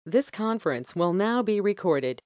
This conference will now be recorded.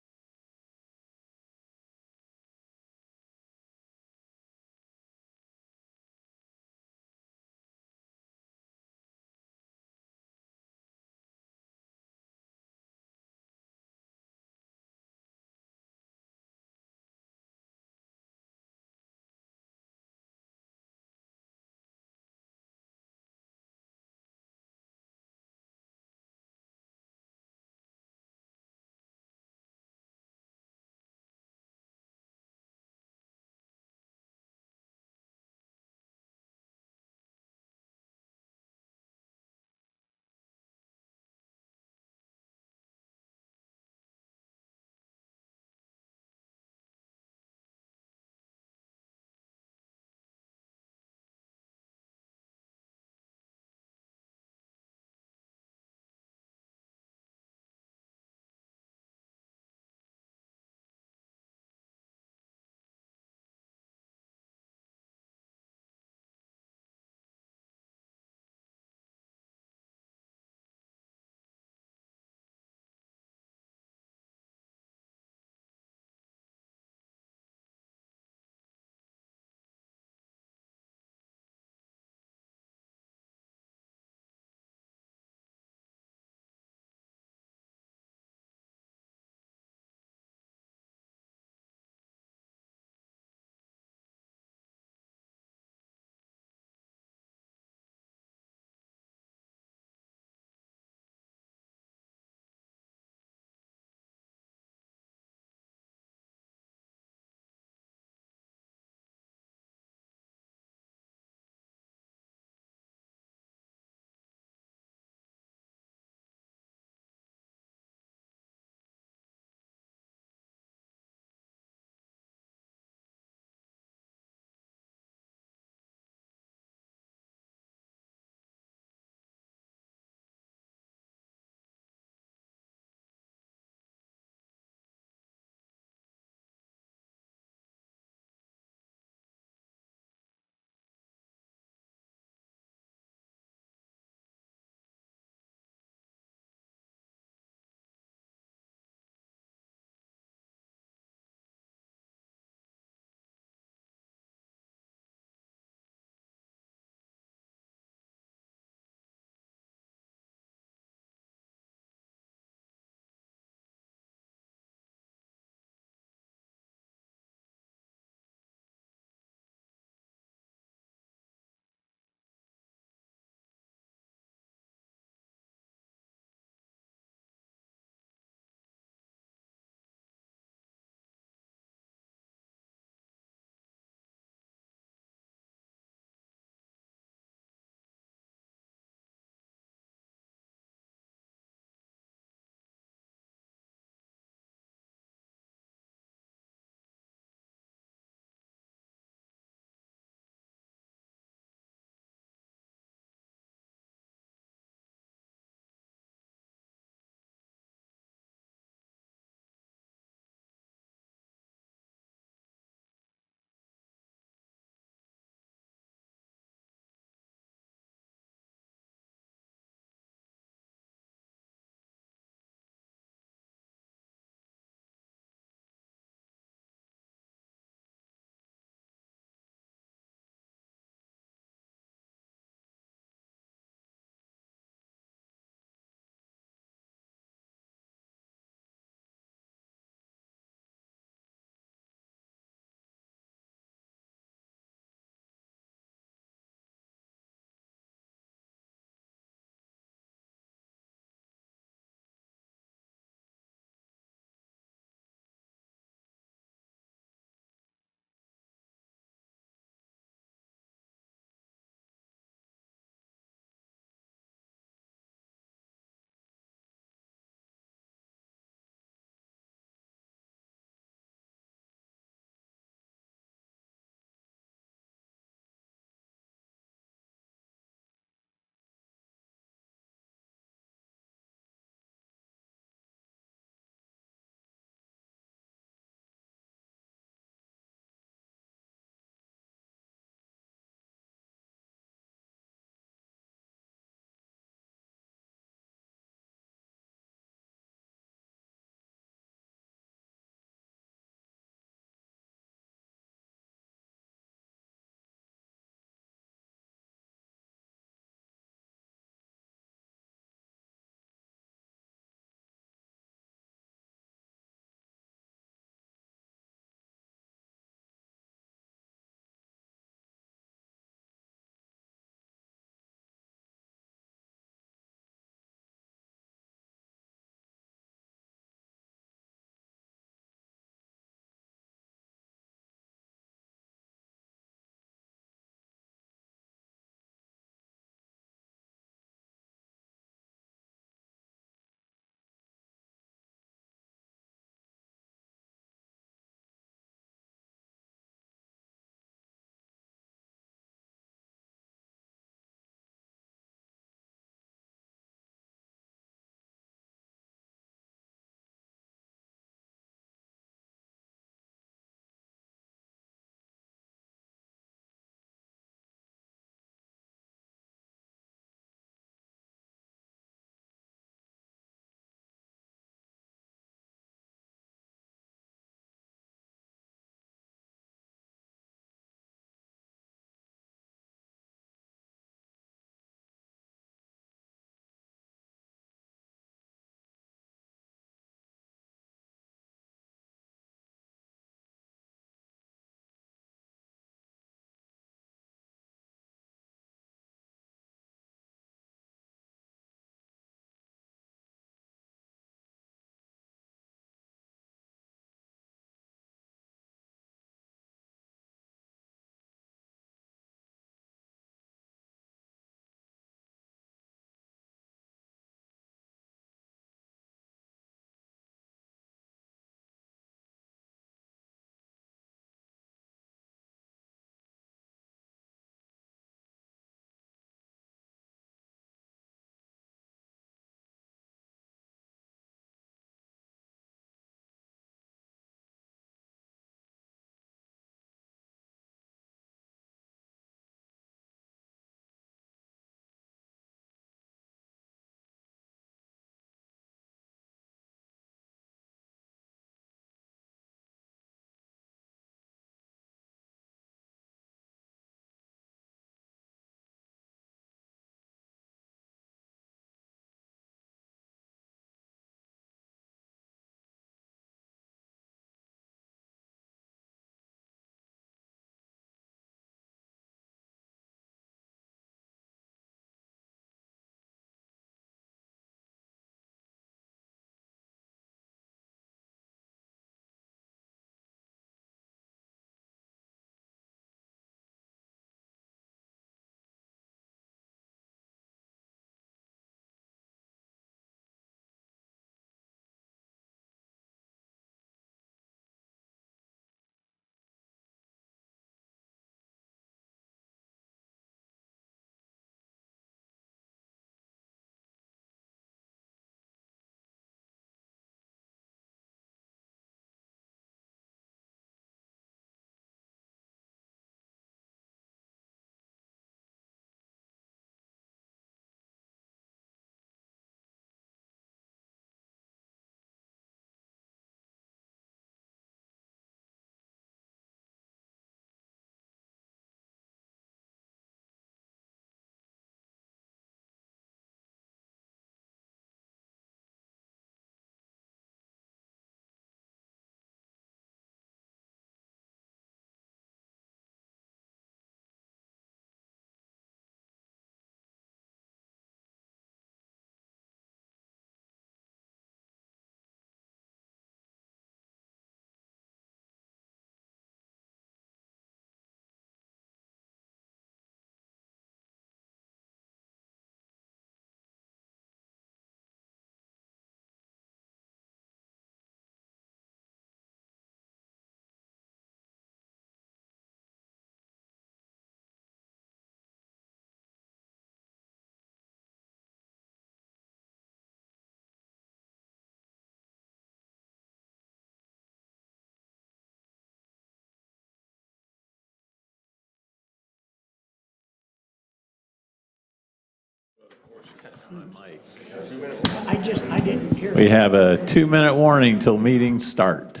I didn't hear. We have a 2-minute warning till meetings start.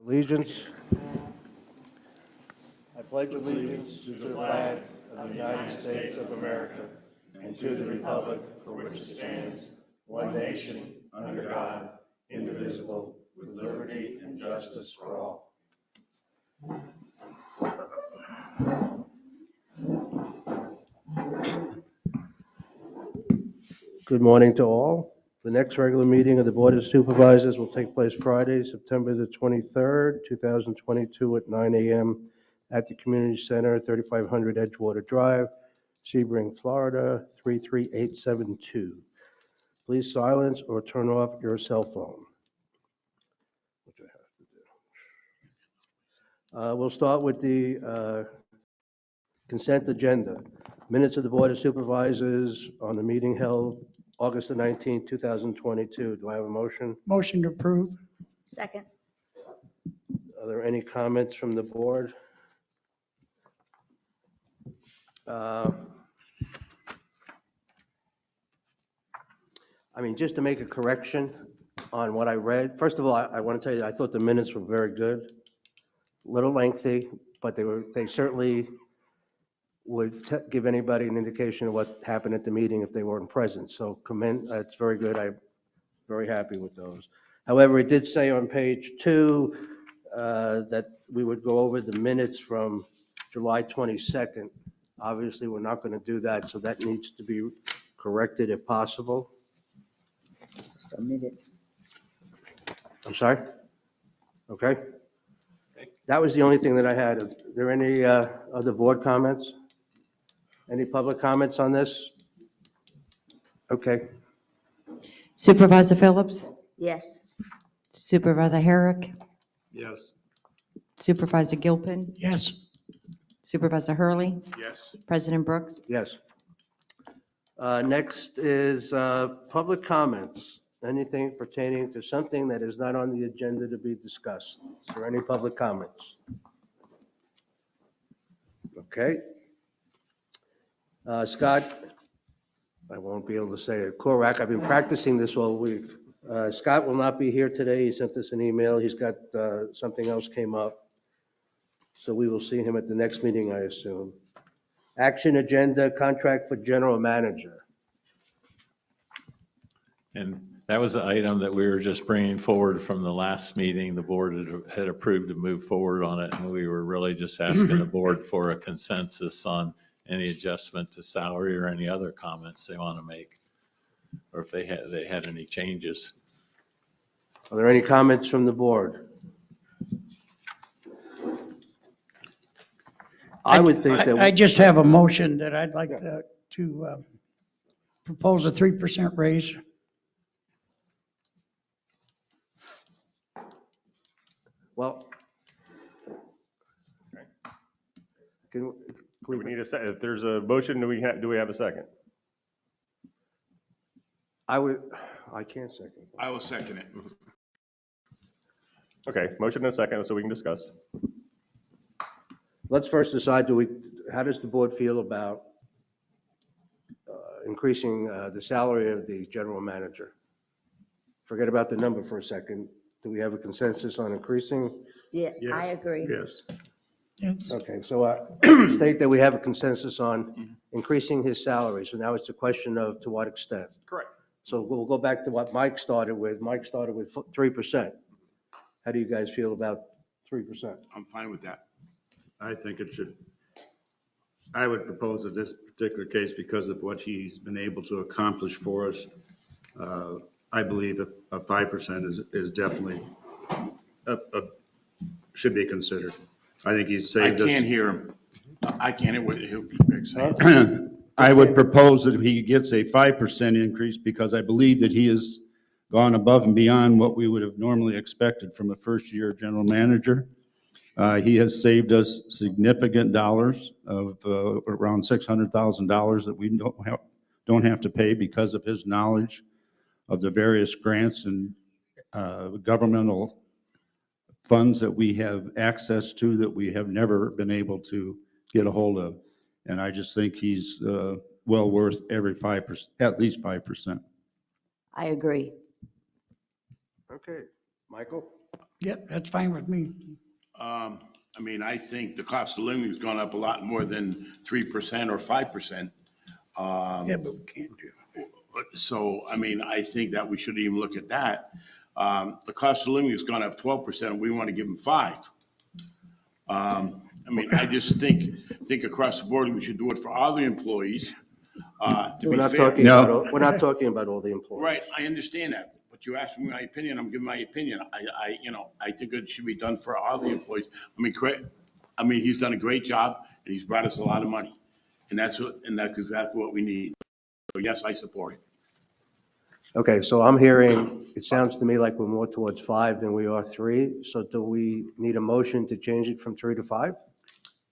Allegiance. I pledge allegiance to the flag of the United States of America and to the republic for which it stands, one nation, under God, indivisible, with liberty and justice for all. Good morning to all. The next regular meeting of the Board of Supervisors will take place Friday, September the 23rd, 2022 at 9 a.m. at the Community Center, 3500 Edgewater Drive, Sebring, Florida, 33872. Please silence or turn off your cell phone. Which I have to do. We'll start with the consent agenda. Minutes of the Board of Supervisors on the meeting held August the 19th, 2022. Do I have a motion? Motion to approve. Second. Are there any comments from the board? Just to make a correction on what I read. First of all, I want to tell you, I thought the minutes were very good. A little lengthy, but they certainly would give anybody an indication of what happened at the meeting if they weren't present. So that's very good. I'm very happy with those. However, it did say on page 2 that we would go over the minutes from July 22nd. Obviously, we're not going to do that, so that needs to be corrected if possible. Just omit it. I'm sorry? Okay. That was the only thing that I had. Are there any other board comments? Any public comments on this? Okay. Supervisor Phillips, Yes. Supervisor Herrick, Yes. Supervisor Gilpin, Yes. Supervisor Hurley, Yes. President Brooks. Yes. Next is public comments. Anything pertaining to something that is not on the agenda to be discussed. Is there any public comments? Okay. Scott, I won't be able to say it. Korak, I've been practicing this all week. Scott will not be here today. He sent us an email. He's got something else came up. So we will see him at the next meeting, I assume. Action agenda, contract for general manager. And that was the item that we were just bringing forward from the last meeting. The board had approved to move forward on it, and we were really just asking the board for a consensus on any adjustment to salary or any other comments they want to make, or if they had any changes. Are there any comments from the board? I would think that. I just have a motion that I'd like to propose a 3% raise. Well. Can We need if there's a motion, do we have a second? I can't second. I will second it. Okay, motion and a second, so we can discuss. Let's first decide, how does the board feel about increasing the salary of the general manager? Forget about the number for a second. Do we have a consensus on increasing? Yeah, I agree. Yes. Okay, so state that we have a consensus on increasing his salary. So now it's a question of to what extent. Correct. So we'll go back to what Mike started with. Mike started with 3%. How do you guys feel about 3%? I'm fine with that. I think it should, I would propose in this particular case, because of what he's been able to accomplish for us, I believe a 5% is definitely, should be considered. I think he's I saved us. can't hear him. I can't hear what he's saying. I would propose that he gets a 5% increase because I believe that he has gone above and beyond what we would have normally expected from a first-year general manager. He has saved us significant dollars of around $600,000 that we don't have to pay because of his knowledge of the various grants and governmental funds that we have access to that we have never been able to get a hold of. And I just think he's well worth every 5%, at least 5%. I agree. Okay, Michael? Yep, that's fine with me. I mean, I think the cost of living has gone up a lot more than 3% or 5%. Yeah, but we can't do it. So, I mean, I think that we should even look at that. The cost of living has gone up 12%. We want to give them 5%. I mean, I just think across the board, we should do it for all the employees. To We're be not fair. talking No. about, we're not talking about all the employees. Right, I understand that, but you asked me my opinion, I'm giving my opinion. I think it should be done for all the employees. I mean, he's done a great job, and he's brought us a lot of money, and that's exactly what we need. So yes, I support it. Okay, so I'm hearing, it sounds to me like we're more towards 5 than we are 3. So do we need a motion to change it from 3 to 5?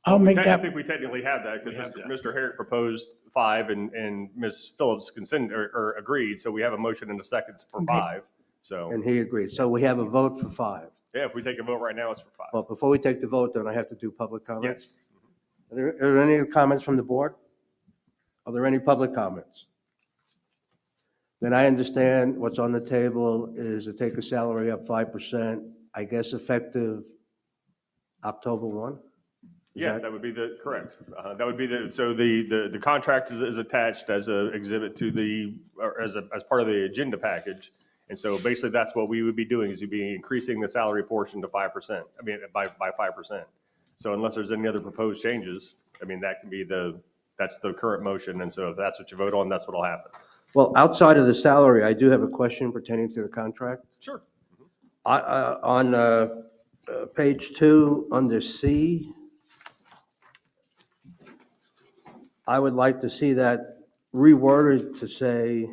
I'll make I that, think we technically have that, because We have that. Mr. Herrick proposed 5 and Ms. Phillips consented or agreed, so we have a motion and a second for 5. So, And he agreed. So we have a vote for 5. yeah, if we take a vote right now, it's for 5. Well, before we take the vote, then I have to do public comments. Yes. Are there any comments from the board? Are there any public comments? Then I understand what's on the table is to take a salary up 5%, I guess effective October 1? Yeah, that would be correct. That would be so the contract is attached as an exhibit to or as part of the agenda package. And so basically that's what we would be doing, is we'd be increasing the salary portion to 5%, I mean, by 5%. So unless there's any other proposed changes, I mean, that can be that's the current motion. And so if that's what you vote on, that's what'll happen. Well, outside of the salary, I do have a question pertaining to the contract. Sure. On page 2, under C, I would like to see that reworded to say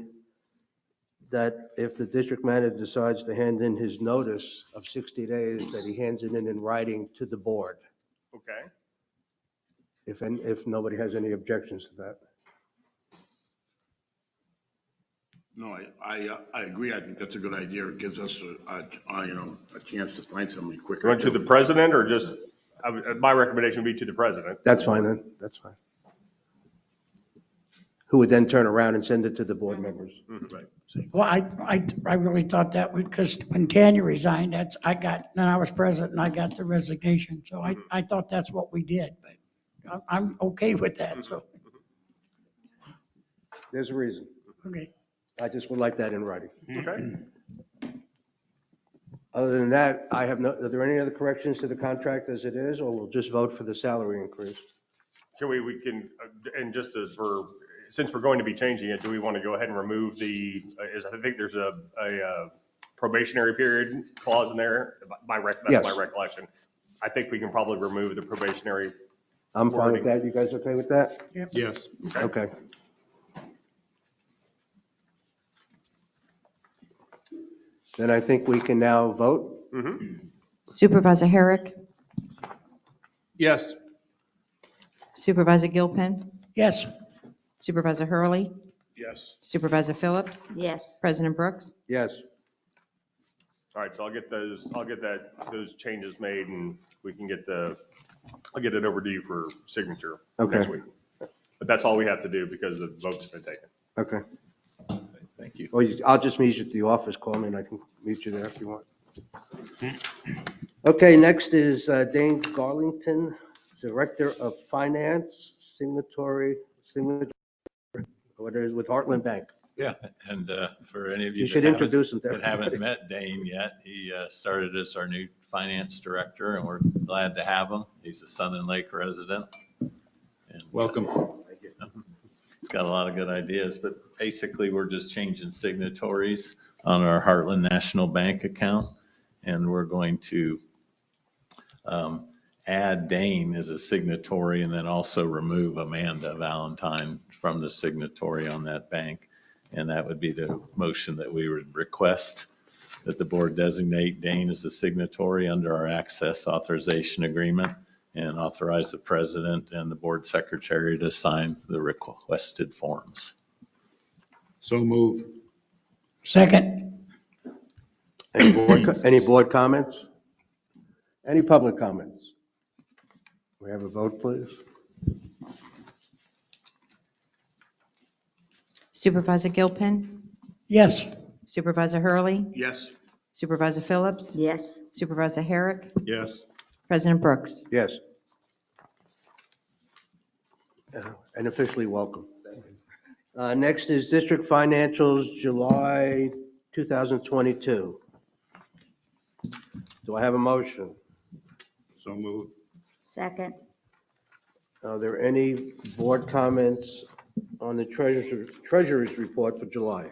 that if the district manager decides to hand in his notice of 60 days, that he hands it in writing to the board, Okay. if nobody has any objections to that. No, I agree. I think that's a good idea. It gives us a chance to find somebody quicker. Run to the president, or just, my recommendation would be to the president. That's fine then, that's fine. Who would then turn around and send it to the board members. Right. well, I really thought that would, because when Tanya resigned, and I was president and I got the resignation. So I thought that's what we did, but I'm okay with that, so, There's a reason. okay. I just would like that in writing. Okay. Other than that, are there any other corrections to the contract as it is, or we'll just vote for the salary increase? Can we can, and just since we're going to be changing it, do we want to go ahead and remove I think there's a probationary period clause in there? That's Yes. my recollection. I think we can probably remove the probationary I'm fine with Wording. that. You guys okay with that? Yes. Okay. Then I think we can now vote. Supervisor Herrick, Yes. Supervisor Gilpin, Yes, Supervisor Hurley, Yes. Supervisor Phillips, Yes. President Brooks. Yes. All right, so I'll get those changes made and we can I'll get it over to you for signature next Okay. week. But that's all we have to do because the vote's been taken. Okay. Thank you. Well, I'll just meet you at the office. Call me and I can meet you there if you want. Okay, next is Dane Garlington, Director of Finance, what is with Heartland Bank. Yeah, and for any of you You should that haven't, introduce him to that haven't everybody. met Dane yet, he started as our new finance director, and we're glad to have him. He's a Sun and Lake resident. And Welcome. he's got a lot of good ideas, but basically, we're just changing signatories on our Heartland National Bank account, and we're going to add Dane as a signatory and then also remove Amanda Valentine from the signatory on that bank. And that would be the motion that we would request, that the board designate Dane as a signatory under our access authorization agreement and authorize the president and the board secretary to sign the requested forms. So move. second, Any board comments? Any public comments? We have a vote, please. Supervisor Gilpin, yes, Supervisor Hurley, Yes. Supervisor Phillips, Yes. Supervisor Herrick, Yes. President Brooks. Yes. And officially welcome. Next is District Financials, July 2022. Do I have a motion? So move. Second. Are there any board comments on the treasurer's report for July?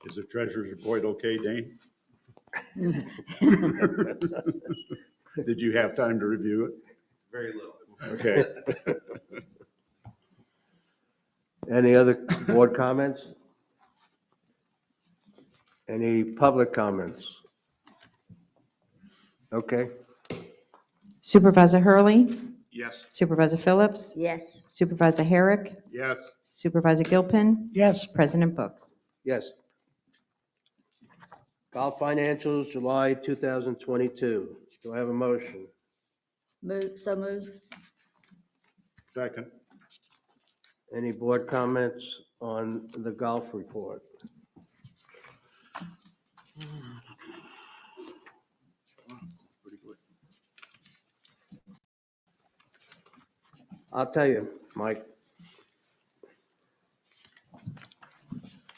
Is the treasurer's report okay, Dane? Did you have time to review it? Very little. Okay. Any other board comments? Any public comments? Okay. Supervisor Hurley, Yes. Supervisor Phillips, Yes. Supervisor Herrick, Yes. Supervisor Gilpin, yes, President Brooks. Yes. Golf Financials, July 2022. Do I have a motion? So move. Second. Any board comments on the golf report? I'll tell you, Mike.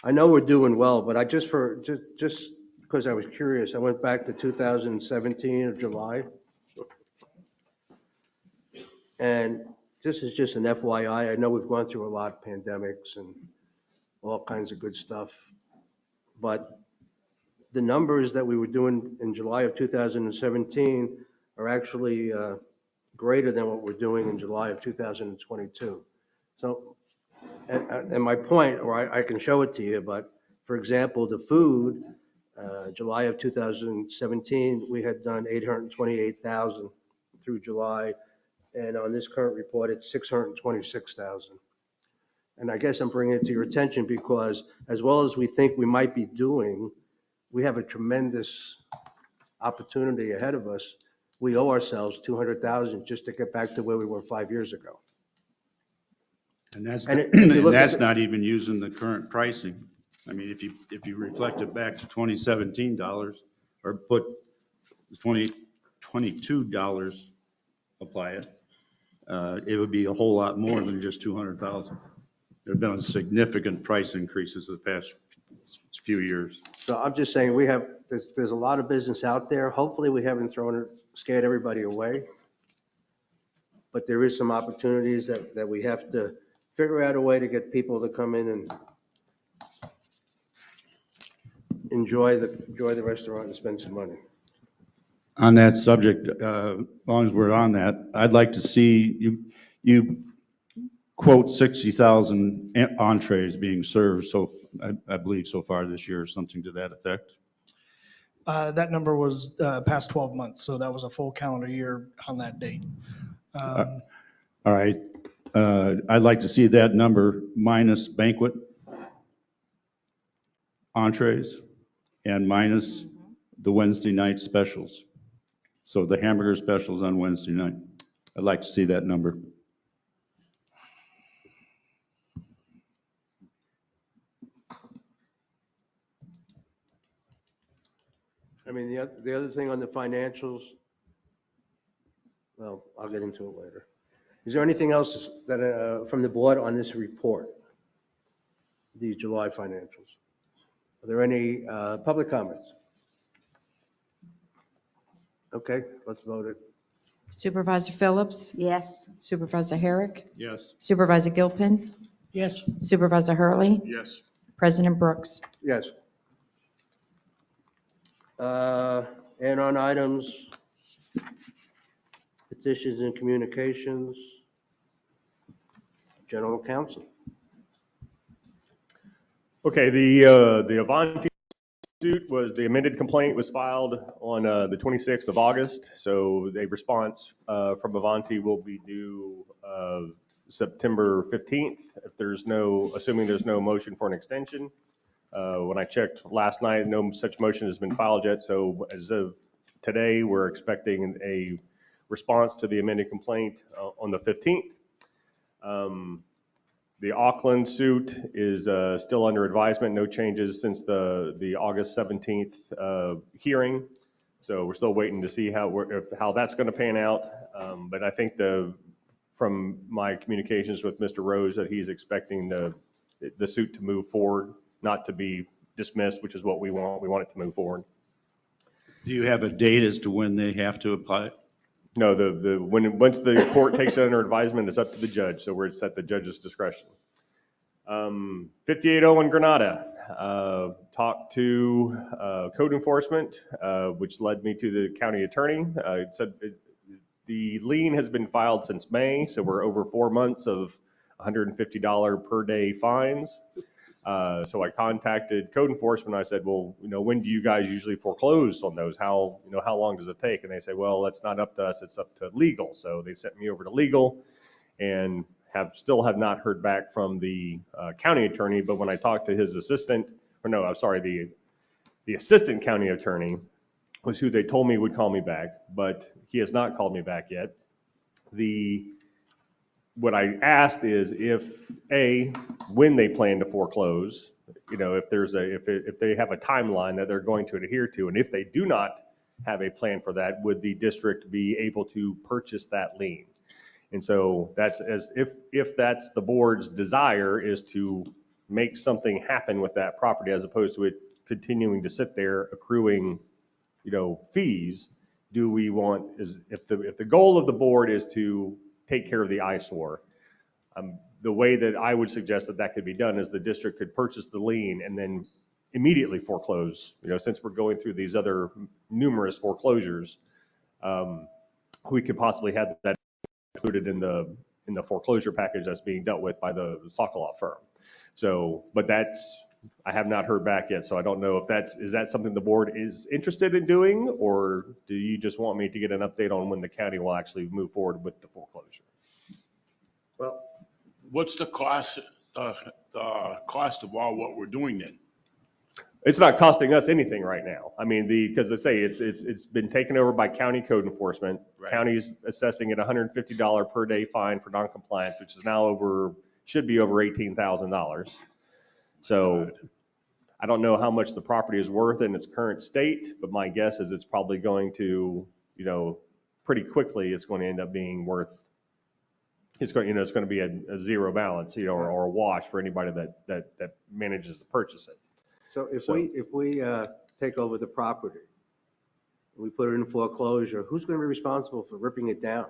I know we're doing well, but just because I was curious, I went back to 2017 of July. And this is just an FYI. I know we've gone through a lot of pandemics and all kinds of good stuff. But the numbers that we were doing in July of 2017 are actually greater than what we're doing in July of 2022. So, and my point, or I can show it to you, but for example, the food, July of 2017, we had done 828,000 through July. And on this current report, it's 626,000. And I guess I'm bringing it to your attention because as well as we think we might be doing, we have a tremendous opportunity ahead of us. We owe ourselves 200,000 just to get back to where we were 5 years ago. And that's, And if you and look at that's the- not even using the current pricing. I mean, if you reflect it back to 2017 dollars or put $22, apply it, it would be a whole lot more than just 200,000. There've been significant price increases the past few years. So I'm just saying, there's a lot of business out there. Hopefully, we haven't scared everybody away. But there is some opportunities that we have to figure out a way to get people to come in and enjoy the restaurant and spend some money. On that subject, as long as we're on that, I'd like to see you quote 60,000 entrees being served, so I believe so far this year, or something to that effect. That number was past 12 months, so that was a full calendar year on that date. All right. I'd like to see that number minus banquet entrees and minus the Wednesday night specials. So the hamburger specials on Wednesday night. I'd like to see that number. I mean, the other thing on the financials, well, I'll get into it later. Is there anything else that, from the board on this report? These July financials? Are there any public comments? Okay, let's vote it. Supervisor Phillips, Yes. Supervisor Herrick, Yes. Supervisor Gilpin, Yes, Supervisor Hurley, Yes. President Brooks. Yes. And on items, petitions and communications, general counsel. Okay, the Avanti suit was, the amended complaint was filed on the 26th of August. So a response from Avanti will be due September 15th. If there's no, assuming there's no motion for an extension. When I checked last night, no such motion has been filed yet. So as of today, we're expecting a response to the amended complaint on the 15th. The Auckland suit is still under advisement, no changes since the August 17th hearing. So we're still waiting to see how that's going to pan out. But I think from my communications with Mr. Rose that he's expecting the suit to move forward, not to be dismissed, which is what we want. We want it to move forward. Do you have a date as to when they have to apply? No, once the court takes it under advisement, it's up to the judge. So it's at the judge's discretion. 5801 Granada, talked to code enforcement, which led me to the county attorney. It said the lien has been filed since May, so we're over 4 months of $150 per day fines. So I contacted code enforcement. I said, well, when do you guys usually foreclose on those? How long does it take? And they say, well, that's not up to us. It's up to legal. So they sent me over to legal and still have not heard back from the county attorney. But when I talked to his assistant, the assistant county attorney was who they told me would call me back, but he has not called me back yet. What I asked is when they plan to foreclose, if they have a timeline that they're going to adhere to, and if they do not have a plan for that, would the district be able to purchase that lien? And so that's if that's the board's desire, is to make something happen with that property as opposed to it continuing to sit there accruing, fees. Do we want, if the goal of the board is to take care of the eyesore, the way that I would suggest that could be done is the district could purchase the lien and then immediately foreclose. Since we're going through these other numerous foreclosures, we could possibly have that included in the foreclosure package that's being dealt with by the Sokoloff firm. So, but I have not heard back yet, so I don't know if is that something the board is interested in doing, or do you just want me to get an update on when the county will actually move forward with the foreclosure? Well, What's the cost of all what we're doing then? It's not costing us anything right now. I mean, because I say it's been taken over by county code enforcement. Right. County's assessing it $150 per day fine for noncompliance, which is now should be over $18,000. So I don't know how much the property is worth in its current state, but my guess is it's probably going to, pretty quickly it's going to end up being worth. It's going to be a zero balance, or a wash for anybody that manages to purchase it. so if we take over the property, we put it in foreclosure, who's going to be responsible for ripping it down?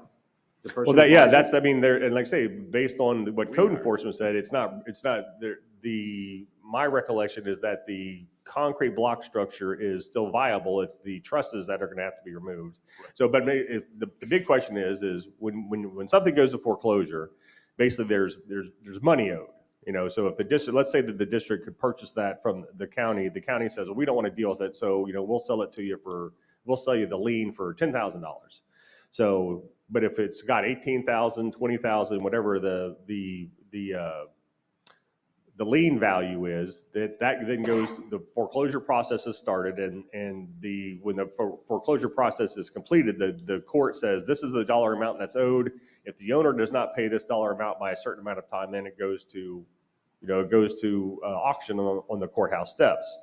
The person. Well, and like I say, based on what code enforcement said, it's not my recollection is that the concrete block structure is still viable. It's the trusses that are going to have to be removed. So, but the big question is when something goes to foreclosure, basically there's money owed. So if the district, let's say that the district could purchase that from the county says, well, we don't want to deal with it. So, we'll sell it to you we'll sell you the lien for $10,000. So, but if it's got 18,000, 20,000, whatever the lien value is, that then goes, the foreclosure process is started, and when the foreclosure process is completed, the court says this is the dollar amount that's owed. If the owner does not pay this dollar amount by a certain amount of time, then it goes to auction on the courthouse steps.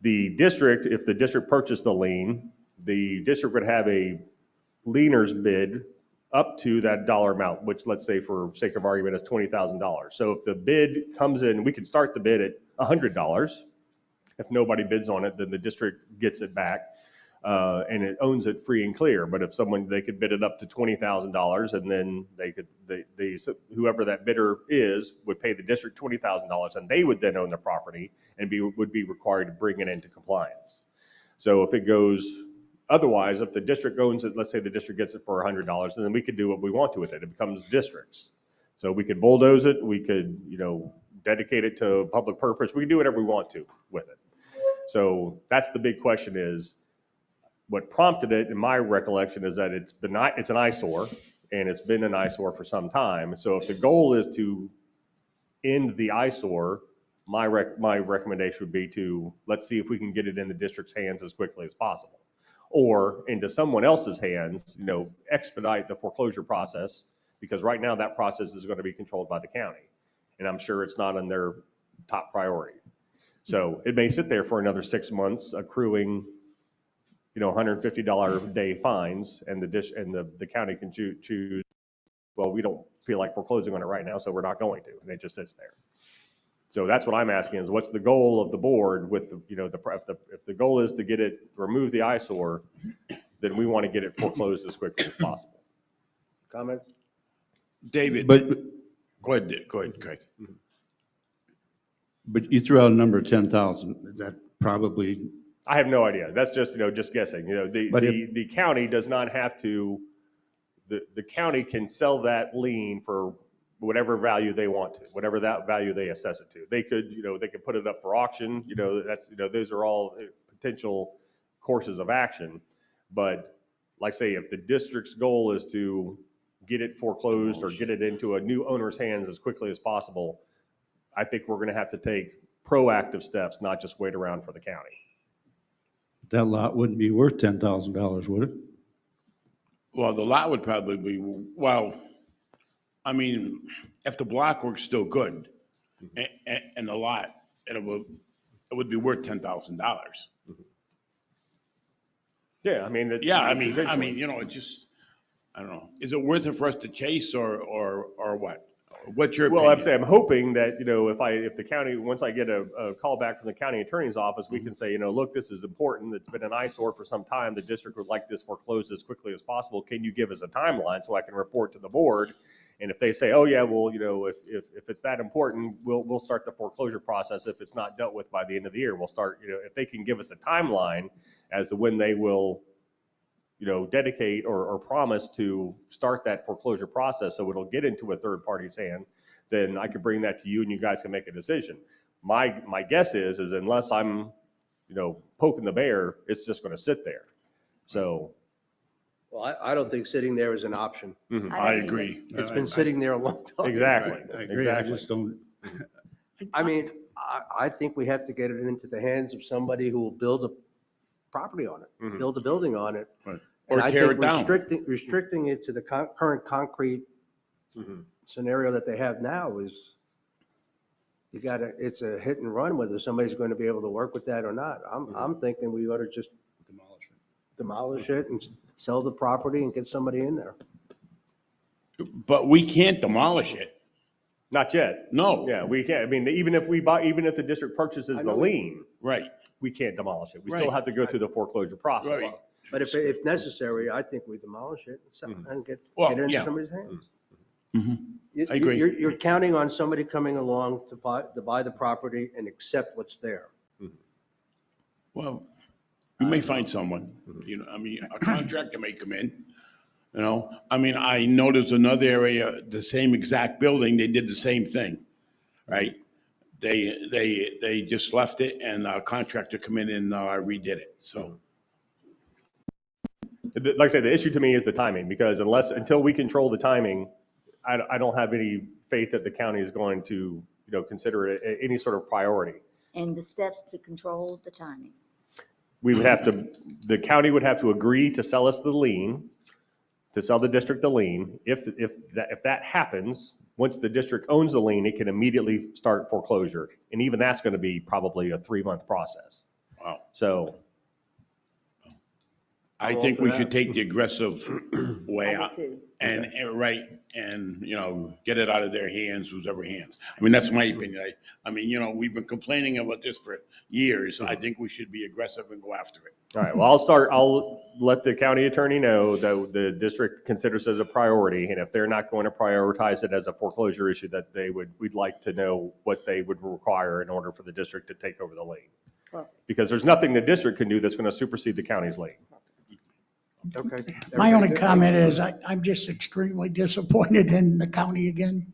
The district, if the district purchased the lien, the district would have a liener's bid up to that dollar amount, which, let's say for sake of argument, is $20,000. So if the bid comes in, we could start the bid at $100. If nobody bids on it, then the district gets it back, and it owns it free and clear. But if they could bid it up to $20,000, and then whoever that bidder is would pay the district $20,000, and they would then own the property and would be required to bring it into compliance. So if it goes otherwise, if the district owns it, let's say the district gets it for $100, and then we could do what we want to with it. It becomes districts. So we could bulldoze it. We could, dedicate it to public purpose. We can do whatever we want to with it. So that's the big question is, what prompted it, in my recollection, is that it's an eyesore, and it's been an eyesore for some time. So if the goal is to end the eyesore, my recommendation would be to, let's see if we can get it in the district's hands as quickly as possible, or into someone else's hands, expedite the foreclosure process, because right now that process is going to be controlled by the county, and I'm sure it's not on their top priority. So it may sit there for another 6 months, accruing, $150 a day fines, and the county can choose, well, we don't feel like foreclosing on it right now, so we're not going to, and it just sits there. So that's what I'm asking is, what's the goal of the board with if the goal is to remove the eyesore, then we want to get it foreclosed as quickly as possible. Comments? David, But, go ahead, Craig. but you threw out a number of 10,000. Is that probably, I have no idea. That's just guessing. But The county does not have to. The county can sell that lien for whatever value they want to, whatever that value they assess it to. They could put it up for auction. Those are all potential courses of action. But like I say, if the district's goal is to get it foreclosed or get it into a new owner's hands as quickly as possible, I think we're going to have to take proactive steps, not just wait around for the county. that lot wouldn't be worth $10,000, would it? Well, the lot would probably be, if the block work's still good, and the lot, it would be worth $10,000. Yeah, It just, I don't know. Is it worth it for us to chase or what? What's your Well, opinion? I'm hoping that, if the county, once I get a call back from the county attorney's office, we can say, look, this is important. It's been an eyesore for some time. The district would like this foreclosed as quickly as possible. Can you give us a timeline so I can report to the board? And if they say, oh yeah, well, if it's that important, we'll start the foreclosure process. If it's not dealt with by the end of the year, we'll start, if they can give us a timeline as to when they will, dedicate or promise to start that foreclosure process so it'll get into a third party's hand, then I could bring that to you and you guys can make a decision. My guess is unless I'm, poking the bear, it's just going to sit there. So. Well, I don't think sitting there is an option. Mhm. I agree. It's been sitting there a long time. Exactly. I agree. I Exactly. just don't, I think we have to get it into the hands of somebody who will build a property on it, Mhm. build a building on it. Right. And Or I tear think it down. restricting it to the current concrete Mhm. scenario that they have now is, it's a hit and run whether somebody's going to be able to work with that or not. I'm thinking we ought to just demolish it and sell the property and get somebody in there. But we can't demolish it. Not yet. No. Yeah, we can't. Even if the district purchases the lien, Right. we can't demolish it. We still Right. have to go through the foreclosure process. Right. But if necessary, I think we demolish it and Mhm. get Well, it into yeah. somebody's hands. I agree. You're counting on somebody coming along to buy the property and accept what's there. Well, you may find someone, I mean, a contractor may come in, I mean, I know there's another area, the same exact building, they did the same thing, right? They just left it and a contractor come in and redid it, so. Like I said, the issue to me is the timing, because until we control the timing, I don't have any faith that the county is going to, consider it any sort of priority. And the steps to control the timing. The county would have to agree to sell us the lien, to sell the district the lien. If that happens, once the district owns the lien, it can immediately start foreclosure. And even that's going to be probably a 3-month process. Wow. So I think we should take the aggressive way I out. do too. And, get it out of their hands, whoever hands. I mean, that's my opinion. I mean, we've been complaining about this for years. I think we should be aggressive and go after it. all right, well, I'll let the county attorney know that the district considers it as a priority, and if they're not going to prioritize it as a foreclosure issue, that we'd like to know what they would require in order for the district to take over the lien. Perfect. Because there's nothing the district can do that's going to supersede the county's lien. Okay. My only Everybody good? comment is I'm just extremely disappointed in the county again.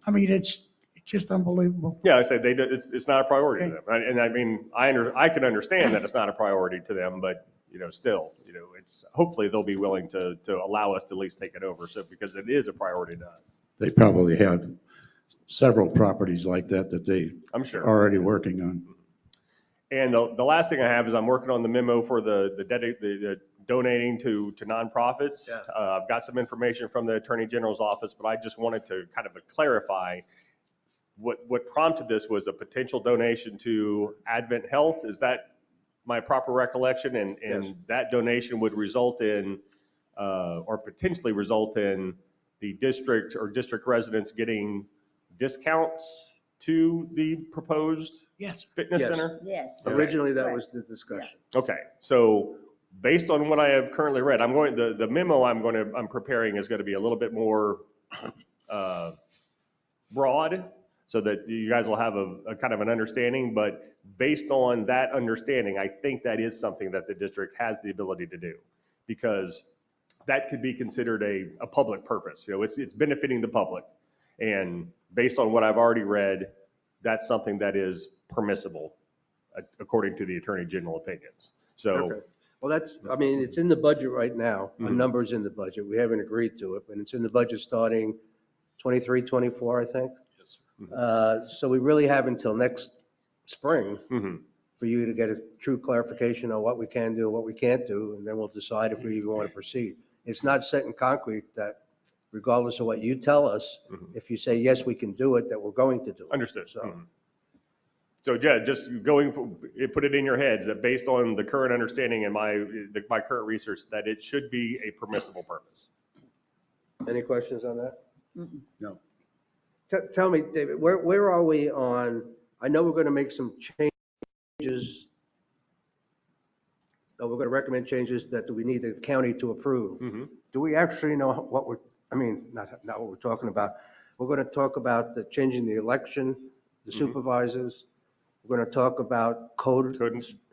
I mean, it's just unbelievable. Yeah, I said it's not a priority to them. And I mean, I can understand that it's not a priority to them, but, still, it's, hopefully they'll be willing to allow us to at least take it over. So, because it is a priority to us. They probably have several properties like that they I'm sure. are already working on. And the last thing I have is I'm working on the memo for the donating to nonprofits. Yeah. I've got some information from the Attorney General's office, but I just wanted to kind of clarify what prompted this was a potential donation to Advent Health. Is that my proper recollection? And Yes. that donation would result in, or potentially result in, the district or district residents getting discounts to the proposed Yes. fitness Yes. center? Yes. Originally, that Correct. was the discussion. Okay, so based on what I have currently read, the memo I'm preparing is going to be a little bit more broad, so that you guys will have a kind of an understanding. But based on that understanding, I think that is something that the district has the ability to do, because that could be considered a public purpose. It's benefiting the public. And based on what I've already read, that's something that is permissible, according to the Attorney General opinions. So, Okay. Well, it's in the budget right now. A number's in the budget. We haven't agreed to it, but it's in the budget starting 23, 24, I think. Yes. So we really have until next spring mhm. for you to get a true clarification on what we can do and what we can't do, and then we'll decide if we even want to proceed. It's not set in concrete that regardless of what you tell us, if you say, yes, we can do it, that we're going to do it. Understood. So, So yeah, just put it in your heads that based on the current understanding and my current research, that it should be a permissible purpose. any questions on that? No. Tell me, David, where are we on, I know we're going to make some changes. We're going to recommend changes that we need the county to approve. Do we actually know what not what we're talking about. We're going to talk about changing the election, the supervisors. We're going to talk about code.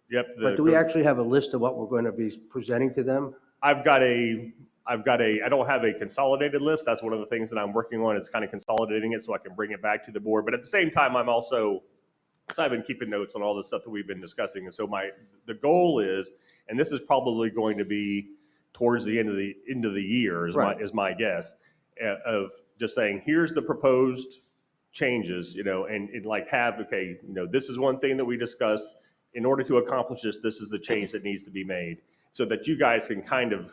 Yep. But do we actually have a list of what we're going to be presenting to them? I don't have a consolidated list. That's one of the things that I'm working on. It's kind of consolidating it so I can bring it back to the board. But at the same time, I've been keeping notes on all the stuff that we've been discussing. And so the goal is, and this is probably going to be towards the end of the year is my guess, of just saying, here's the proposed changes, and like this is one thing that we discussed. In order to accomplish this is the change that needs to be made, so that you guys can kind of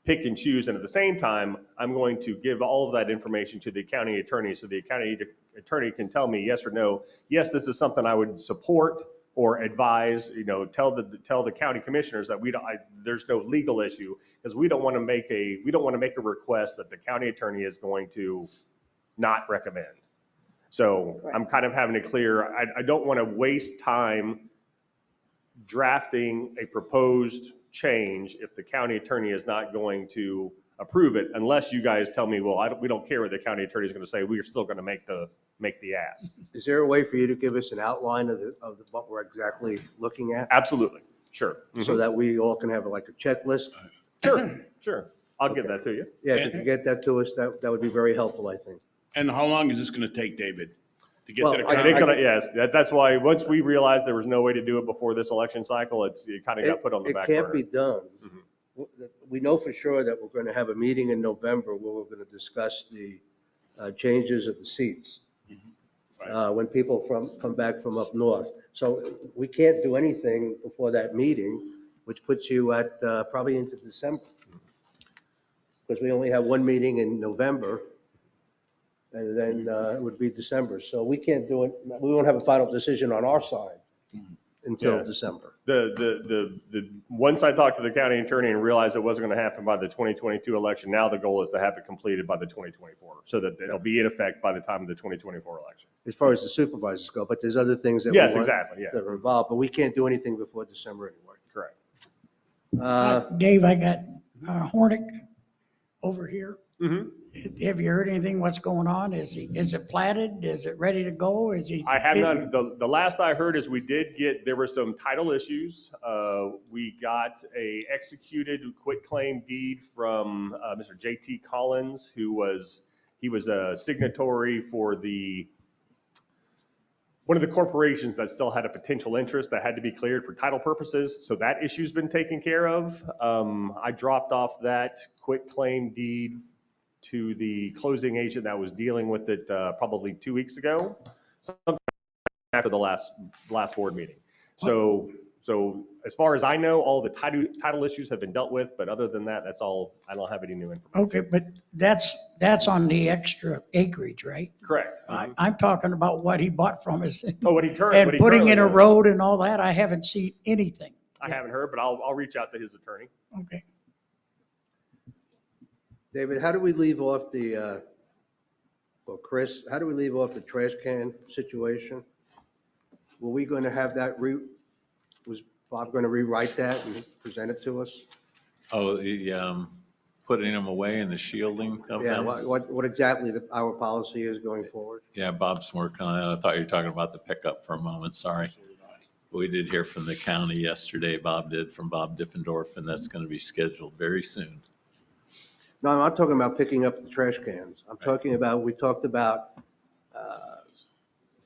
pick and choose. And at the same time, I'm going to give all of that information to the county attorney, so the county attorney can tell me yes or no. Yes, this is something I would support or advise. Tell the county commissioners that there's no legal issue, because we don't want to make a request that the county attorney is going to not recommend. So Correct. I'm kind of having to clear. I don't want to waste time drafting a proposed change if the county attorney is not going to approve it unless you guys tell me, well, we don't care what the county attorney is going to say. We are still going to make the ask. Is there a way for you to give us an outline of what we're exactly looking at? Absolutely. Sure. So that we all can have like a checklist? Sure. I'll give that to you. Yeah, if you could get that to us, that would be very helpful, I think. And how long is this going to take, David? To get to the I think county? yes, that's why once we realized there was no way to do it before this election cycle, it kind of got put on the back burner. It can't be done. We know for sure that we're going to have a meeting in November where we're going to discuss the changes of the seats when people come back from up north. So we can't do anything before that meeting, which puts you at probably into December. Because we only have one meeting in November, and then it would be December. So we can't do it, we won't have a final decision on our side until December. Once I talked to the county attorney and realized it wasn't going to happen by the 2022 election, now the goal is to have it completed by the 2024, so that it'll be in effect by the time of the 2024 election. As far as the supervisors go, but there's other things that that are involved, but we can't do anything before December anyway. Correct. Dave, I got Hornick over here. Have you heard anything? What's going on? Is it platted? Is it ready to go? I have not. The last I heard is there were some title issues. We got a executed quitclaim deed from Mr. J.T. Collins, he was a signatory for one of the corporations that still had a potential interest that had to be cleared for title purposes. So that issue's been taken care of. I dropped off that quitclaim deed to the closing agent that was dealing with it probably 2 weeks ago, sometime after the last board meeting. So as far as I know, all the title issues have been dealt with, but other than that, that's all. I don't have any new information. Okay, but that's on the extra acreage, right? Correct. I'm talking about what he bought from us. What he And currently putting in a does. road and all that, I haven't seen anything. I haven't heard, but I'll reach out to his attorney. Okay. David, how do we leave off Chris, how do we leave off the trash can situation? Were we going to have that, was Bob going to rewrite that and present it to us? Oh, putting them away and the shielding of Yeah, them? what exactly our policy is going forward? Yeah, Bob's working on that. I thought you were talking about the pickup for a moment, sorry. We did hear from the county yesterday, Bob Diffendorf, and that's going to be scheduled very soon. No, I'm not talking about picking up the trash cans. I'm talking about, we talked about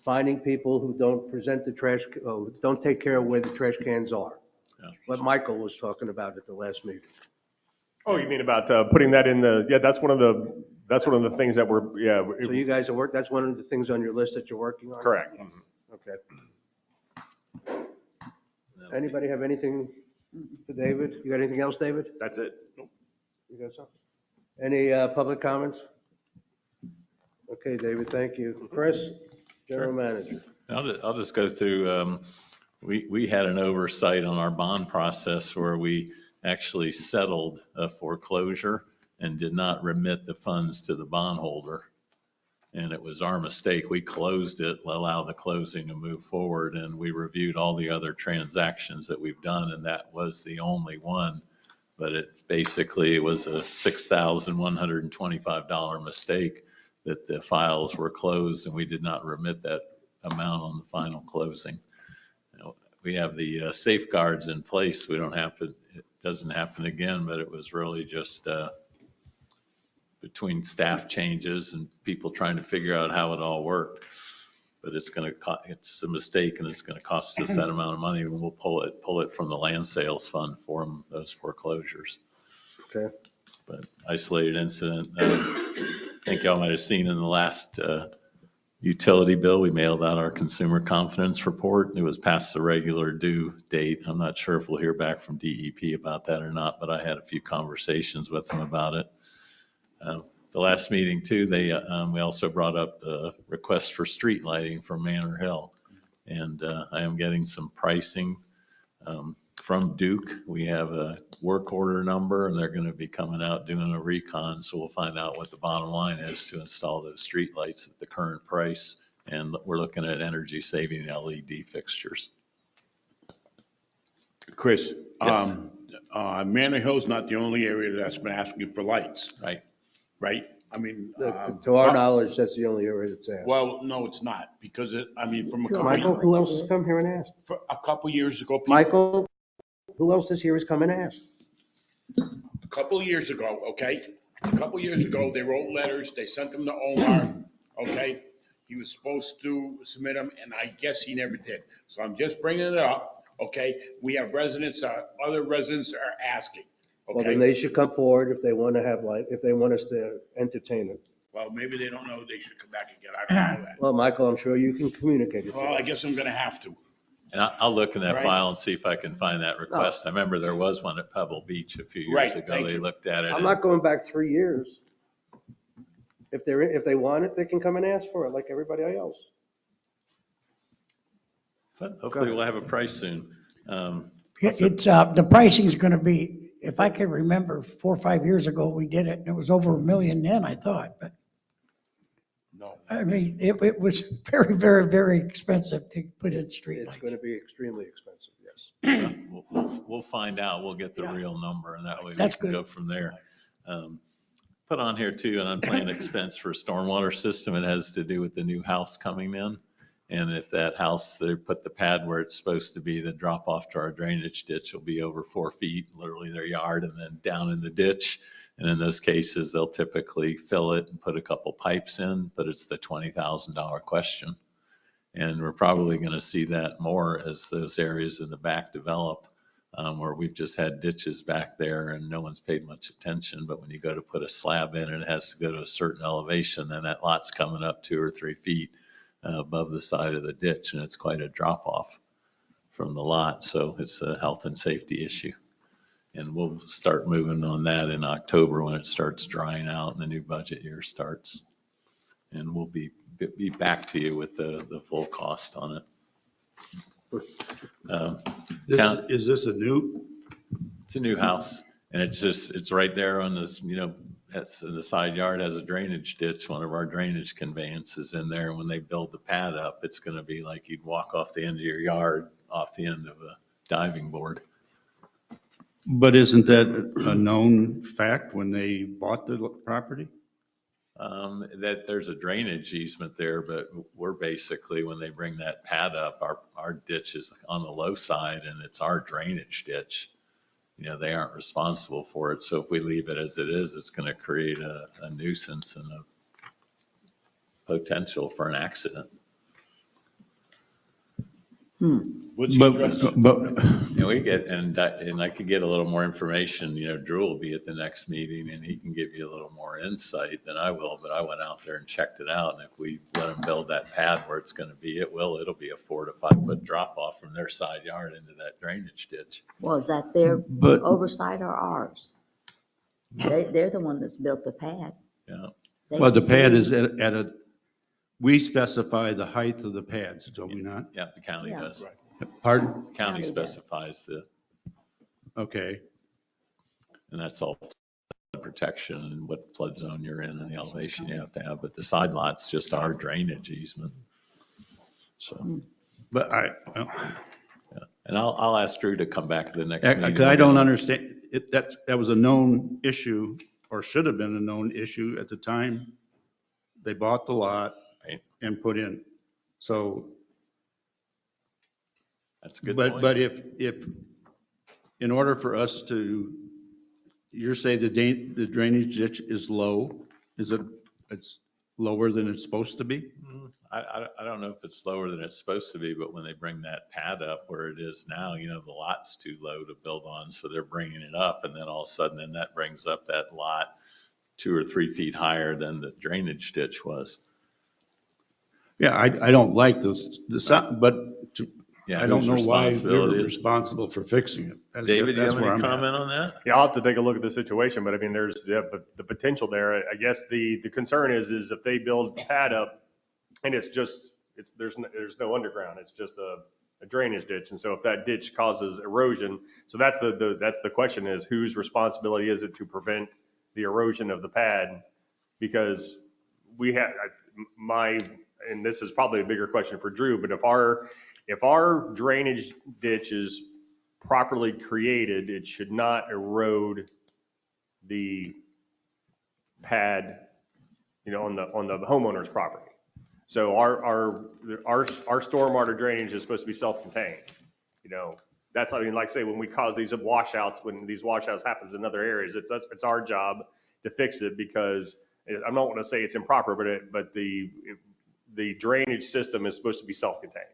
finding people who don't present the trash, don't take care of where the trash cans are. Yeah. What Michael was talking about at the last meeting. Oh, you mean about putting that in that's one of the things that we're, So you guys are that's one of the things on your list that you're working on? correct. Okay. Anybody have anything for David? You got anything else, David? That's it. You got something? Any public comments? Okay, David, thank you. Chris, General Manager. I'll just go through, we had an oversight on our bond process where we actually settled a foreclosure and did not remit the funds to the bondholder. And it was our mistake. We closed it, allowed the closing to move forward, and we reviewed all the other transactions that we've done, and that was the only one. But it basically was a $6,125 mistake that the files were closed and we did not remit that amount on the final closing. We have the safeguards in place. It doesn't happen again, but it was really just between staff changes and people trying to figure out how it all worked. But it's a mistake and it's going to cost us that amount of money, and we'll pull it from the land sales fund for those foreclosures. Okay. But isolated incident. I think y'all might have seen in the last utility bill, we mailed out our consumer confidence report. It was past the regular due date. I'm not sure if we'll hear back from DEP about that or not, but I had a few conversations with them about it. The last meeting too, we also brought up the request for street lighting for Manor Hill. And I am getting some pricing from Duke. We have a work order number and they're going to be coming out doing a recon. So we'll find out what the bottom line is to install those street lights at the current price. And we're looking at energy saving LED fixtures. Chris, Yes. Manor Hill's not the only area that's been asking for lights, Right. right? I mean. To our knowledge, that's the only area that's asked. Well, no, it's not, because from a couple, Michael, who else has come here and asked? for a couple years ago. Michael, who else this year has come and asked? A couple years ago, okay? A couple years ago, they wrote letters, they sent them to Omar, okay? He was supposed to submit them, and I guess he never did. So I'm just bringing it up, okay? We have residents, other residents are asking, Well, then okay? they should come forward if they want to have light, if they want us to entertain it. Well, maybe they don't know they should come back again, I don't know that. Well, Michael, I'm sure you can communicate it to Well, I them. guess I'm gonna have to. And I'll look in that Right. file and see if I can find that request. I remember there was one at Pebble Beach a few Right, years ago. thank They you. looked at it. I'm and- not going back 3 years. If they want it, they can come and ask for it like everybody else. But hopefully we'll have a price soon. It's, the pricing's gonna be, if I can remember, 4 or 5 years ago, we did it, and it was over $1 million then, I thought, but, No. I mean, it was very, very, very expensive to put in It's going to streetlights. be extremely expensive, yes. We'll find out. We'll get the real number, and that way we That's can good. go from there. Put on here too, an unplanned expense for a stormwater system. It has to do with the new house coming in. And if that house, they put the pad where it's supposed to be, the drop off to our drainage ditch will be over 4 feet, literally their yard, and then down in the ditch. And in those cases, they'll typically fill it and put a couple pipes in, but it's the $20,000 question. And we're probably going to see that more as those areas in the back develop, where we've just had ditches back there and no one's paid much attention. But when you go to put a slab in and it has to go to a certain elevation, then that lot's coming up 2 or 3 feet above the side of the ditch, and it's quite a drop off from the lot. So it's a health and safety issue. And we'll start moving on that in October when it starts drying out and the new budget year starts. And we'll be back to you with the full cost on it. Is this a new? It's a new house, and it's right there on this, that's the side yard has a drainage ditch. One of our drainage conveyances in there. And when they build the pad up, it's going to be like you'd walk off the end of your yard, off the end of a diving board. But isn't that a known fact when they bought the property? That there's a drainage easement there, but we're basically, when they bring that pad up, our ditch is on the low side and it's our drainage ditch. They aren't responsible for it. So if we leave it as it is, it's going to create a nuisance and a potential for an accident. What's the address? We get, and I could get a little more information, Drew will be at the next meeting and he can give you a little more insight than I will, but I went out there and checked it out. And if we let them build that pad where it's going to be, it'll be a 4 to 5 foot drop off from their side yard into that drainage ditch. Well, is that their But- oversight or ours? They're the one that's built the pad. Yeah. They Well, the can pad see- is at a, we specify the height of the pads, do we not? Yeah, the county Yeah. does. Pardon? County County does. specifies Okay. and that's all protection and what flood zone you're in and the elevation you have to have. But the side lot's just our drainage easement. So, But and I'll ask Drew to come back to the next meeting. because I don't understand, that was a known issue, or should have been a known issue at the time they bought the lot Right. and put in. So, That's a good but point. if, in order for us to, you're saying the drainage ditch is low, it's lower than it's supposed to be? I don't know if it's lower than it's supposed to be, but when they bring that pad up where it is now, the lot's too low to build on. So they're bringing it up, and then all of a sudden, then that brings up that lot 2 or 3 feet higher than the drainage ditch was. Yeah, I don't like those, but Yeah, I don't whose know why we were responsibility is- responsible for fixing it. David, do you That's have where any I'm at. comment on that? Yeah, I'll have to take a look at the situation, but I mean, but the potential there. I guess the concern is if they build the pad up and there's no underground, it's just a drainage ditch. And so if that ditch causes erosion, so that's the question is whose responsibility is it to prevent the erosion of the pad? Because we have and this is probably a bigger question for Drew, but if our drainage ditch is properly created, it should not erode the pad, on the homeowner's property. So our stormwater drainage is supposed to be self-contained. That's, I mean, like I say, when we cause these washouts, when these washouts happens in other areas, it's our job to fix it, because I'm not want to say it's improper, but the drainage system is supposed to be self-contained.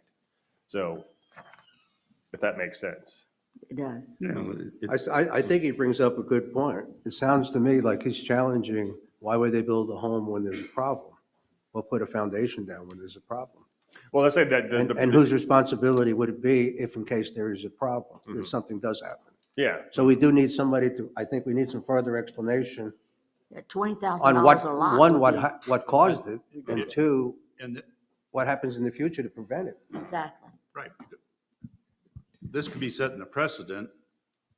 So if that makes sense. It does. I think he brings up a good point. It sounds to me like he's challenging, why would they build a home when there's a problem? We'll put a foundation down when there's a problem. Well, let's say that And whose responsibility would it be if in case there is a problem, if something does happen? yeah. So we do need somebody I think we need some further explanation $20,000 on a what, lot. one, would be- what caused it, and two, And, what happens in the future to prevent it. Exactly. right, this could be setting a precedent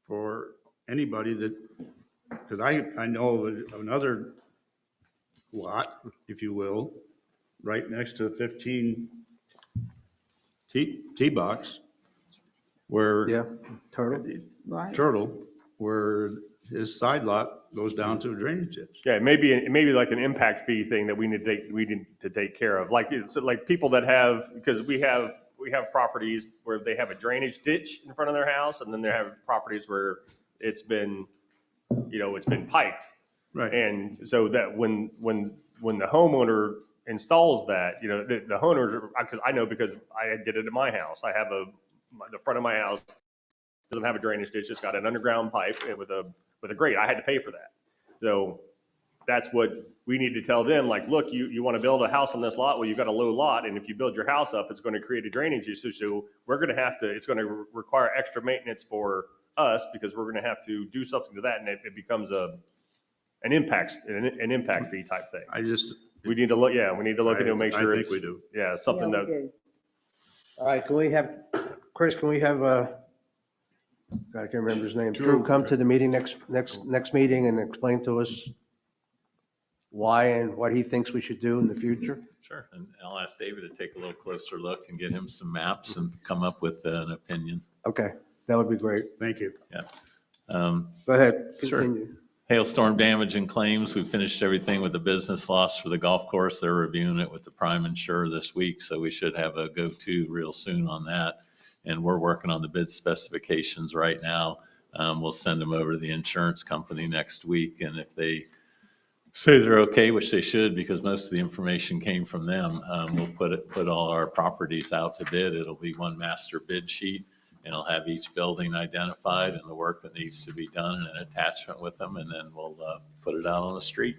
for anybody that, because I know of another lot, if you will, right next to 15 T-box, where Yeah, Turtle? Right. Turtle, where his side lot goes down to a drainage ditch. Yeah, maybe like an impact fee thing that we need to take care of. Like, it's like people that have, because we have properties where they have a drainage ditch in front of their house, and then they have properties where it's been piped. Right. And so that when the homeowner installs that, the homeowners, because I know, because I did it at my house. I have the front of my house doesn't have a drainage ditch. It's got an underground pipe with a grate. I had to pay for that. So that's what we need to tell them. Like, look, you want to build a house on this lot? Well, you've got a low lot. And if you build your house up, it's going to create a drainage issue. So we're going to it's going to require extra maintenance for us, because we're going to have to do something to that. And it becomes an impact fee type thing. We need to look into it, make sure I think we do. Yeah, something Yeah, that. we do. All right, Chris, can we have, I can't remember his name, Drew. Drew come to the meeting next meeting and explain to us why and what he thinks we should do in the future? Sure, and I'll ask David to take a little closer look and get him some maps and come up with an opinion. Okay, that would be great. Thank you. Yeah. Go ahead, Sure. continue. Hailstorm damage and claims, we finished everything with the business loss for the golf course. They're reviewing it with the prime insurer this week, so we should have a go-to real soon on that. And we're working on the bid specifications right now. We'll send them over to the insurance company next week, and if they say they're okay, which they should, because most of the information came from them, we'll put all our properties out to bid. It'll be one master bid sheet, and it'll have each building identified and the work that needs to be done and an attachment with them, and then we'll put it out on the street.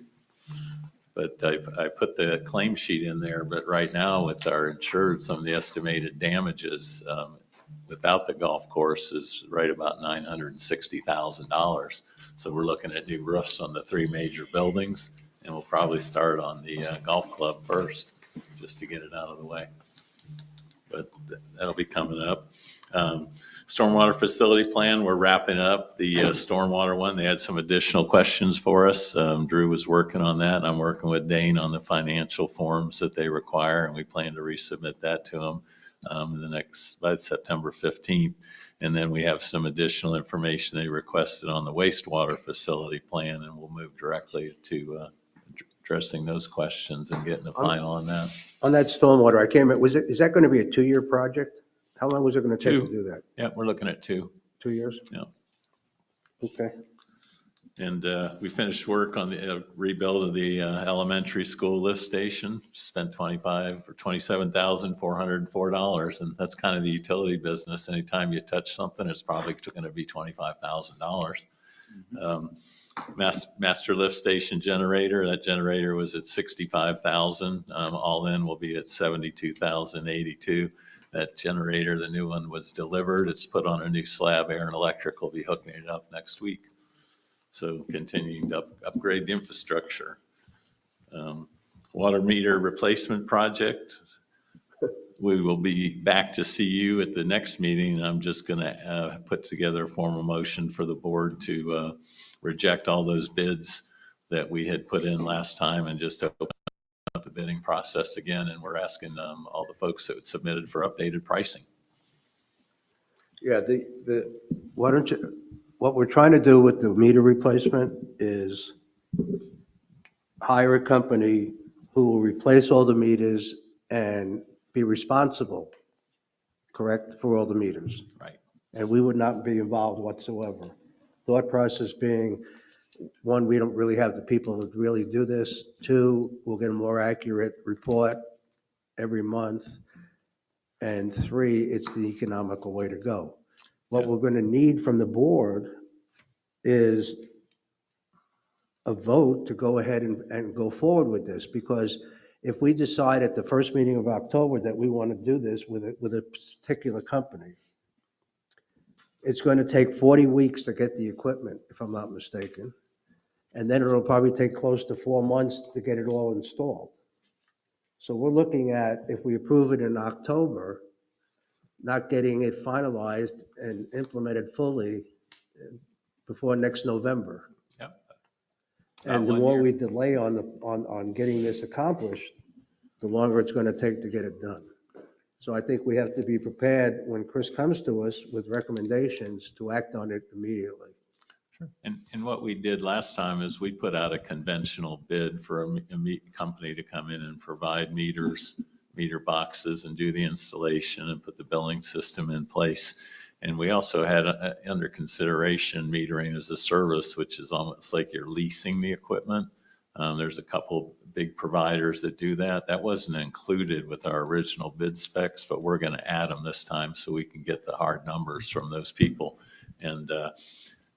But I put the claim sheet in there, but right now with our insured, some of the estimated damages without the golf course is right about $960,000. So we're looking at new roofs on the 3 major buildings, and we'll probably start on the golf club first, just to get it out of the way. But that'll be coming up. Stormwater facility plan, we're wrapping up the stormwater one. They had some additional questions for us. Drew was working on that. I'm working with Dane on the financial forms that they require, and we plan to resubmit that to them by September 15th. And then we have some additional information they requested on the wastewater facility plan, and we'll move directly to addressing those questions and getting the final on that. On that stormwater, I can't remember, is that going to be a 2-year project? How long was it going to take to 2. do that? Yeah, we're looking at 2. 2 years? Yeah. Okay. And we finished work on the rebuild of the elementary school lift station, spent $27,404. And that's kind of the utility business. Anytime you touch something, it's probably going to be $25,000. Master lift station generator, that generator was at 65,000. All in will be at 72,082. That generator, the new one, was delivered. It's put on a new slab. Air and Electric will be hooking it up next week. So continuing to upgrade the infrastructure. Water meter replacement project. We will be back to see you at the next meeting. I'm just going to put together a formal motion for the board to reject all those bids that we had put in last time and just open up the bidding process again. And we're asking all the folks that submitted for updated pricing. Yeah, why don't you, what we're trying to do with the meter replacement is hire a company who will replace all the meters and be responsible, correct, for all the meters. Right. And we would not be involved whatsoever. Thought process being, one, we don't really have the people to really do this. Two, we'll get a more accurate report every month. And three, it's the economical way to go. What we're going to need from the board is a vote to go ahead and go forward with this, because if we decide at the first meeting of October that we want to do this with a particular company, it's going to take 40 weeks to get the equipment, if I'm not mistaken. And then it'll probably take close to 4 months to get it all installed. So we're looking at, if we approve it in October, not getting it finalized and implemented fully before next November. Yep. And the 1 more year. we delay on getting this accomplished, the longer it's going to take to get it done. So I think we have to be prepared when Chris comes to us with recommendations to act on it immediately. And what we did last time is we put out a conventional bid for a company to come in and provide meters, meter boxes, and do the installation and put the billing system in place. And we also had under consideration metering as a service, which is almost like you're leasing the equipment. There's a couple big providers that do that. That wasn't included with our original bid specs, but we're going to add them this time so we can get the hard numbers from those people. And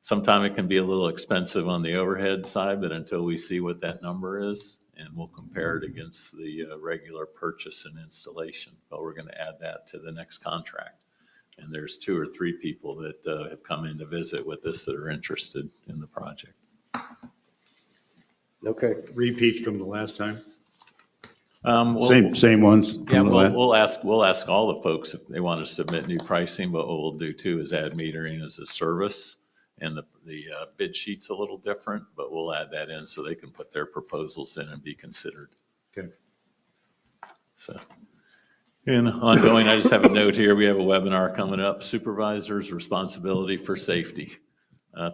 sometime it can be a little expensive on the overhead side, but until we see what that number is, and we'll compare it against the regular purchase and installation. But we're going to add that to the next contract. And there's 2 or 3 people that have come in to visit with us that are interested in the project. Okay. Repeats from the last time? We'll- Same ones? Yeah, from the last- we'll ask all the folks if they want to submit new pricing, but what we'll do too is add metering as a service. And the bid sheet's a little different, but we'll add that in so they can put their proposals in and be considered. Okay. So, and ongoing, I just have a note here. We have a webinar coming up, Supervisors' Responsibility for Safety.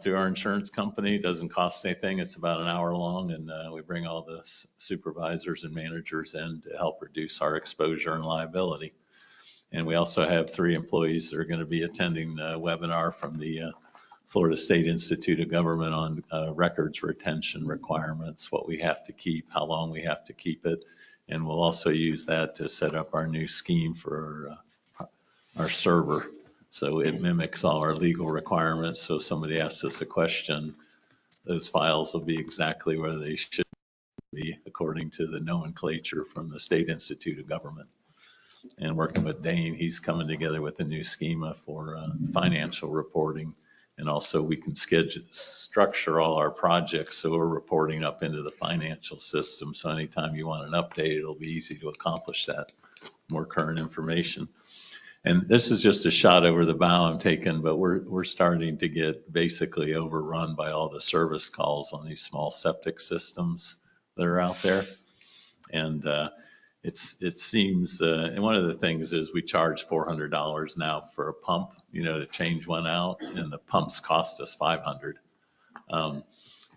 Through our insurance company. It doesn't cost anything. It's about an hour long, and we bring all the supervisors and managers in to help reduce our exposure and liability. And we also have 3 employees that are going to be attending the webinar from the Florida State Institute of Government on records retention requirements, what we have to keep, how long we have to keep it. And we'll also use that to set up our new scheme for our server. So it mimics all our legal requirements. So if somebody asks us a question, those files will be exactly where they should be according to the nomenclature from the State Institute of Government. And working with Dane, he's coming together with a new schema for financial reporting. And also we can structure all our projects so we're reporting up into the financial system. So anytime you want an update, it'll be easy to accomplish that, more current information. And this is just a shot over the bow I'm taking, but we're starting to get basically overrun by all the service calls on these small septic systems that are out there. And it seems, and one of the things is we charge $400 now for a pump, to change one out, and the pumps cost us $500.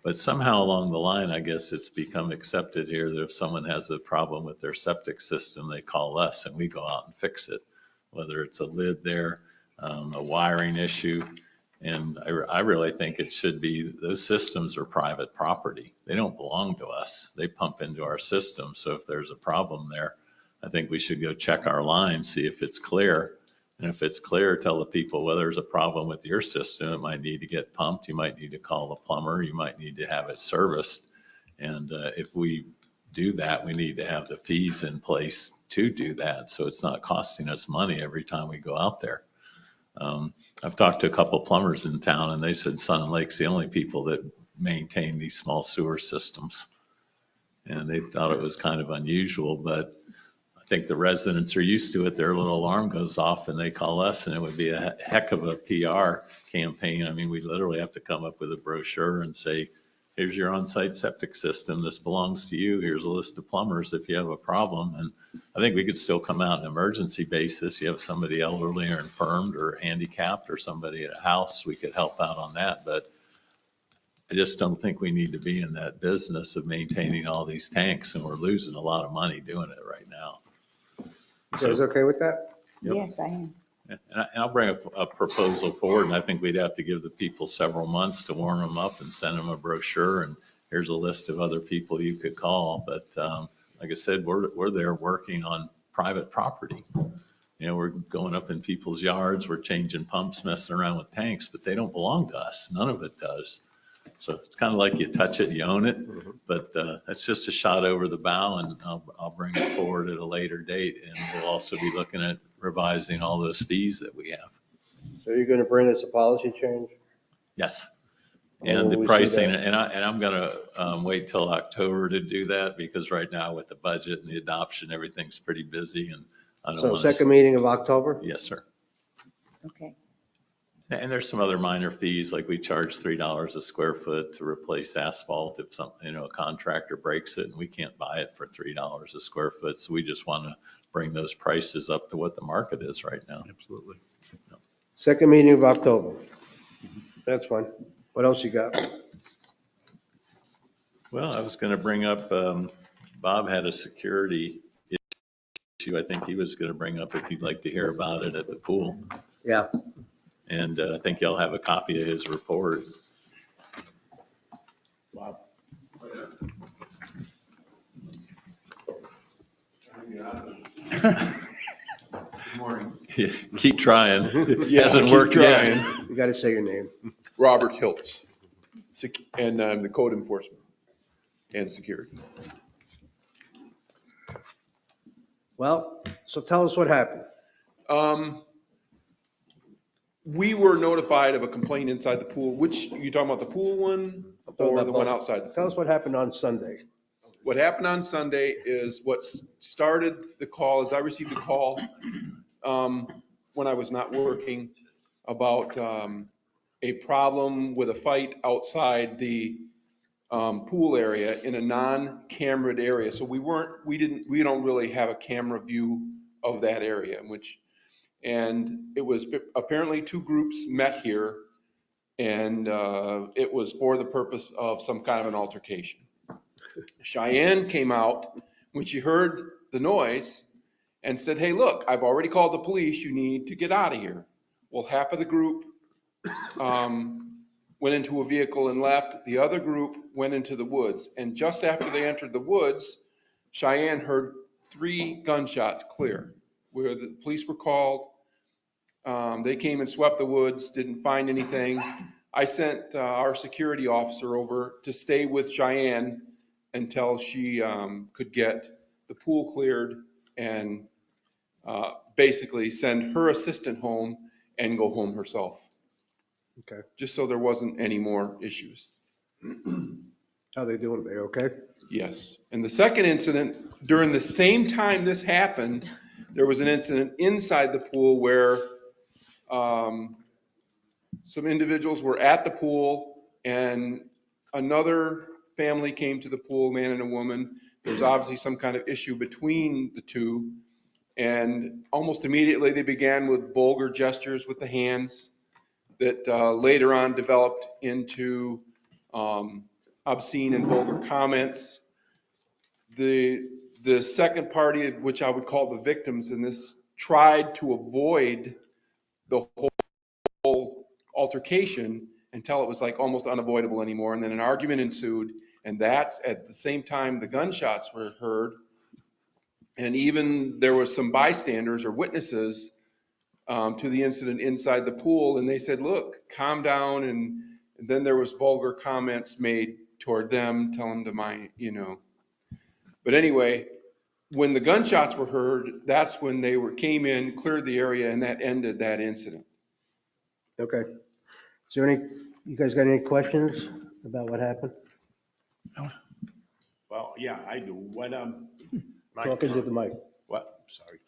But somehow along the line, I guess it's become accepted here that if someone has a problem with their septic system, they call us and we go out and fix it. Whether it's a lid there, a wiring issue. And I really think it should be, those systems are private property. They don't belong to us. They pump into our system. So if there's a problem there, I think we should go check our line, see if it's clear. And if it's clear, tell the people, well, there's a problem with your system. It might need to get pumped. You might need to call the plumber. You might need to have it serviced. And if we do that, we need to have the fees in place to do that, so it's not costing us money every time we go out there. I've talked to a couple plumbers in town, and they said Sun and Lake's the only people that maintain these small sewer systems, and they thought it was kind of unusual, but I think the residents are used to it. Their little alarm goes off and they call us, and it would be a heck of a PR campaign. I mean, we literally have to come up with a brochure and say, here's your on-site septic system. This belongs to you. Here's a list of plumbers if you have a problem. And I think we could still come out on an emergency basis. You have somebody elderly or infirmed or handicapped or somebody at a house, we could help out on that. But I just don't think we need to be in that business of maintaining all these tanks, and we're losing a lot of money doing it right now. You guys okay with that? Yep. Yes, I am. And I'll bring a proposal forward, and I think we'd have to give the people several months to warm them up and send them a brochure, and here's a list of other people you could call. But like I said, we're there working on private property. You know, we're going up in people's yards, we're changing pumps, messing around with tanks, but they don't belong to us. None of it does. So it's kind of like you touch it, you own it, but that's just a shot over the bow, and I'll bring it forward at a later date. And we'll also be looking at revising all those fees that we have. So you're going to bring us a policy change? Yes. When And will the we see pricing, that? and I'm going to wait till October to do that, because right now with the budget and the adoption, everything's pretty busy, and I don't So want second meeting of October? Yes, sir. Okay. And there's some other minor fees, like we charge $3 a square foot to replace asphalt if a contractor breaks it, and we can't buy it for $3 a square foot. So we just want to bring those prices up to what the market is right now. Absolutely. Second meeting of October. That's fine. What else you got? Well, I was going to bring up, Bob had a security issue I think he was going to bring up if you'd like to hear about it at the pool. Yeah. And I think y'all have a copy of his report. Wow. Keep trying. Yeah, Hasn't keep worked yet. trying. You got to say your name. Robert Hiltz, and the code enforcement and security. Well, so tell us what happened. We were notified of a complaint inside the pool. Which, you talking about the pool one or the one outside? Tell us what happened on Sunday. What happened on Sunday is what started the call is I received a call when I was not working about a problem with a fight outside the pool area in a non-cameraed area. So we don't really have a camera view of that area, and it was apparently two groups met here, and it was for the purpose of some kind of an altercation. Cheyenne came out when she heard the noise and said, "Hey, look, I've already called the police. You need to get out of here." Well, half of the group went into a vehicle and left. The other group went into the woods. And just after they entered the woods, Cheyenne heard 3 gunshots clear, where the police were called. They came and swept the woods, didn't find anything. I sent our security officer over to stay with Cheyenne until she could get the pool cleared and basically send her assistant home and go home herself. Okay. Just so there wasn't any more issues. How they doing? They okay? Yes. And the second incident, during the same time this happened, there was an incident inside the pool where some individuals were at the pool and another family came to the pool, a man and a woman. There's obviously some kind of issue between the two. And almost immediately they began with vulgar gestures with the hands that later on developed into obscene and vulgar comments. The second party, which I would call the victims in this, tried to avoid the whole altercation until it was like almost unavoidable anymore. And then an argument ensued. And that's at the same time the gunshots were heard. And even there was some bystanders or witnesses to the incident inside the pool. And they said, "Look, calm down." And then there was vulgar comments made toward them, telling them to mind, But anyway, when the gunshots were heard, that's when they came in, cleared the area, and that ended that incident. Okay. Is there you guys got any questions about what happened? Well, yeah, I do. What, Talk into the mic. what, sorry.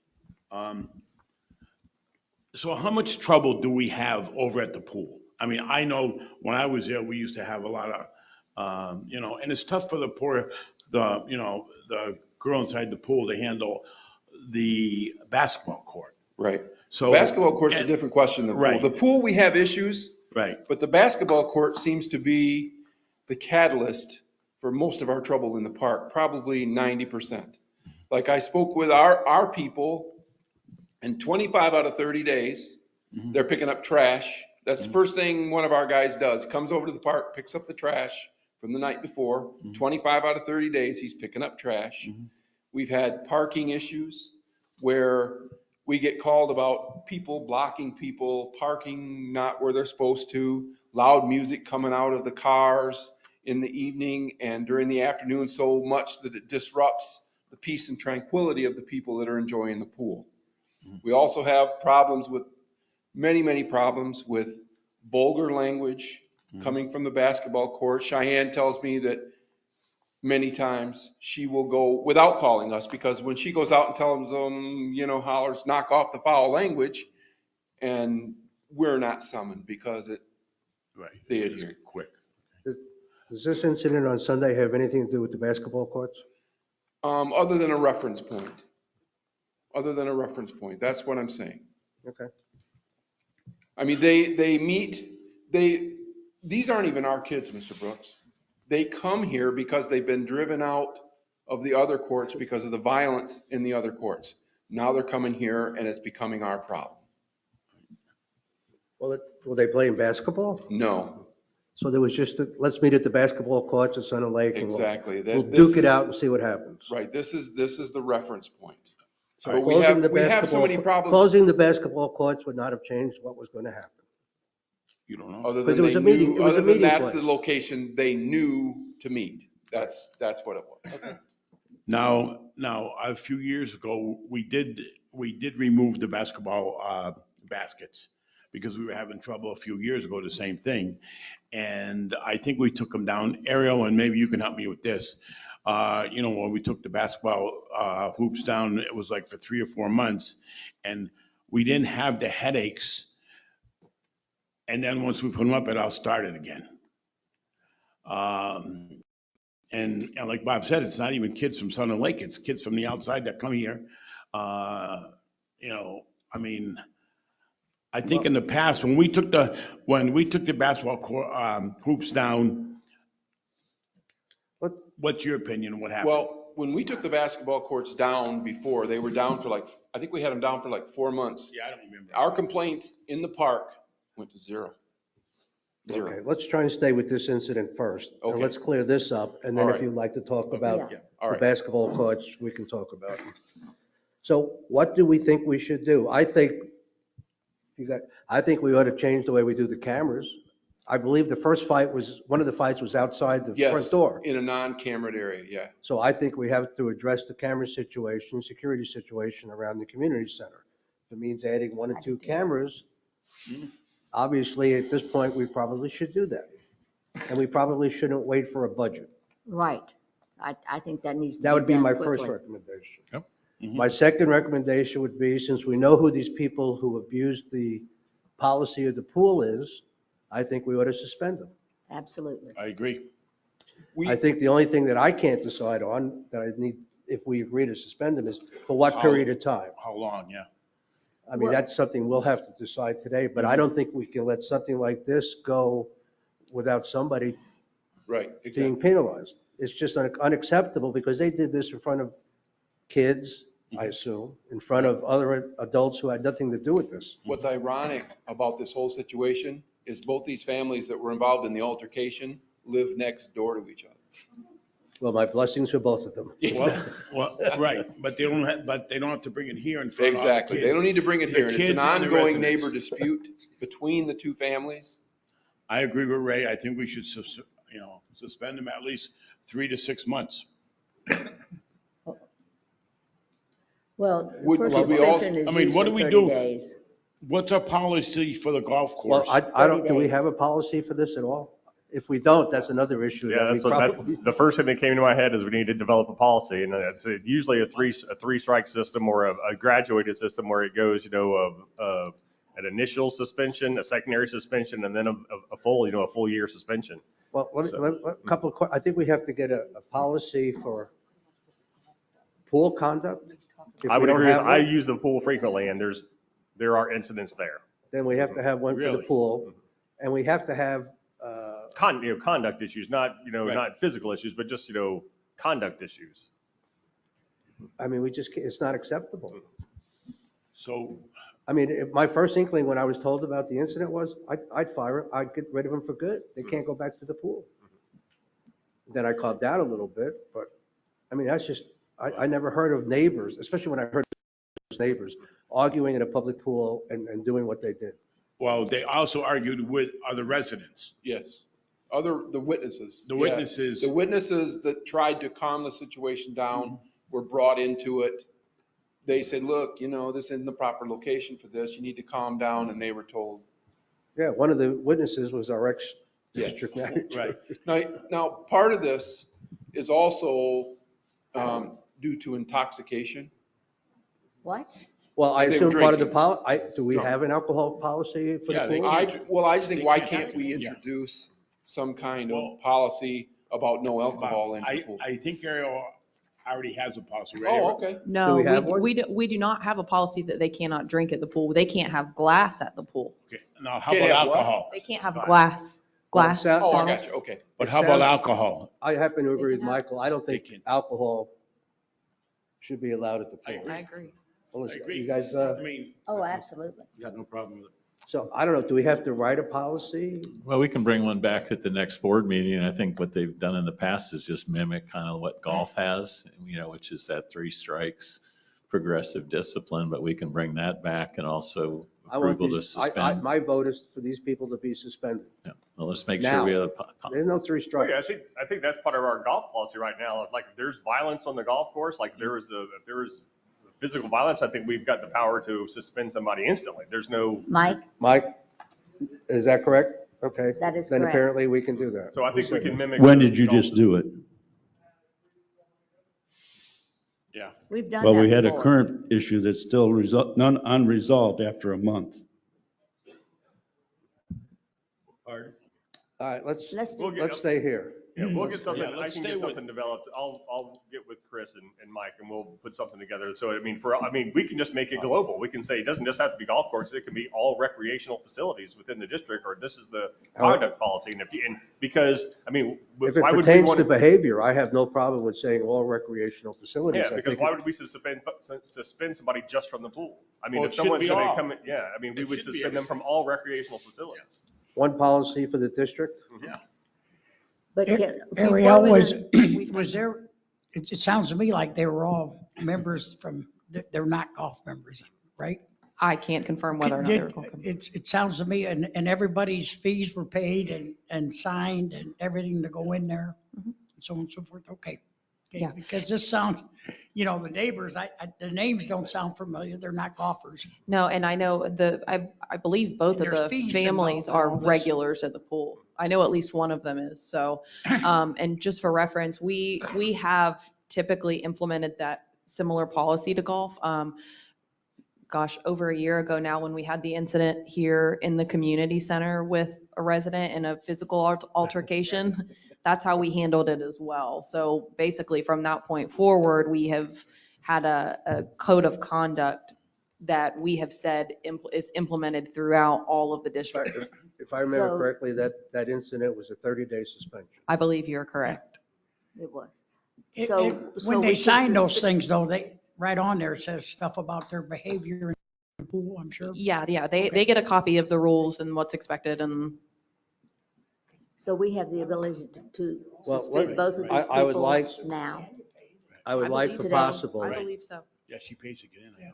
So how much trouble do we have over at the pool? I mean, I know when I was there, we used to have a lot of You know, and it's tough for the poor, the girl inside the pool to handle the basketball court. Right. So. Basketball court's a and- different question than the pool. Right. The pool, we have issues, Right. but the basketball court seems to be the catalyst for most of our trouble in the park, probably 90%. Like I spoke with our people, and 25 out of 30 days, they're picking up trash. That's the first thing one of our guys does. He comes over to the park, picks up the trash from the night before. 25 out of 30 days, he's picking up trash. We've had parking issues where we get called about people blocking people, parking not where they're supposed to, loud music coming out of the cars in the evening and during the afternoon so much that it disrupts the peace and tranquility of the people that are enjoying the pool. We also have problems with, many problems with vulgar language coming from the basketball court. Cheyenne tells me that many times she will go without calling us, because when she goes out and tells them, hollers, knock off the foul language, and we're not summoned because Right. they It's adhere. quick. Does this incident on Sunday have anything to do with the basketball courts? Other than a reference point. Other than a reference point. That's what I'm saying. Okay. I mean, they meet, these aren't even our kids, Mr. Brooks. They come here because they've been driven out of the other courts because of the violence in the other courts. Now they're coming here and it's becoming our problem. Well, were they playing basketball? No, So there was just, let's meet at the basketball courts at Center Lake. And exactly. We'll This duke it is- out and see what happens. Right, this is the reference point. So But we closing the have so basketball- many problems. Closing the basketball courts would not have changed what was going to happen. You don't know? Other Because than it was they a meeting- knew, it was a other than meeting that's place. the location they knew to meet. That's what it was. Now, a few years ago, we did remove the basketball baskets because we were having trouble a few years ago, the same thing. And I think we took them down. Ariel, and maybe you can help me with this. When we took the basketball hoops down, it was like for 3 or 4 months, and we didn't have the headaches. And then once we put them up, it all started again. And like Bob said, it's not even kids from Sun Lake, it's kids from the outside that come here. I mean, I think in the past, when we took the basketball hoops down, what's your opinion of what happened? Well, when we took the basketball courts down before, they were down for I think we had them down for 4 months. Yeah, I don't remember. Our complaints in the park went to zero. Okay, let's try and stay with this incident first. And Okay. let's clear this up, and then All if right. you'd like to talk about Yeah. All the right. basketball courts, we can talk about it. So what do we think we should do? I think we ought to change the way we do the cameras. I believe one of the fights was outside the front Yes, door. in a non-cambered area, yeah. So I think we have to address the camera situation, security situation around the community center. If it means adding 1 or 2 cameras, obviously, at this point, we probably should do that. And we probably shouldn't wait for a budget. Right. I think that needs to be That would be done my quickly. first recommendation. Yep. My second recommendation would be, since we know who these people who abused the policy of the pool is, I think we ought to suspend them. Absolutely. I agree. I think the only thing that I can't decide on, that I need, if we agree to suspend them, is for what period of time. How long, yeah. I mean, that's something we'll have to decide today, but I don't think we can let something like this go without somebody Right, being exactly. penalized. It's just unacceptable, because they did this in front of kids, I assume, in front of other adults who had nothing to do with this. What's ironic about this whole situation is both these families that were involved in the altercation live next door to each other. Well, my blessings for both of them. Well, right, but they don't have to bring it here in front of all the Exactly. kids. They don't need to bring it The here. And it's kids an and the ongoing residents. neighbor dispute between the two families. I agree with Ray. I think we should, suspend them at least 3 to 6 months. Well, the Would- first would we also- suspension is I mean, what usually do we 30 do? days. What's our policy for the golf Well, course? I don't, 30 do we days. have a policy for this at all? If we don't, that's another issue. Yeah, that we that's probably- the first thing that came to my head is we need to develop a policy, and it's usually a three strike system or a graduated system where it goes, an initial suspension, a secondary suspension, and then a full year suspension. Well, a couple of, I think we have to get a policy for pool conduct. If I we would don't agree with, have I one, use the pool frequently and there are incidents there. then we have to have one for the Really? pool. And we have to have, Conduct issues, not, Right. not physical issues, but just, conduct issues. I mean, we just, it's not acceptable. So, I mean, my first inkling when I was told about the incident was, I'd fire him, I'd get rid of him for good. They can't go back to the pool. Then I calmed down a little bit, but, I mean, that's just, I never heard of neighbors, especially when I heard neighbors arguing in a public pool and doing what they did. well, they also argued with other residents. Yes. The witnesses. The Yeah. witnesses. The witnesses that tried to calm the situation down were brought into it. They said, look, this isn't the proper location for this. You need to calm down. And they were told, Yeah, one of the witnesses was our Yes. ex-district manager. Right. now, part of this is also due to intoxication. What? Well, I They were assume part of the drinking. do we have an alcohol policy for Yeah, the they pool? I just think, They why can't can't have we it, yeah. introduce some kind Well- of policy about no alcohol in the pool? I think Ariel already has a policy, right? Oh, okay. No, Do we have one? we do not have a policy that they cannot drink at the pool. They can't have glass at the pool. Okay. Now, how Can't about have what? alcohol? They can't have glass Well, Oh, I bottles. got you. Okay. But It how about sounds- alcohol? I happen to agree with can have- Michael. I don't think They can. alcohol should be allowed at the I pool. agree. I agree. I agree. You guys, I mean, Oh, absolutely. Got no problem with it. so I don't know, do we have to write a policy? Well, we can bring one back at the next board meeting. I think what they've done in the past is just mimic kind of what golf has, which is that 3 strikes progressive discipline, but we can bring that back and also I want approval to these, suspend. my vote is for these people to be suspended. Yeah. Well, let's make sure we Now. have, There's no 3 Oh, strikes. yeah, I think that's part of our golf policy right now. Like, if there's violence on the golf course, like if there was physical violence, I think we've got the power to suspend somebody instantly. There's no, Mike, Mike, is that correct? Okay. That is Then correct. apparently we can do that. so I think we can mimic. When the did you golf just do it? yeah. we've done Well, that we had a before. current issue that's still unresolved after a month. Pardon? All right, let's Let's do, let's stay here. Yeah, we'll get something, Yeah, I let's can stay get with- something developed. I'll get with Chris and Mike and we'll put something together. So, we can just make it global. We can say it doesn't just have to be golf courses. It can be all recreational facilities within the district, or this is the conduct policy. And because, If it why would we pertains want to behavior, I have no problem with saying all recreational facilities. Yeah, I because think why it- would we suspend somebody just from the pool? Well, If it should someone's be going to all. come, we It would should be suspend them from all recreational facilities. One policy for the district? Yeah. but Ariel, before was there, it sounds to me like they were all members they're not golf members, right? I can't confirm whether or not they're welcome. It sounds to me, and everybody's fees were paid and signed and everything to go in there, and so on and so forth, okay. Okay, Yeah. because this sounds, the neighbors, the names don't sound familiar, they're not golfers. No, and I know I believe both And of there's the fees families involved in all are this. regulars at the pool. I know at least one of them is. So, and just for reference, we have typically implemented that similar policy to golf. Over a year ago now, when we had the incident here in the community center with a resident in a physical altercation, that's how we handled it as well. So basically from that point forward, we have had a code of conduct that we have said is implemented throughout all of the districts. If I remember So- correctly, that incident was a 30-day suspension. I believe you're correct. it was. When they we sign should those suspend- things though, right on there says stuff about their behavior in the pool, I'm sure. Yeah. They get a copy of the rules and what's expected and So we have the ability to Well, suspend both of these I would people like- now. I would like, believe if so. possible, I believe so. Yeah, she pays to get in there.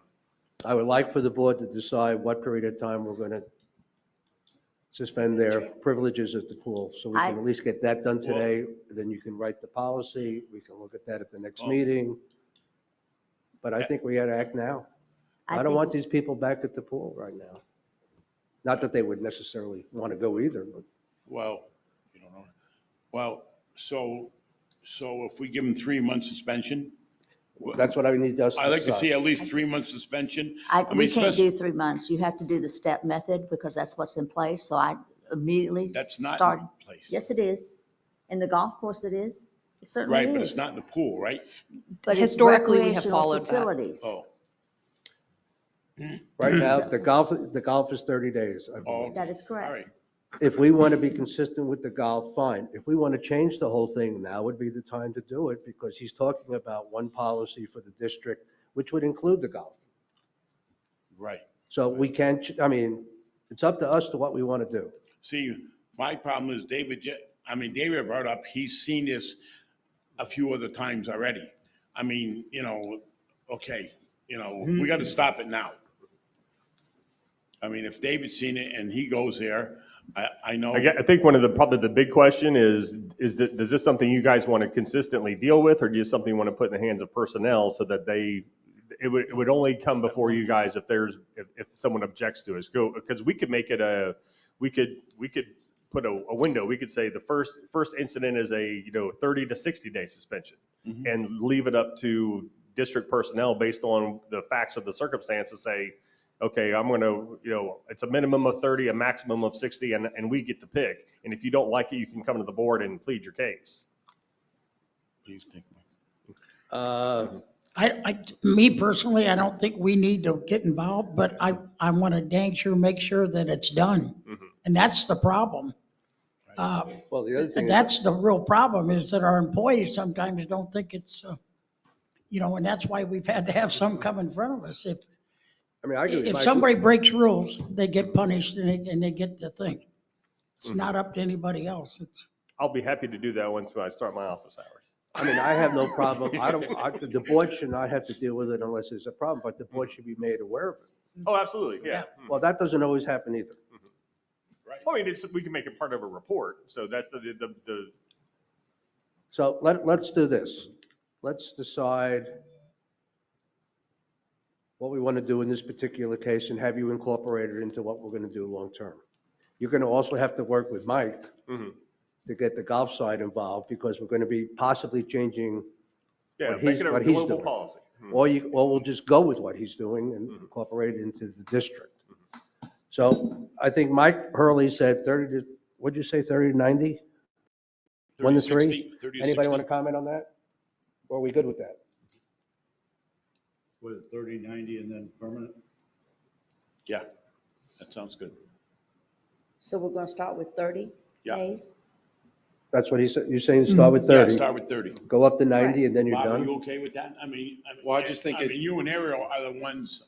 I would like for the board to decide what period of time we're going to suspend their privileges at the pool. So we can at least get that done today. Then you can write the policy. We can look at that at the next meeting. But I think we got to act now. I don't think- want these people back at the pool right now. Not that they would necessarily want to go either, but Well, you don't know. Well, so if we give them 3 month suspension, that's what I need us to I'd like to decide. see at least 3 month suspension. We mean, can't especially- do 3 months. You have to do the step method because that's what's in place. So I immediately That's not started. in place. Yes, it is. In the golf course it is. It certainly Right, but it's is. not in the pool, right? But it's Historically, we have recreational followed that. facilities. Oh, Right now, the golf is 30 days, I believe. oh, That is all correct. right. If we want to be consistent with the golf, fine. If we want to change the whole thing, now would be the time to do it, because he's talking about one policy for the district, which would include the golf. Right. So we can't, I mean, it's up to us to what we want to do. See, my problem is David brought up, he's seen this a few other times already. I mean, okay, we got to stop it now. I mean, if David's seen it and he goes there, I know. I think probably the big question is that, is this something you guys want to consistently deal with, or do you something you want to put in the hands of personnel so that it would only come before you guys if someone objects to us? Because we could make it we could put a window. We could say the first incident is a 30 to 60 day suspension, and leave it up to district personnel based on the facts of the circumstances. Say, okay, I'm going to, it's a minimum of 30, a maximum of 60, and we get to pick. And if you don't like it, you can come to the board and plead your case. What do you think? Me personally, I don't think we need to get involved, but I want to dang sure make sure that it's done. And that's the problem. Well, the other thing is, That's the real problem, is that our employees sometimes don't think it's, and that's why we've had to have some come in front of us. I mean, I agree with If Mike. somebody breaks rules, they get punished and they get the thing. It's not up to anybody else. I'll be happy to do that once I start my office hours. I mean, I have no problem. The board should not have to deal with it unless there's a problem, but the board should be made aware of it. Oh, absolutely, yeah. Well, that doesn't always happen either. Well, I mean, we can make it part of a report, so that's the So let's do this. Let's decide what we want to do in this particular case and have you incorporate it into what we're going to do long-term. You're going to also have to work with Mike to get the golf side involved, because we're going to be possibly changing what make it a what he's global doing. policy. Or we'll just go with what he's doing and incorporate it into the district. So I think Mike Hurley said 30 to, what'd you say, 30 to 90? 1 to 3? 30 to Anybody 60. want to comment on that? Or are we good with that? What, 30, 90, and then permanent? Yeah, that sounds good. So we're gonna start with 30 Yeah. days? That's what he said. You're saying start with Yeah, 30, start with 30. go up to 90, and then you're Bob, are done? you okay with that? I mean, Well, I just think you and Ariel are the ones,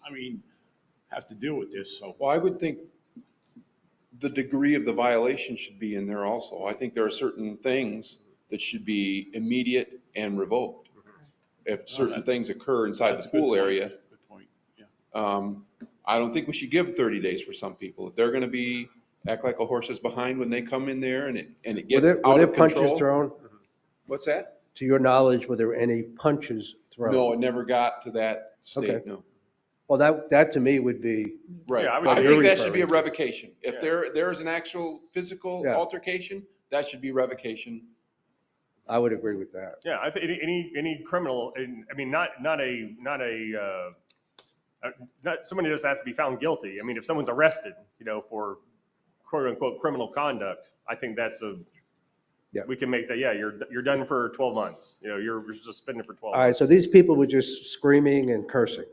have to deal with this, so. Well, I would think the degree of the violation should be in there also. I think there are certain things that should be immediate and revoked. If certain things occur inside That's the a good pool point. area, Good point, yeah. I don't think we should give 30 days for some people. If they're going to act like a horse is behind when they come in there and it gets Were out there of punches control. thrown? What's that? To your knowledge, were there any punches thrown? No, it never got to that state, Okay. no. Well, that to me would be, Right. Yeah, I would I say think you're that should be a referring revocation. If Yeah. there is an actual physical Yeah. altercation, that should be revocation. I would agree with that. Yeah, I think any criminal, I mean, not somebody doesn't have to be found guilty. I mean, if someone's arrested, for quote unquote criminal conduct, I think Yeah. we can make that, yeah, you're done for 12 months. You're suspended for 12 All right, months. so these people were just screaming and cursing.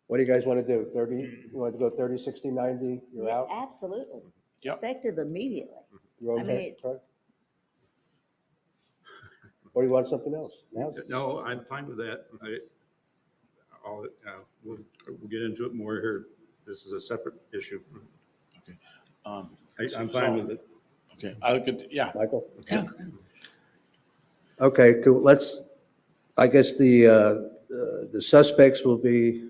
What do you guys want to do? 30, you want to go 30, 60, 90, you're Yeah, out? absolutely. Yep. Effective immediately. You're I okay? mean, Fred? Or you want something else? No? No, I'm fine with that. We'll get into it more here. This is a separate issue. Okay. I'm fine with it. Okay, I look at, yeah. Michael? Yeah. Okay, cool. I guess the suspects will be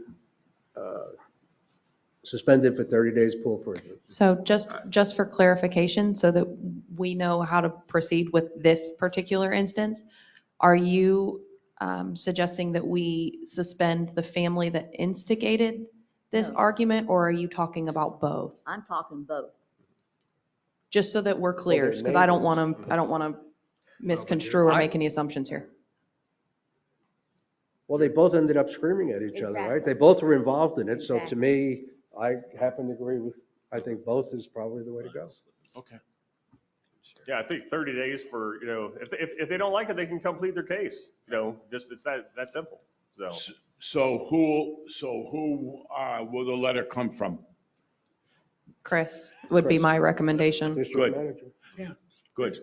suspended for 30 days pool privilege. So just for clarification, so that we know how to proceed with this particular instance, are you suggesting that we suspend the family that instigated this No. argument, or are you talking about both? I'm talking both. Just so that we're clear, they're because I don't neighbors. want to misconstrue or I- make any assumptions here. Well, they both ended up screaming at each other, right? Exactly. They both were involved in it, so to Exactly. me, I happen to agree with, I think both is probably the way to go. Okay. Yeah, I think 30 days for, if they don't like it, they can come plead their case. Just, it's that simple. So, So who will the letter come from? Chris would be Chris. my recommendation. Good. District manager. Good.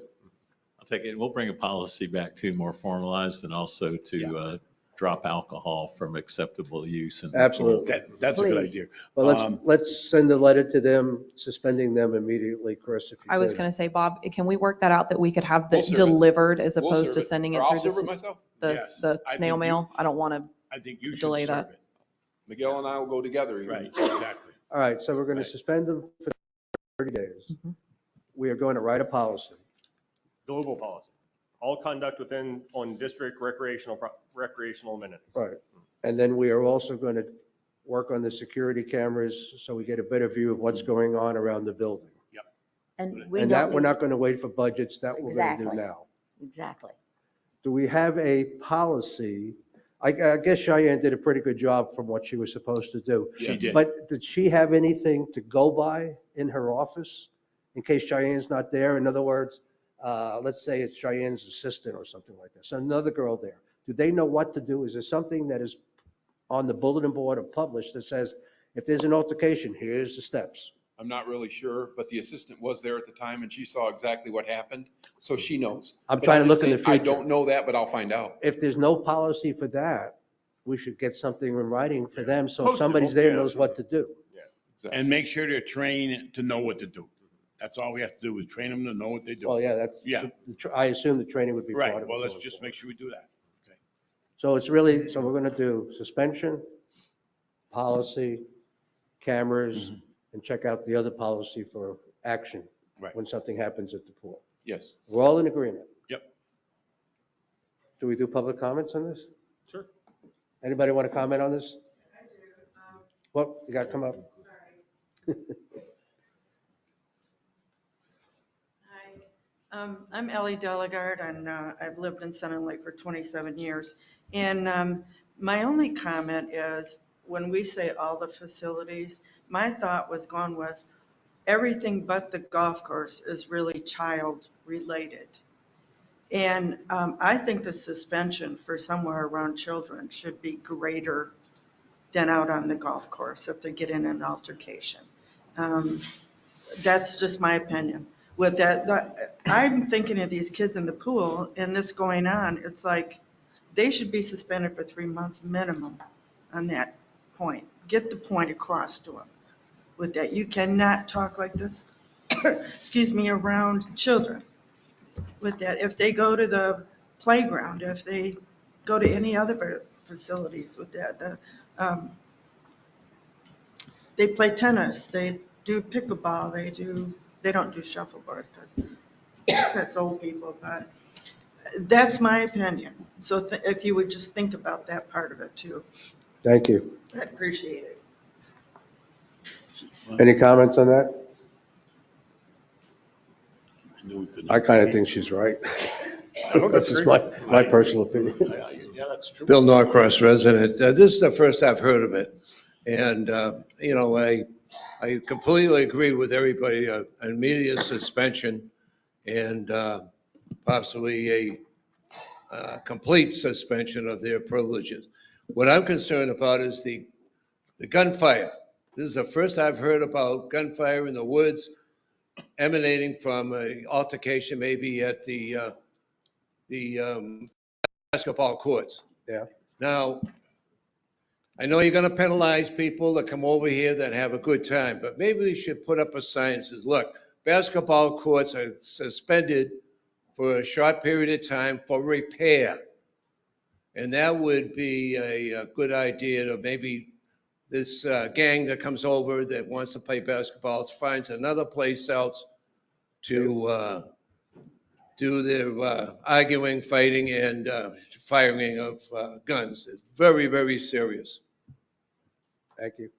I'll take it. We'll bring a policy back to more formalized and also to drop alcohol from acceptable use. In the pool. Absolutely. That's a good Please. idea. Well, let's send a letter to them, suspending them immediately, Chris, if you I was could. going to say, Bob, can we work that out that we could have We'll the serve it. delivered as We'll opposed serve to it. sending Or it I'll through serve it myself. Yes, the I snail think you- mail? I don't want to. I think you should delay serve that. it. Miguel and I will go together. even. Right, exactly. All right, so we're going to Right. suspend them for 30 days. Mhm. We are going to write a policy. global policy, all conduct on district recreational amenities. Right. And then we are also going to work on the security cameras so we get a better view of what's going on around the building. And we And that, don't we're need, not going to wait for budgets, that we're going to do Exactly. now. exactly. Do we have a policy? I guess Cheyenne did a pretty good job from what she was supposed to do. She did. But did she have anything to go by in her office in case Cheyenne's not there? In other words, let's say it's Cheyenne's assistant or something like that. So another girl there. Do they know what to do? Is there something that is on the bulletin board or published that says, if there's an altercation, here's the steps? I'm not really sure, but the assistant was there at the time and she saw exactly what happened, so she knows. I'm But trying to just look in the saying, I future. don't know that, but I'll find out. If there's no policy for that, we should get something in writing for them so if Postable, somebody's there yeah. knows what to do. Exactly. And make sure they're trained to know what to do. That's all we have to do is train them to know what they do. Well, yeah, that's, Yeah. I assume the training would be part of Right, it. well, let's just make sure we do that. So it's really, so we're going to do suspension, policy, cameras, and check out the other policy for action Right. when something happens at the pool. Yes. We're all in agreement. Yep. Do we do public comments on this? Sure. Anybody want to comment on this? I do. Well, you got to come up. Hi, I'm Ellie Delegard, and I've lived in Sun and Lake for 27 years. And my only comment is, when we say all the facilities, my thought was going with everything but the golf course is really child-related. And I think the suspension for somewhere around children should be greater than out on the golf course if they get in an altercation. That's just my opinion. With that, I'm thinking of these kids in the pool and this going on, it's like, they should be suspended for 3 months minimum on that point. Get the point across to them with that. You cannot talk like this, excuse me, around children with that. If they go to the playground, if they go to any other facilities with that, they play tennis, they do pickleball, they don't do shuffleboard because that's old people, but that's my opinion. So if you would just think about that part of it too, Thank you. I'd appreciate it. Any comments on that? I knew we couldn't. I kind of think she's right. don't That's just disagree. my personal opinion. Yeah, that's true. Bill Norcross, resident. This is the first I've heard of it. And, I completely agree with everybody, an immediate suspension and possibly a complete suspension of their privileges. What I'm concerned about is the gunfire. This is the first I've heard about gunfire in the woods emanating from an altercation maybe at the basketball courts. Yeah. Now, I know you're gonna penalize people that come over here that have a good time, but maybe we should put up a sign that says, look, basketball courts are suspended for a short period of time for repair. And that would be a good idea to maybe this gang that comes over that wants to play basketball finds another place else to do their arguing, fighting, and firing of guns. It's very, very serious. Thank you.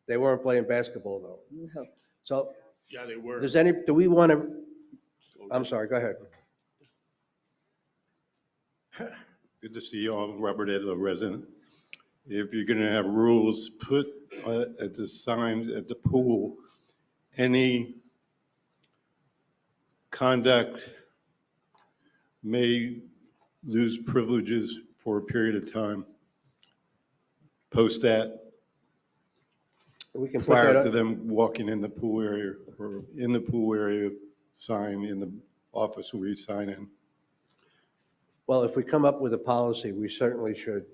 They weren't playing basketball though. No. So Yeah, they were. do we want to, I'm sorry, go ahead. Good to see you all, Robert Edler, resident. If you're going to have rules, put at the signs at the pool, any conduct may lose privileges for a period of time. Post that We can put prior that to up. them walking in the pool area or in the pool area, sign in the office where you sign in. Well, if we come up with a policy, we certainly should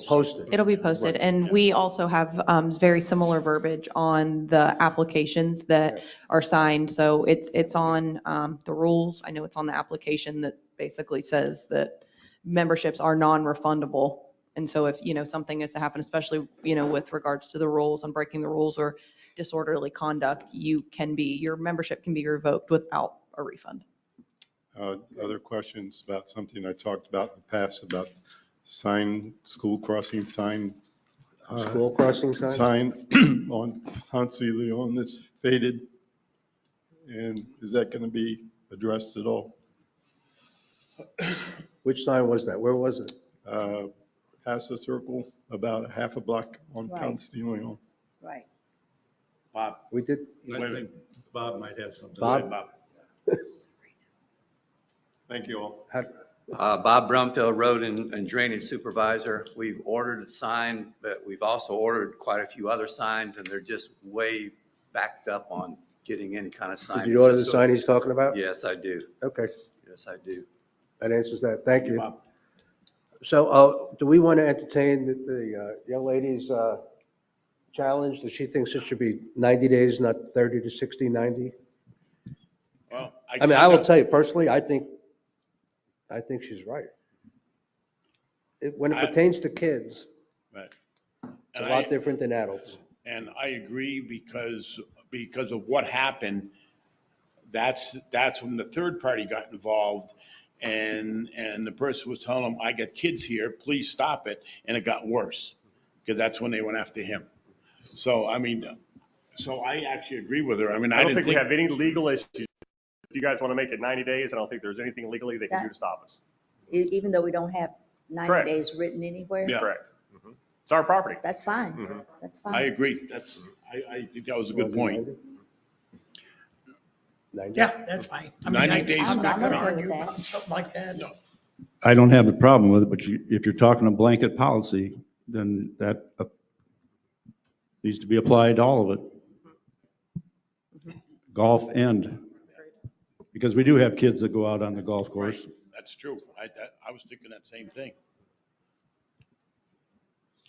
post it. It'll be posted, and we also have very similar verbiage on the applications that are signed. So it's on the rules. I know it's on the application that basically says that memberships are non-refundable. And so if, something is to happen, especially, with regards to the rules and breaking the rules or disorderly conduct, your membership can be revoked without a refund. Other questions about something I talked about in the past about school crossing sign. School crossing sign? Sign on Ponce de Leon that's faded. And is that going to be addressed at all? Which sign was that? Where was it? Past the circle, about half a block on Right. Ponce de Leon. Right. Bob, We did, I think Bob might have something. Bob? Go ahead, Thank you all. Bob Brumfield, Road and Drainage Supervisor. We've ordered a sign, but we've also ordered quite a few other signs, and they're just way backed up on getting any kind of sign. Did you order the sign he's talking about? Yes, I do. Okay, Yes, I do. that answers that. Thank you. Bob. So, do we want to entertain the young lady's challenge that she thinks it should be 90 days, not 30 to 60, 90? Well, I mean, I will tell you personally, I think she's right. When it pertains to kids, Right. it's a And lot different than adults. And I agree because of what happened. That's when the third party got involved and the person was telling them, I got kids here, please stop it. And it got worse because that's when they went after him. So, I mean, I actually agree with her. I mean, I I don't didn't think we think. have any legal issues. If you guys want to make it 90 days, I don't think there's anything legally they can do to stop us. Even though we don't have 90 Correct. days written anywhere? Yeah. Correct. It's our property. That's fine. Mhm. That's I fine. agree. I think that was a good point. 90? Yeah, that's fine. I mean, 90 days. I'm not gonna I'm okay argue with that. about something like that. No. I don't have a problem with it, but if you're talking a blanket policy, then that needs to be applied to all of it. Golf and, because we do have kids that go out on the golf course. That's true. I was thinking that same thing.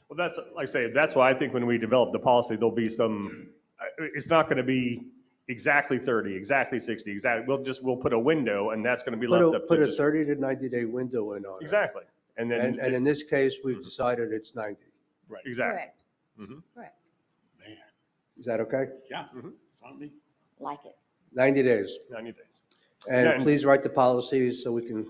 Well, that's, like I say, that's why I think when we develop the policy, there'll be it's not going to be exactly 30, exactly 60, exactly. We'll put a window and that's going to be left up to. Put a 30 to 90 day window in on it. Exactly. And then. And in this case, we've decided it's 90. Right. Exactly. Correct. Mhm. Correct. Man. Is that okay? Yeah. Mhm. Fine with me. Like it. 90 days. 90 days. And Yeah, please write the policies so we can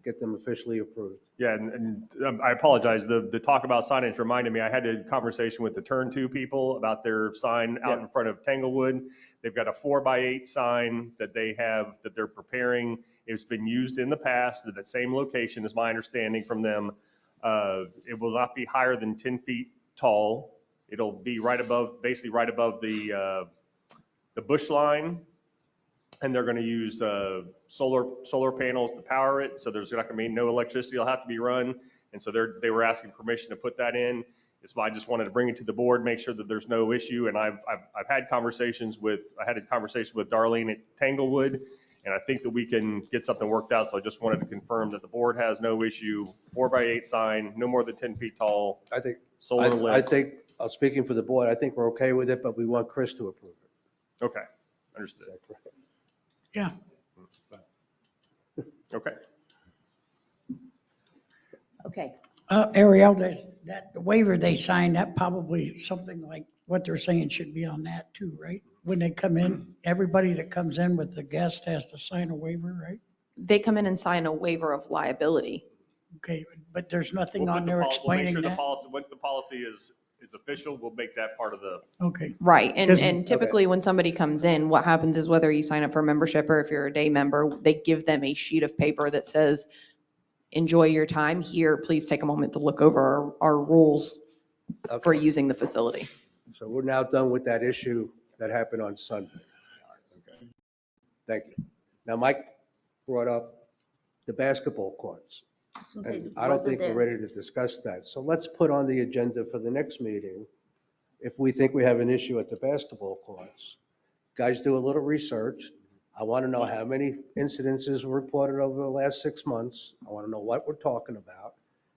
get them officially approved. Yeah, and I apologize. The talk about signage reminded me, I had a conversation with the Turn 2 people about their sign out in front of Tanglewood. They've got a 4x8 sign that that they're preparing. It's been used in the past at the same location, is my understanding from them. It will not be higher than 10 feet tall. It'll be basically right above the bush line. And they're going to use solar panels to power it. So there's not going to be no electricity will have to be run. And so they were asking permission to put that in. It's why I just wanted to bring it to the board, make sure that there's no issue. And I've had conversations with Darlene at Tanglewood, and I think that we can get something worked out. So I just wanted to confirm that the board has no issue. 4x8 sign, no more than 10 feet tall. I think, Solar lit. I think, speaking for the board, I think we're okay with it, but we want Chris to approve it. Okay, understood. Is that correct? Yeah. Okay. Okay. Ariel, the waiver they signed, that probably something like what they're saying should be on that too, right? When they come in, everybody that comes in with the guest has to sign a waiver, right? They come in and sign a waiver of liability. Okay, but there's nothing We'll on put the there we'll make explaining sure the that? policy, once the policy is official, we'll make that part of the. Okay. Right. And, Because- and typically when somebody comes in, what happens is whether you sign up for membership or if you're a day member, they give them a sheet of paper that says, enjoy your time here. Please take a moment to look over our rules for Okay. using the facility. So we're now done with that issue that happened on Sunday. Thank you. Now, Mike, brought up the basketball courts. I was gonna say, And I don't wasn't think we're there- ready to discuss that. So let's put on the agenda for the next meeting, if we think we have an issue at the basketball courts. Guys, do a little research. I want to know how many incidences were reported over the last 6 months. I want to know what we're talking about.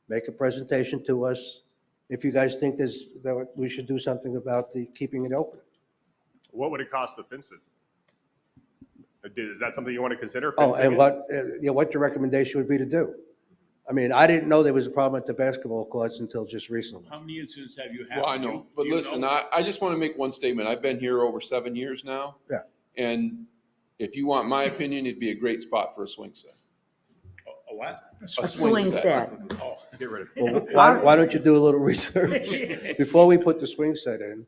Make a presentation to us. If you guys think that we should do something about keeping it open. What would it cost to fence it? Is that something you want to consider? Oh, fencing and it? what your recommendation would be to do? I mean, I didn't know there was a problem at the basketball courts until just recently. How many incidents have you had? Well, I know, but listen, I just want to make one statement. I've been here over 7 years now. Yeah. And if you want my opinion, it'd be a great spot for a swing set. A what? A swing set. Oh, Get rid of it. Well, why don't you do a little research before we put the swing set in?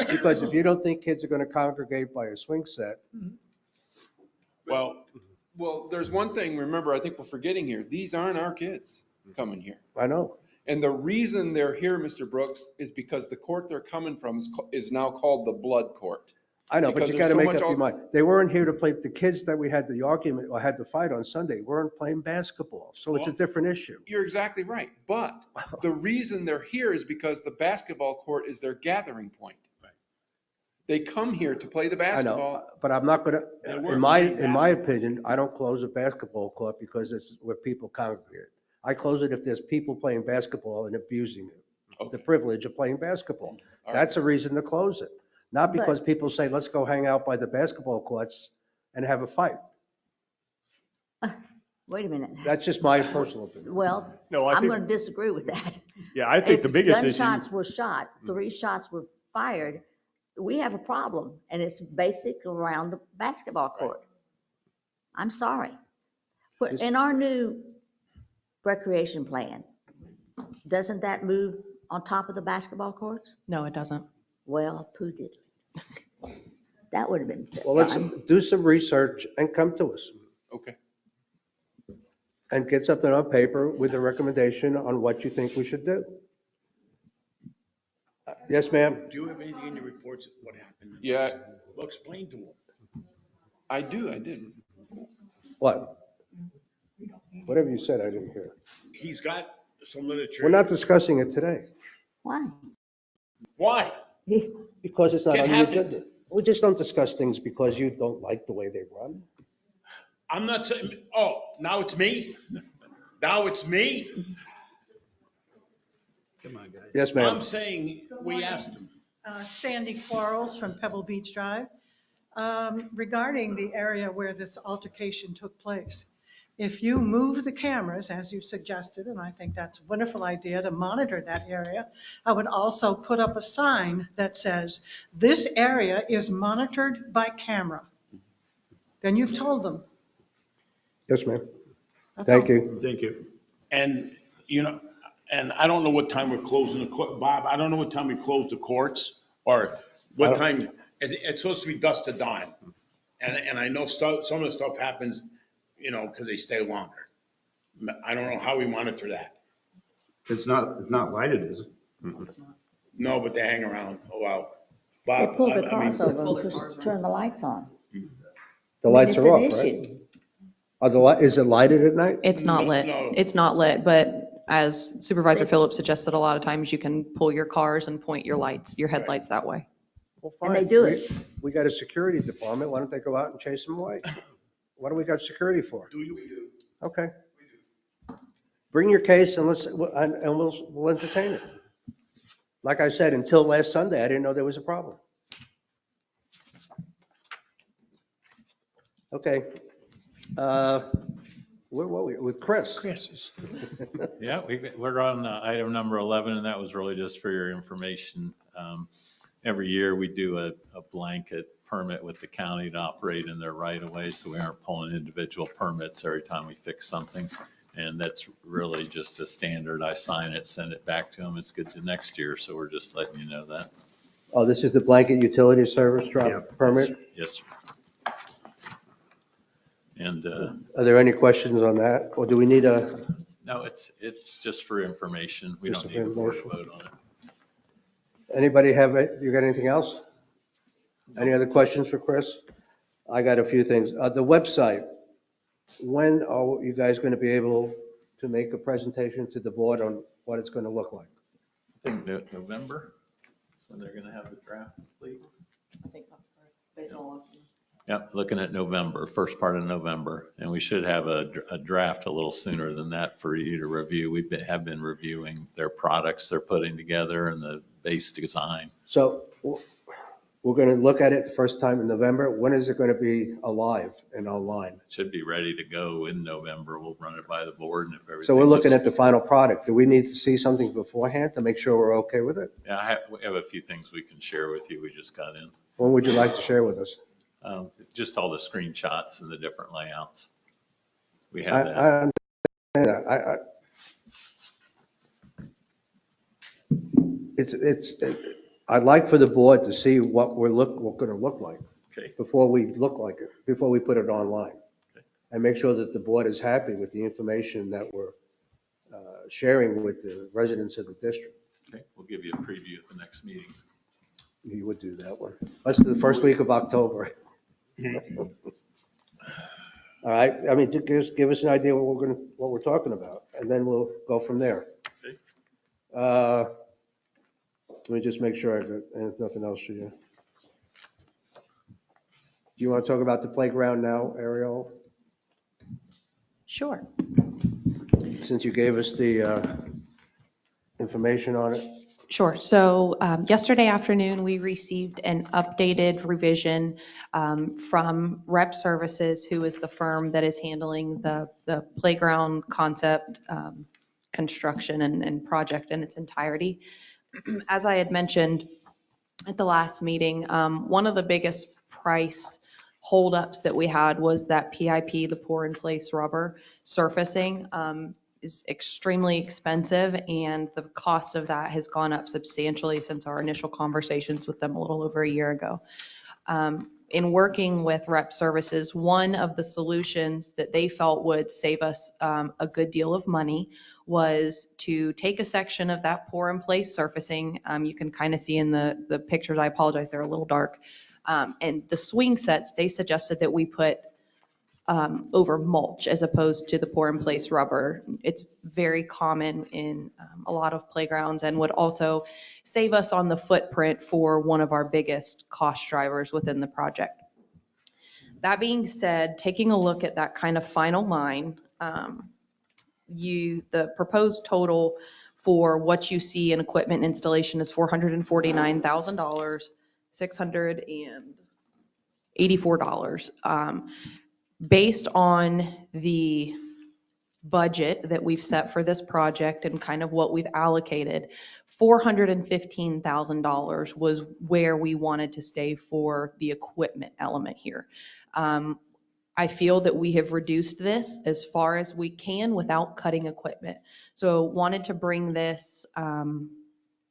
Because if you don't think kids are going to congregate by a swing set, Well, there's one thing, remember, I think we're forgetting here. These aren't our kids coming here. I know. And the reason they're here, Mr. Brooks, is because the court they're coming from is now called the blood court. I know, but Because you there's got to so make much up your al- mind. They weren't here to play, the kids that we had the argument or had the fight on Sunday weren't playing basketball. So it's a different issue. You're exactly right. But the reason they're here is because the basketball court is their gathering point. They come here to play the I know, basketball. but I'm not going They to, weren't in my playing opinion, I don't close a basketball court because it's where people congregate. I close it if there's people playing basketball and abusing it, the privilege of playing basketball. All right. That's a reason to close it. Not because people say, let's go hang out by the basketball courts and have a fight. Wait a minute. That's just my personal opinion. Well, No, I I'm think- going to disagree with that. Yeah, I think the biggest issue. Gunshots were shot, 3 shots were fired. We have a problem, and it's basic around the basketball court. I'm sorry. But in our new recreation plan, doesn't that move on top of the basketball courts? No, it doesn't. Well, poo did. That would have been Well, let's fun. do some research and come to us Okay. and get something on paper with a recommendation on what you think we should do. Yes, ma'am? Do you have anything in your reports, what happened? Yeah, Well, explain to them. I did. What? Whatever you said, I didn't hear. He's got some literature. We're not discussing it today Why? Why? because it's not Can on the happen. agenda. We just don't discuss things because you don't like the way they run. I'm not saying, oh, now it's me? Now it's me? Come on, guys. Yes, ma'am. I'm saying, we asked him. Sandy Quarles from Pebble Beach Drive. Regarding the area where this altercation took place, if you move the cameras, as you suggested, and I think that's a wonderful idea to monitor that area, I would also put up a sign that says, this area is monitored by camera. Then you've told them. Yes, ma'am. That's Thank all. you. Thank you. And, you know, and I don't know what time we're closing the court, Bob, I don't know what time we close the courts or what time, it's supposed to be dusk to dawn. And I know some of the stuff happens, you know, because they stay longer. I don't know how we monitor that. It's not lighted, is it? No, but they hang around a while. They Bob, pull the I mean, cars over and turn the lights on. The lights It's are an off, right? issue. Is it lighted at night? It's not lit. No. It's not lit, but as Supervisor Phillips suggested, a lot of times you can pull your cars and point your lights, your headlights that way. Well, And they fine. do it. We got a security department. Why don't they go out and chase them away? What do we got security for? do you? Okay. Bring your case and we'll entertain it. Like I said, until last Sunday, I didn't know there was a problem. Okay. Where were we? With Chris. Chris. Yeah, we're on item number 11, and that was really just for your information. Every year, we do a blanket permit with the county to operate in their right of way, so we aren't pulling individual permits every time we fix something. And that's really just a standard. I sign it, send it back to them. It's good to next year, so we're just letting you know that. Oh, this is the blanket utility service drop permit? Yes, sir. And, Are there any questions on that? Or do we need a, no, it's just for information. We Just don't for need a board to information. vote on it. anybody have, you got anything else? Any other questions for Chris? I got a few things. The website, When are you guys going to be able to make a presentation to the board on what it's going to look like? I think November is when they're going to have the draft complete. I think that's correct, based on last year. Yep, looking at November, first part of November, and we should have a draft a little sooner than that for you to review. Have been reviewing their products they're putting together and the base design. So we're going to look at it the first time in November. When is it going to be alive and online? It should be ready to go in November. We'll run it by the board, and if everything. So we're looking looks at the final product. Do we need to see something beforehand to make sure we're okay with it? Yeah, we have a few things we can share with you. We just got in. What would you like to share with us? Just all the screenshots and the different layouts. We have I that. understand that. I'd like for the board to see what we're going to look like. Okay. Before we put it online. Okay. And make sure that the board is happy with the information that we're sharing with the residents of the district. Okay, we'll give you a preview at the next meeting. You would do that one. Let's do the first week of October. All right, I mean, give us an idea what we're talking about, and then we'll go from there. Okay. Let me just make sure there's nothing else for you. Do you want to talk about the playground now, Ariel? Sure. Since you gave us the information on it. Sure. So yesterday afternoon, we received an updated revision from Rep Services, who is the firm that is handling the playground concept construction and project in its entirety. As I had mentioned at the last meeting, one of the biggest price holdups that we had was that PIP, the pour in place rubber surfacing, is extremely expensive, and the cost of that has gone up substantially since our initial conversations with them a little over a year ago. In working with Rep Services, one of the solutions that they felt would save us a good deal of money was to take a section of that pour in place surfacing. You can kind of see in the pictures, I apologize, they're a little dark. And the swing sets, they suggested that we put over mulch as opposed to the pour in place rubber. It's very common in a lot of playgrounds and would also save us on the footprint for one of our biggest cost drivers within the project. That being said, taking a look at that kind of final line, the proposed total for what you see in equipment installation is $449,000, $684. Based on the budget that we've set for this project and kind of what we've allocated, $415,000 was where we wanted to stay for the equipment element here. I feel that we have reduced this as far as we can without cutting equipment. So wanted to bring this to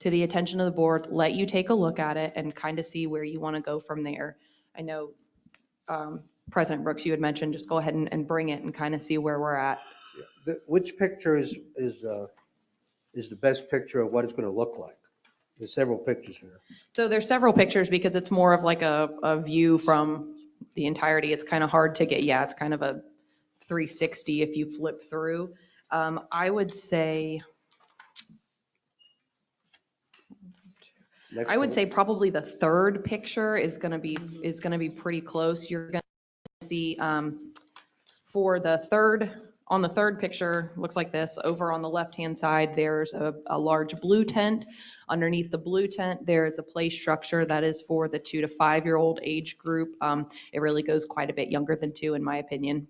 the attention of the board, let you take a look at it and kind of see where you want to go from there. I know President Brooks, you had mentioned, just go ahead and bring it and kind of see where we're at. Which picture is the best picture of what it's going to look like? There's several pictures here. So there's several pictures because it's more of like a view from the entirety. It's kind of hard to get, it's kind of a 360 if you flip through. I would say probably the third picture is going to be pretty close. You're going to see for on the third picture, looks like this. Over on the left-hand side, there's a large blue tent. Underneath the blue tent, there is a play structure that is for the 2 to 5 year old age group. It really goes quite a bit younger than 2, in my opinion.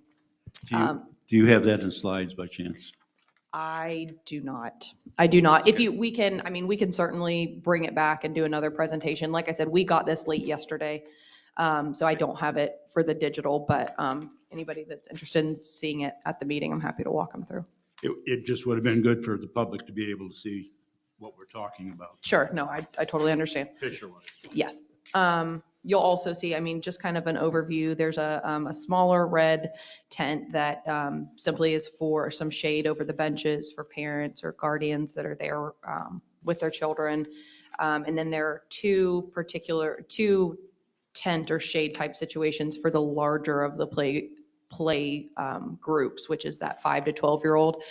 Do you have that in slides by chance? I do not. If we can certainly bring it back and do another presentation. Like I said, we got this late yesterday, so I don't have it for the digital, but anybody that's interested in seeing it at the meeting, I'm happy to walk them through. It just would have been good for the public to be able to see what we're talking about. Sure. No, I totally understand. Picture-wise. Yes. You'll also see, just kind of an overview. There's a smaller red tent that simply is for some shade over the benches for parents or guardians that are there with their children. And then there are two tent or shade type situations for the larger of the play groups, which is that 5 to 12-year-old.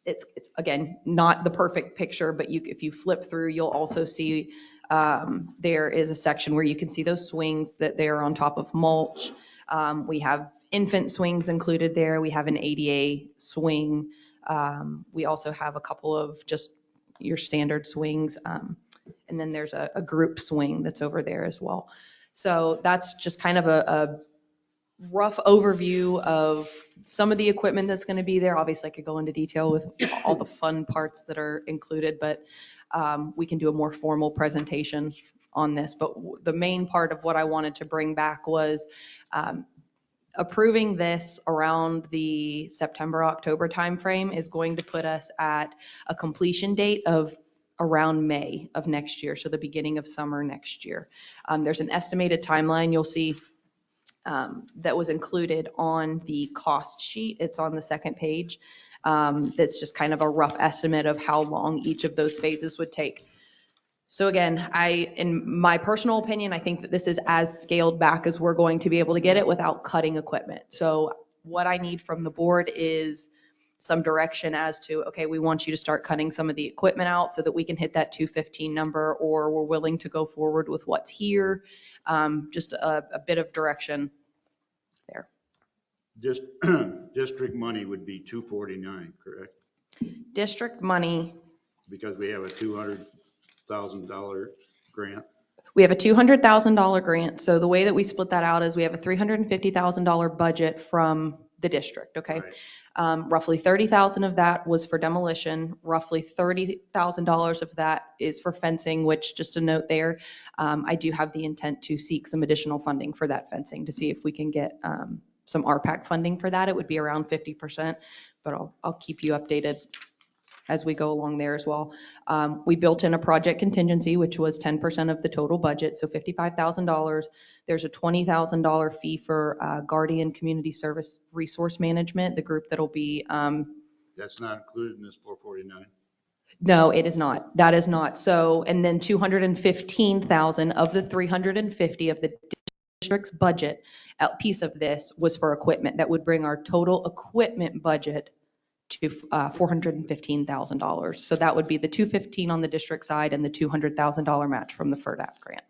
It's, again, not the perfect picture, but if you flip through, you'll also see there is a section where you can see those swings that they're on top of mulch. We have infant swings included there. We have an ADA swing. We also have a couple of just your standard swings. And then there's a group swing that's over there as well. So that's just kind of a rough overview of some of the equipment that's going to be there. Obviously, I could go into detail with all the fun parts that are included, but we can do a more formal presentation on this. But the main part of what I wanted to bring back was approving this around the September, October timeframe is going to put us at a completion date of around May of next year, so the beginning of summer next year. There's an estimated timeline you'll see that was included on the cost sheet. It's on the second page. That's just kind of a rough estimate of how long each of those phases would take. So again, in my personal opinion, I think that this is as scaled back as we're going to be able to get it without cutting equipment. So what I need from the board is some direction as to, okay, we want you to start cutting some of the equipment out so that we can hit that 215 number, or we're willing to go forward with what's here. Just a bit of direction there. District money would be 249, correct? District money. Because we have a $200,000 grant. We have a $200,000 grant. So the way that we split that out is we have a $350,000 budget from the district, okay? Right. Roughly $30,000 of that was for demolition. Roughly $30,000 of that is for fencing, which, just a note there, I do have the intent to seek some additional funding for that fencing to see if we can get some RPAC funding for that. It would be around 50%, but I'll keep you updated as we go along there as well. We built in a project contingency, which was 10% of the total budget, so $55,000. There's a $20,000 fee for Guardian Community Service Resource Management, the group that'll be. That's not included in this 449? No, it is not. That is not. So, and then $215,000 of the $350 of the district's budget, piece of this was for equipment. That would bring our total equipment budget to $415,000. So that would be the $215,000 on the district side and the $200,000 match from the FERDAP grant.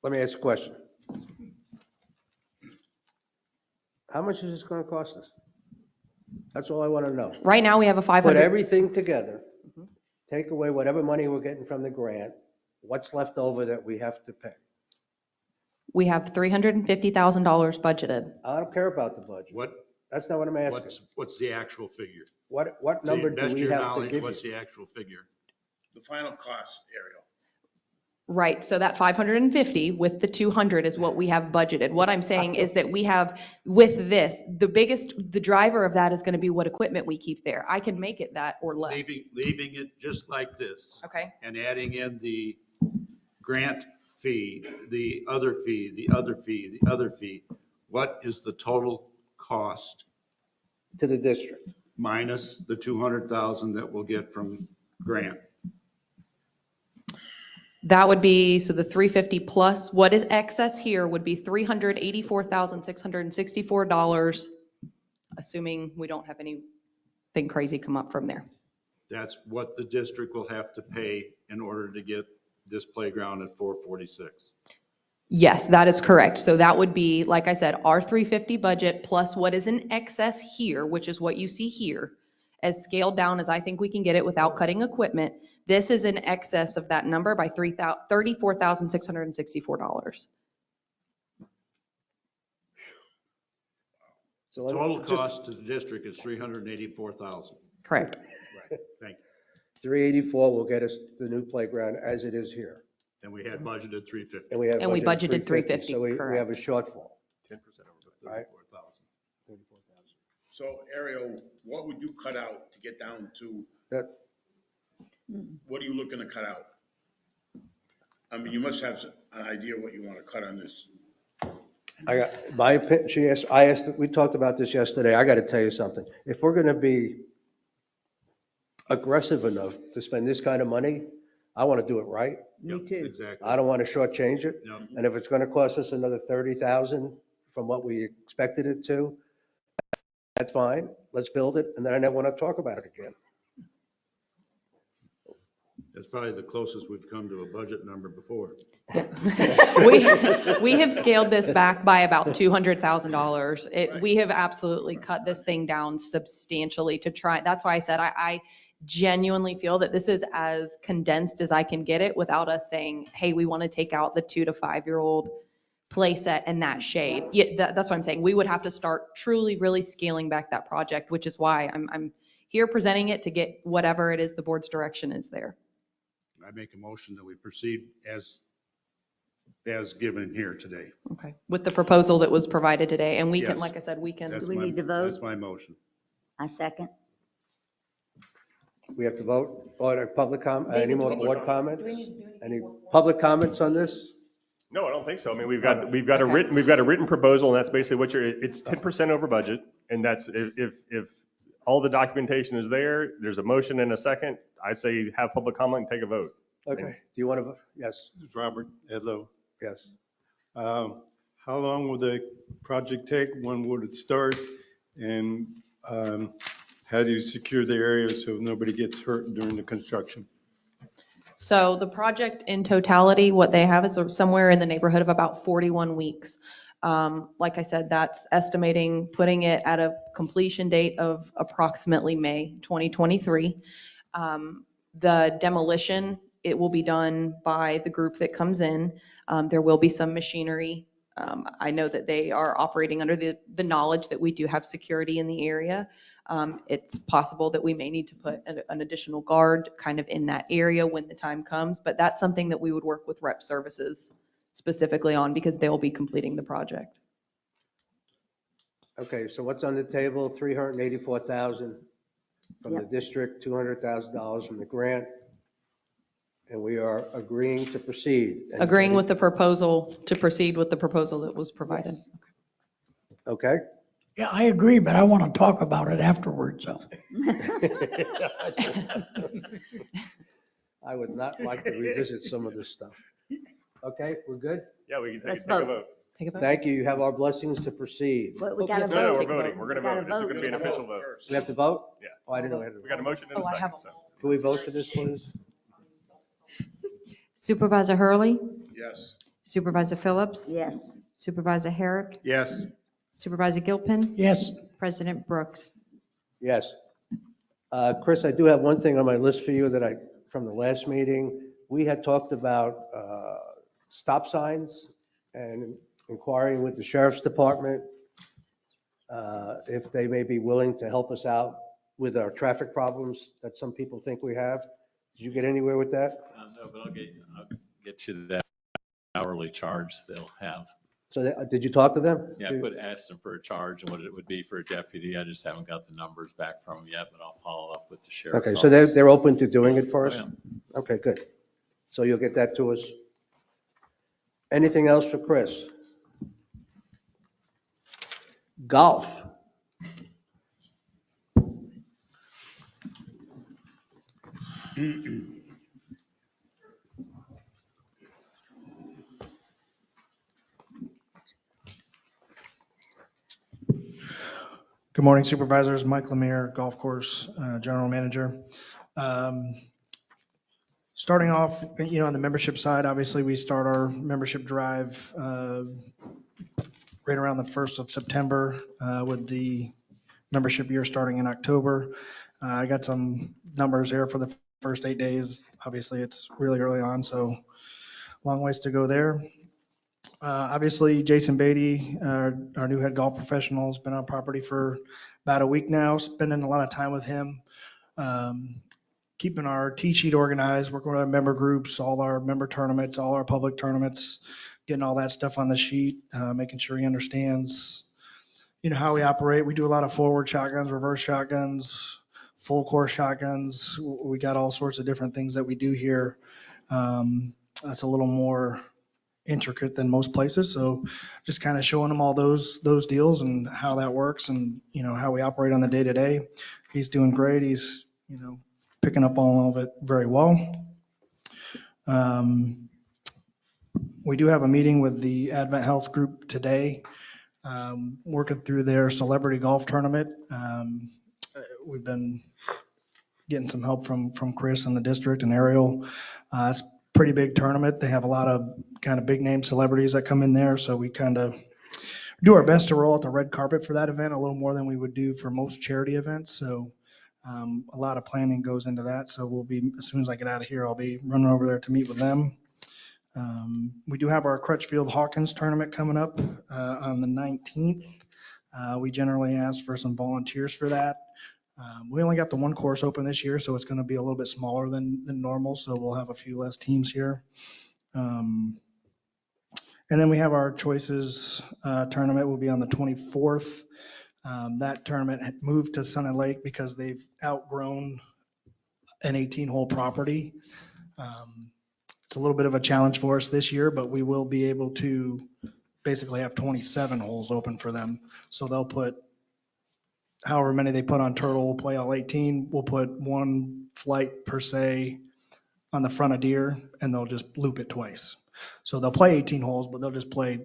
Let me ask a question. How much is this going to cost us? That's all I want to know. Right now we have a $500. Put everything together, take away whatever money we're getting from the grant, what's left over that we have to pay? We have $350,000 budgeted. I don't care about the budget. That's not what I'm asking. What's the actual figure? What number do we have to give you? What's the actual figure? The final cost, Ariel. Right, so that 550 with the 200 is what we have budgeted. What I'm saying is that we have, with this, the driver of that is going to be what equipment we keep there. I can make it that or less. Leaving it just like this. Okay. And adding in the grant fee, the other fee, the other fee, the other fee. What is the total cost to the district minus the 200,000 that we'll get from grant? That would be, so the 350 plus what is excess here would be $384,664, assuming we don't have anything crazy come up from there. That's what the district will have to pay in order to get this playground at 446. Yes, that is correct. So that would be, like I said, our 350 budget plus what is in excess here, which is what you see here, as scaled down as I think we can get it without cutting equipment. This is in excess of that number by $34,664. So total cost to the district is $384,000. Correct. Right. Thank you. 384 will get us the new playground as it is here. And we had budgeted 350. And we budgeted 350. So we have a shortfall. 10% over 34,000. So Ariel, what would you cut out to get down to? What are you looking to cut out? I mean, you must have an idea what you want to cut on this. I got my opinion. We talked about this yesterday. I got to tell you something. If we're going to be aggressive enough to spend this kind of money, I want to do it right. Me too. Exactly. I don't want to shortchange it. Yep. And if it's going to cost us another 30,000 from what we expected it to. That's fine. Let's build it. And then I never want to talk about it again. That's probably the closest we've come to a budget number before. We have scaled this back by about $200,000. We have absolutely cut this thing down substantially to try. That's why I said I genuinely feel that this is as condensed as I can get it without us saying, hey, we want to take out the 2 to 5 year old play set in that shade. Yeah, that's what I'm saying. We would have to start truly, really scaling back that project, which is why I'm here presenting it to get whatever it is the board's direction is there. I make a motion that we proceed as given here today. Okay. With the proposal that was provided today. And we can, Yes. like I said, we can. Do we need to vote? That's my motion. I second. We have to vote. Or public comment, any more board comments? Do we need to do anything Any more? public comments on this? No, I don't think so. I mean, we've got a written proposal, and that's basically what it's 10% over budget. And that's if all the documentation is there, there's a motion and a second, I say have public comment and take a vote. Okay. Do you want to vote? Yes. Robert Edlow. Yes. How long will the project take? When will it start? And how do you secure the area so nobody gets hurt during the construction? So the project in totality, what they have is somewhere in the neighborhood of about 41 weeks. Like I said, that's estimating putting it at a completion date of approximately May 2023. The demolition, it will be done by the group that comes in. There will be some machinery. I know that they are operating under the knowledge that we do have security in the area. It's possible that we may need to put an additional guard kind of in that area when the time comes, but that's something that we would work with rep services specifically on because they'll be completing the project. Okay, so what's on the table? $384,000 from the district, $200,000 from the grant. And we are agreeing to proceed. Agreeing with the proposal, to proceed with the proposal that was provided. Yes. Okay. Yeah, I agree, but I want to talk about it afterwards, so. I would not like to revisit some of this stuff. Okay, we're good? Yeah, we can Let's take a vote. vote. Take a vote. Thank you. You have our blessings to proceed. But we got to No, no, vote. we're voting. We're going to We gotta vote. It's going to be an vote. official vote. We have to vote? Yeah. Oh, I didn't know we had to We got a vote. motion and a Oh, I second. have So. Can we vote for this, please? Supervisor Hurley, Yes. Supervisor Phillips, Yes. Supervisor Herrick, Yes. Supervisor Gilpin, Yes, President Brooks. Yes. Chris, I do have one thing on my list for you from the last meeting. We had talked about stop signs and inquiring with the sheriff's department if they may be willing to help us out with our traffic problems that some people think we have. Did you get anywhere with that? No, but I'll get you that hourly charge they'll have. So did you talk to them? Yeah, asked them for a charge and what it would be for a deputy. I just haven't got the numbers back from them yet, but I'll follow up with the sheriff's Okay, so office. they're open to doing it for us? Oh, yeah. Okay, good. So you'll get that to us. Anything else for Chris? Golf. Good morning Supervisors, Mike Lemire, Golf Course General Manager. Starting off, on the membership side, obviously we start our membership drive right around the 1st of September with the membership year starting in October. I got some numbers here for the first 8 days. Obviously it's really early on, so long ways to go there. Obviously, Jason Beatty, our new head golf professional, has been on property for about a week now, spending a lot of time with him, keeping our tee sheet organized, working with our member groups, all our member tournaments, all our public tournaments, getting all that stuff on the sheet, making sure he understands, how we operate. We do a lot of forward shotguns, reverse shotguns, full course shotguns. We got all sorts of different things that we do here. That's a little more intricate than most places. So just kind of showing him all those deals and how that works and, how we operate on the day to day. He's doing great. He's, picking up all of it very well. We do have a meeting with the Advent Health Group today. working through their celebrity golf tournament. We've been getting some help from Chris and the district and Ariel. It's a pretty big tournament. They have a lot of kind of big name celebrities that come in there. So we kind of do our best to roll out the red carpet for that event a little more than we would do for most charity events. So a lot of planning goes into that. So we'll be, as soon as I get out of here, I'll be running over there to meet with them. We do have our Crutchfield Hawkins tournament coming up on the 19th. We generally ask for some volunteers for that. We only got the one course open this year, so it's going to be a little bit smaller than normal. So we'll have a few less teams here. And then we have our Choices tournament will be on the 24th. That tournament had moved to Sun and Lake because they've outgrown an 18-hole property. It's a little bit of a challenge for us this year, but we will be able to basically have 27 holes open for them. So they'll put however many they put on Turtle, we'll play all 18. We'll put one flight per se on the front of Deer, and they'll just loop it twice. So they'll play 18 holes, but they'll just play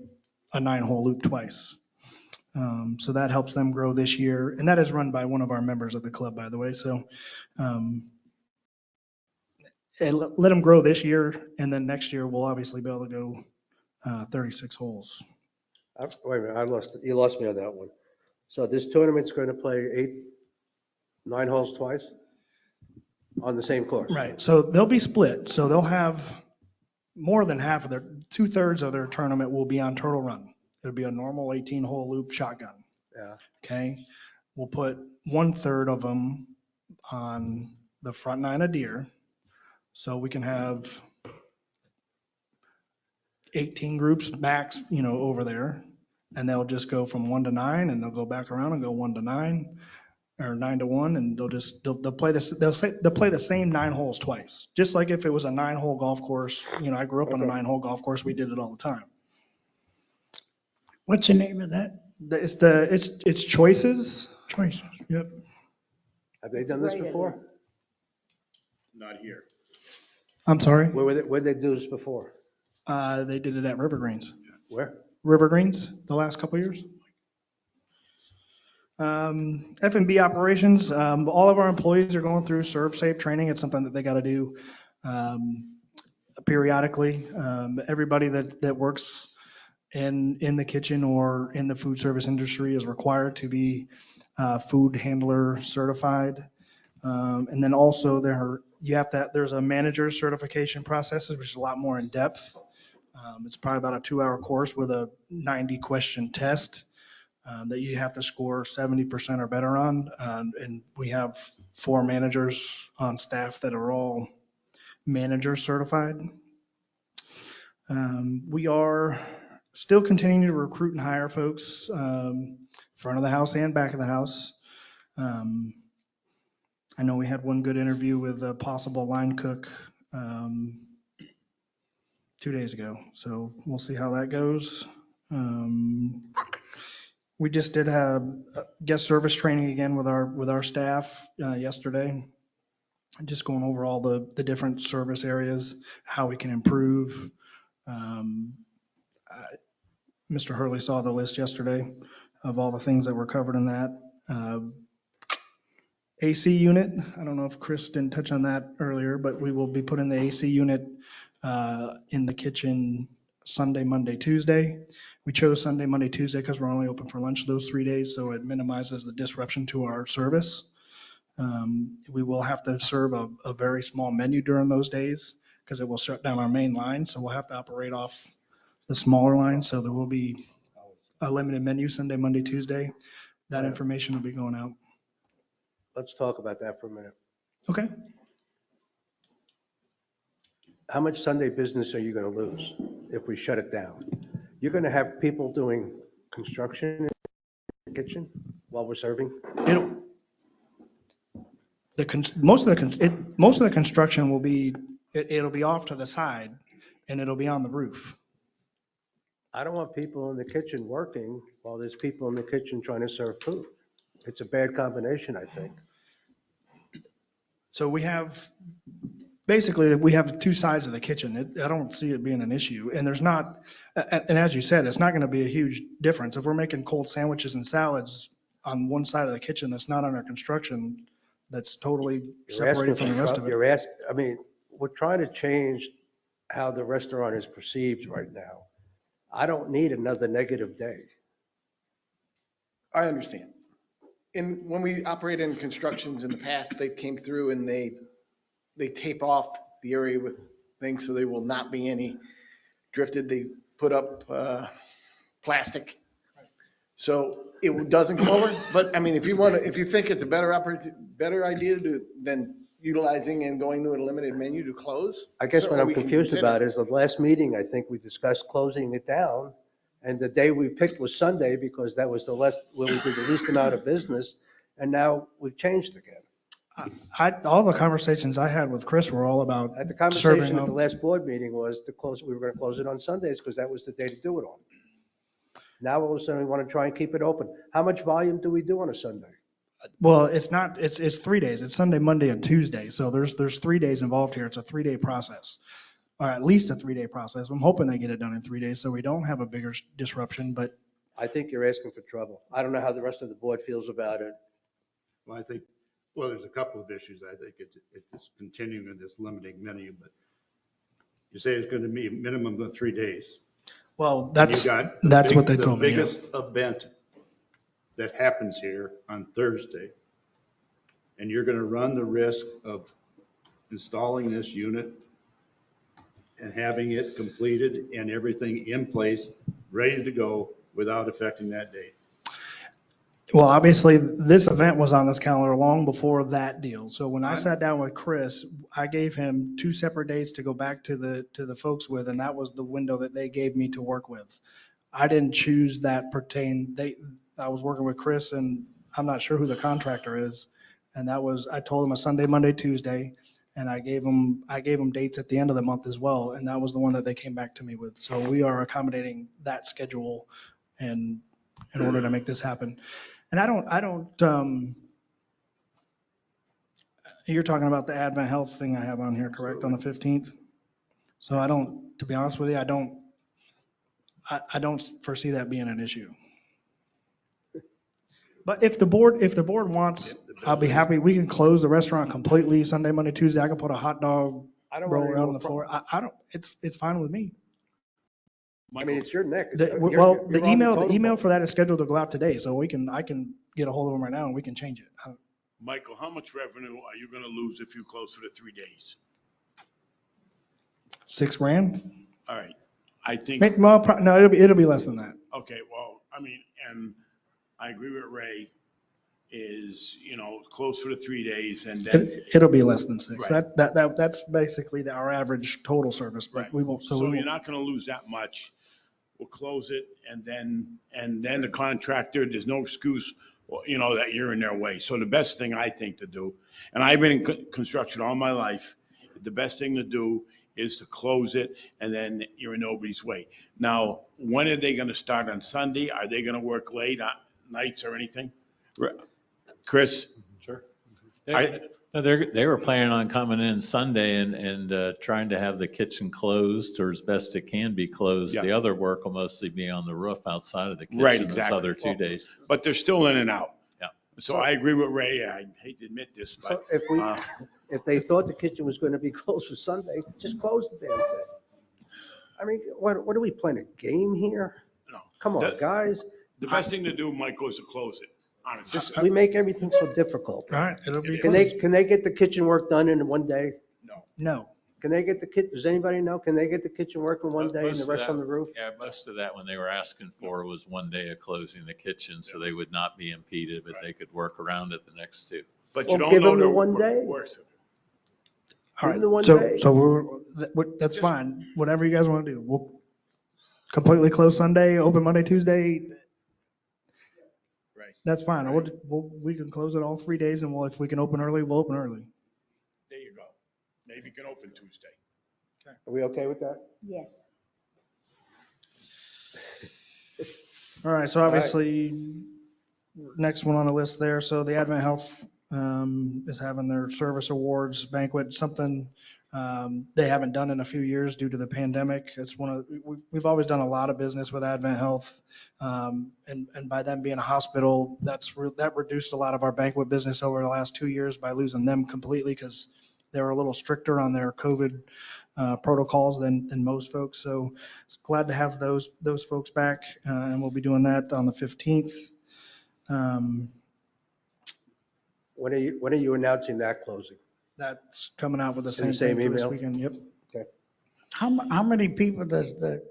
a 9-hole loop twice. So that helps them grow this year. And that is run by one of our members of the club, by the way. So let them grow this year, and then next year we'll obviously be able to go 36 holes. Wait a minute, you lost me on that one. So this tournament's going to play 9 holes twice on the same course? Right, so they'll be split. So they'll have more than half of 2/3 of their tournament will be on Turtle Run. It'll be a normal 18-hole loop shotgun. Yeah. Okay, we'll put 1/3 of them on the front 9 of Deer. So we can have 18 groups max, over there. And they'll just go from 1 to 9, and they'll go back around and go 1 to 9 or 9 to 1. And they'll play this, they'll play the same 9 holes twice. Just like if it was a 9-hole golf course, I grew up on a 9-hole golf course. We did it all the time. What's the name of that? It's Choices. Choices. Yep. Have they done this before? Not here. I'm sorry? Where'd they do this before? They did it at River Greens. Where? River Greens the last couple of years. F&B operations, all of our employees are going through Serve Safe training. It's something that they got to do periodically. Everybody that works in the kitchen or in the food service industry is required to be food handler certified. And then also there's a manager certification process, which is a lot more in depth. It's probably about a 2-hour course with a 90-question test that you have to score 70% or better on. And we have 4 managers on staff that are all manager certified. We are still continuing to recruit and hire folks, front of the house and back of the house. I know we had one good interview with a possible line cook 2 days ago, so we'll see how that goes. We just did have guest service training again with our staff yesterday, just going over all the different service areas, how we can improve. Mr. Hurley saw the list yesterday of all the things that were covered in that. AC unit, I don't know if Chris didn't touch on that earlier, but we will be putting the AC unit in the kitchen Sunday, Monday, Tuesday. We chose Sunday, Monday, Tuesday because we're only open for lunch those 3 days, so it minimizes the disruption to our service. We will have to serve a very small menu during those days because it will shut down our main line, so we'll have to operate off the smaller line, so there will be a limited menu Sunday, Monday, Tuesday. That information will be going out. Let's talk about that for a minute. Okay. How much Sunday business are you going to lose if we shut it down? You're going to have people doing construction in the kitchen while we're serving? Most of the construction will be, it'll be off to the side and it'll be on the roof. I don't want people in the kitchen working while there's people in the kitchen trying to serve food. It's a bad combination, I think. So we have basically, we have two sides of the kitchen. I don't see it being an issue. And there's not, and as you said, it's not going to be a huge difference. If we're making cold sandwiches and salads on one side of the kitchen that's not under construction, that's totally You're asking separated from the rest of it. I mean, we're trying to change how the restaurant is perceived right now. I don't need another negative day. I understand. And when we operate in constructions in the past, they came through and they tape off the area with things so there will not be any drifted. They put up plastic. So it doesn't cover, but I mean, if you think it's a better idea than utilizing and going to a limited menu to close. I guess what certainly I'm we can confused consider. about is the last meeting, I think we discussed closing it down. And the day we picked was Sunday because that was where we did the least amount of business. And now we've changed again. All the conversations I had with Chris were all about The conversation serving at the up. last board meeting was we were going to close it on Sundays because that was the day to do it on. Now all of a sudden we want to try and keep it open. How much volume do we do on a Sunday? Well, it's not, it's 3 days. It's Sunday, Monday, and Tuesday. So there's 3 days involved here. It's a 3-day process, or at least a 3-day process. I'm hoping they get it done in 3 days so we don't have a bigger disruption, but. I think you're asking for trouble. I don't know how the rest of the board feels about it. Well, there's a couple of issues. I think it's continuing in this limiting menu, but you say it's going to be a minimum of 3 days. Well, And you got what they told me. The biggest event that happens here on Thursday, and you're going to run the risk of installing this unit and having it completed and everything in place, ready to go without affecting that date. Well, obviously, this event was on this calendar long before that deal. So when I sat down with Chris, I gave him 2 separate dates to go back to the folks with, and that was the window that they gave me to work with. I didn't choose that I was working with Chris, and I'm not sure who the contractor is. And I told him a Sunday, Monday, Tuesday, and I gave them dates at the end of the month as well. And that was the one that they came back to me with. So we are accommodating that schedule and in order to make this happen. And I don't, you're talking about the Advent Health thing I have on here, correct, on the 15th? So to be honest with you, I don't foresee that being an issue. But if the board wants, I'll be happy. We can close the restaurant completely Sunday, Monday, Tuesday. I can put a hot dog roll out on the floor. It's fine with me. I mean, it's your neck. Well, the email for that is scheduled to go out today, so I can get a hold of them right now and we can change it. Michael, how much revenue are you going to lose if you close for the 3 days? $6,000? All right. I think. No, it'll be less than that. Okay, well, I mean, and I agree with Ray is, close for the 3 days and then. It'll be less than 6. Right. That's basically our average total service, but Right. we won't. So you're not going to lose that much. We'll close it and then the contractor, there's no excuse, that you're in their way. So the best thing I think to do, and I've been in construction all my life, the best thing to do is to close it and then you're in nobody's way. Now, when are they going to start on Sunday? Are they going to work late on nights or anything? Chris? Sure. They were planning on coming in Sunday and trying to have the kitchen closed or as best it can be closed. Yeah. The other work will mostly be on the roof outside of the kitchen. Right, Those exactly. other 2 days. But they're still in and out. Yeah. So I agree with Ray. I hate to admit this, but. So if they thought the kitchen was going to be closed for Sunday, just close the damn thing. I mean, what are we playing, a game here? No. Come on, guys. The best thing to do, Michael, is to close it, honestly. We make everything so difficult. All right, it'll be. Can they get the kitchen work done in one day? No. Can they get does anybody know? Can they get the kitchen work in one day and the rest on the roof? Yeah, most of that when they were asking for was 1 day of closing the kitchen so they would not be impeded, but they could work around it the next 2. But Well, you don't give know them the the 1 day. worst. All Give them the 1 right, day. so that's fine. Whatever you guys want to do. We'll completely close Sunday, open Monday, Tuesday. Right. That's fine. We can close it all 3 days, and if we can open early, we'll open early. There you go. Maybe you can open Tuesday. Are we okay with that? Yes. All right, so obviously, next one on the list there, so the Advent Health is having their service awards banquet, something They haven't done in a few years due to the pandemic. We've always done a lot of business with Advent Health. And by them being a hospital, that reduced a lot of our banquet business over the last 2 years by losing them completely because they were a little stricter on their COVID protocols than most folks. So it's glad to have those folks back, and we'll be doing that on the 15th. When are you announcing that closing? That's coming out with the In same the same thing for this email? weekend. Yep. Okay. How many people does the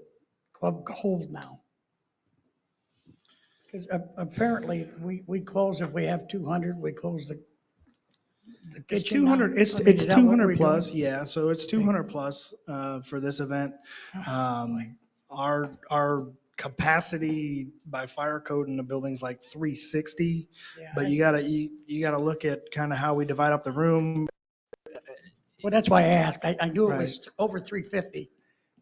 club hold now? Because apparently we close if we have 200, we close the It's kitchen now. 200, it's I mean, is that what 200 we're plus, doing? yeah, so it's 200 plus for this event. Our capacity by fire code in the building's like 360, Yeah, but you gotta look at kind of how we divide up the room. Well, that's why I asked. I knew it Right. was over 350.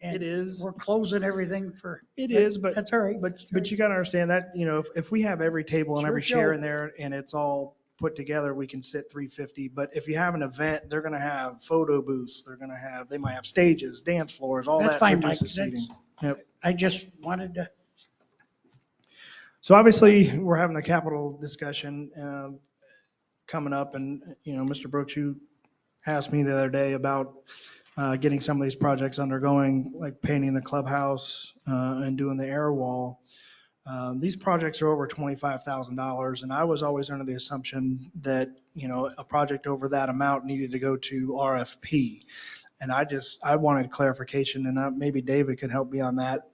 And It is. we're closing everything for. It is, but That's all right. But you gotta understand that, if we have every table and Sure, every chair sure. in there and it's all put together, we can sit 350. But if you have an event, they're gonna have photo booths, they might have stages, dance floors, all That's that fine, Mike. reduces seating. Yep. I just wanted to, So obviously, we're having a capital discussion coming up, and, Mr. Brochu asked me the other day about getting some of these projects undergoing, like painting the clubhouse and doing the air wall. These projects are over $25,000, and I was always under the assumption that, a project over that amount needed to go to RFP. And I wanted clarification, and maybe David can help me on that.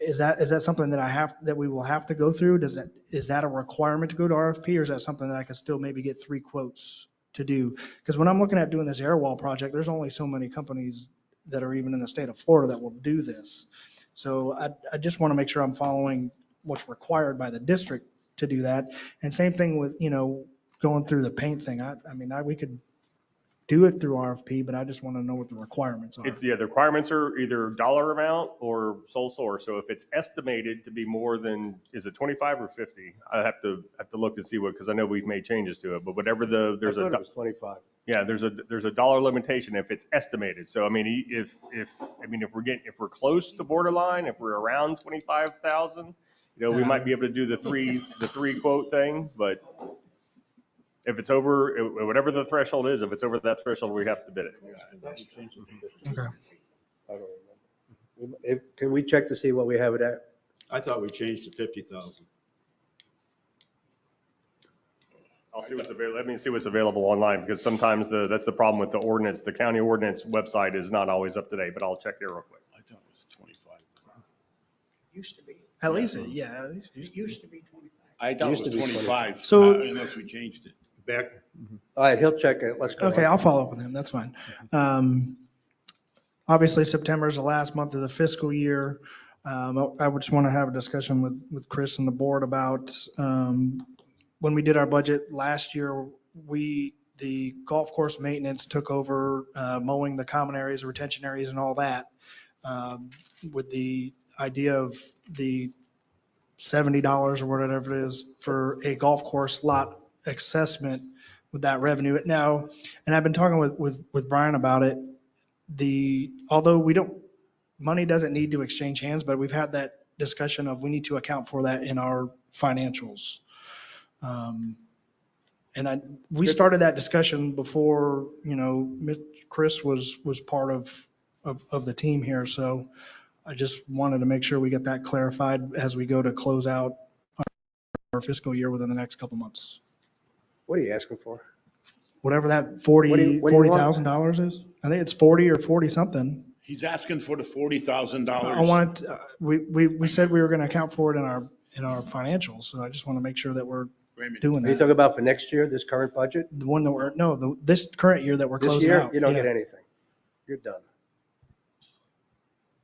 Is that something that we will have to go through? Is that a requirement to go to RFP, or is that something that I could still maybe get 3 quotes to do? Because when I'm looking at doing this air wall project, there's only so many companies that are even in the state of Florida that will do this. So I just want to make sure I'm following what's required by the district to do that. And same thing with, going through the paint thing. We could do it through RFP, but I just want to know what the requirements are. The requirements are either dollar amount or sole source. So if it's estimated to be more than, is it 25 or 50? I have to look to see because I know we've made changes to it, but whatever there's I thought it was 25. Yeah, there's a dollar limitation if it's estimated. So, if we're close to borderline, if we're around 25,000, we might be able to do the three quote thing, but if it's over, whatever the threshold is, if it's over that threshold, we have to bid it. Okay. I don't remember. Can we check to see what we have it at? I thought we changed to 50,000. I'll see what's available. Let me see what's available online because sometimes that's the problem with the ordinance. The county ordinance website is not always up to date, but I'll check here real quick. I thought it was 25. used to be. At least, yeah. At least It used to be 25. I thought it was 25, So- unless we changed it. Back. All right, he'll check it. Let's go. Okay, I'll follow up with him. That's fine. Obviously, September is the last month of the fiscal year. I would just want to have a discussion with Chris and the board about when we did our budget last year, the golf course maintenance took over mowing the common areas, retention areas and all that, with the idea of the $70 or whatever it is for a golf course lot assessment with that revenue. Now, and I've been talking with Brian about it, although money doesn't need to exchange hands, but we've had that discussion of we need to account for that in our financials. We started that discussion before, Chris was part of the team here. So I just wanted to make sure we get that clarified as we go to close out our fiscal year within the next couple months. What are you asking for? Whatever that What do you want? $40,000 is. I think it's 40 or 40 something. He's asking for the $40,000. I want, we said we were going to account for it in our financials. So I just want to make sure that we're doing Are you that. talking about for next year, this current budget? The one that this current year that we're This closing year, out. you don't yeah. get anything. You're done.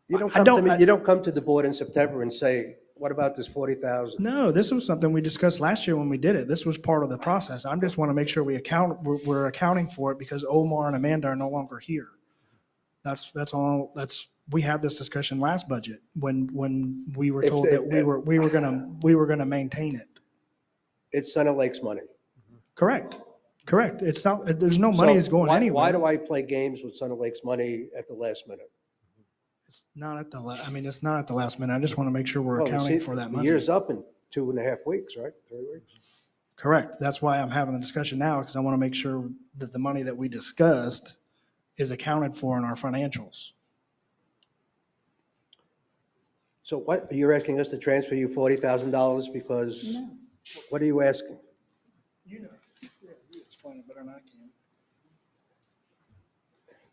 You don't I come don't- to me, I- you don't come to the board in September and say, what about this 40,000? No, this was something we discussed last year when we did it. This was part of the process. I just want to make sure we're accounting for it because Omar and Amanda are no longer here. That's all. We had this discussion last budget when we were told that we were going to maintain it. It's Center Lake's money. Correct. Correct. It's not, there's no money is going anywhere. Why do I play games with Sun Lake's money at the last minute? It's not at the, I mean, it's not at the last minute. I just want to make sure we're Well, accounting see, for that the money. year's up in 2.5 weeks, right? 3 weeks? Correct. That's why I'm having the discussion now, because I want to make sure that the money that we discussed is accounted for in our financials. So what, you're asking us to transfer you $40,000 because? No. What are you asking? You know, you explain it better than I can.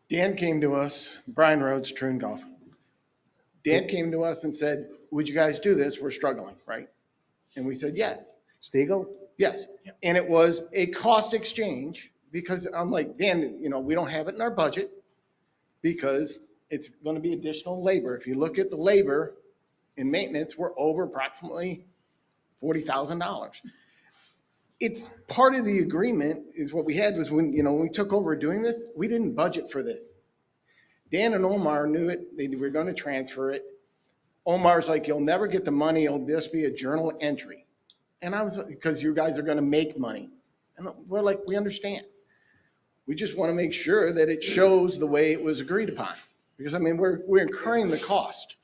Dan came to us, Brian Rhodes, Troon Golf. Dan came to us and said, would you guys do this? We're struggling, right? And we said, yes. Stiegel? Yes. And it was a cost exchange because I'm like, Dan, we don't have it in our budget because it's going to be additional labor. If you look at the labor in maintenance, we're over approximately $40,000. It's part of the agreement is what we had was when we took over doing this, we didn't budget for this. Dan and Omar knew it. They were going to transfer it. Omar's like, you'll never get the money. It'll just be a journal entry. And I was like, because you guys are going to make money. And we're like, we understand. We just want to make sure that it shows the way it was agreed upon. Because, we're incurring the cost.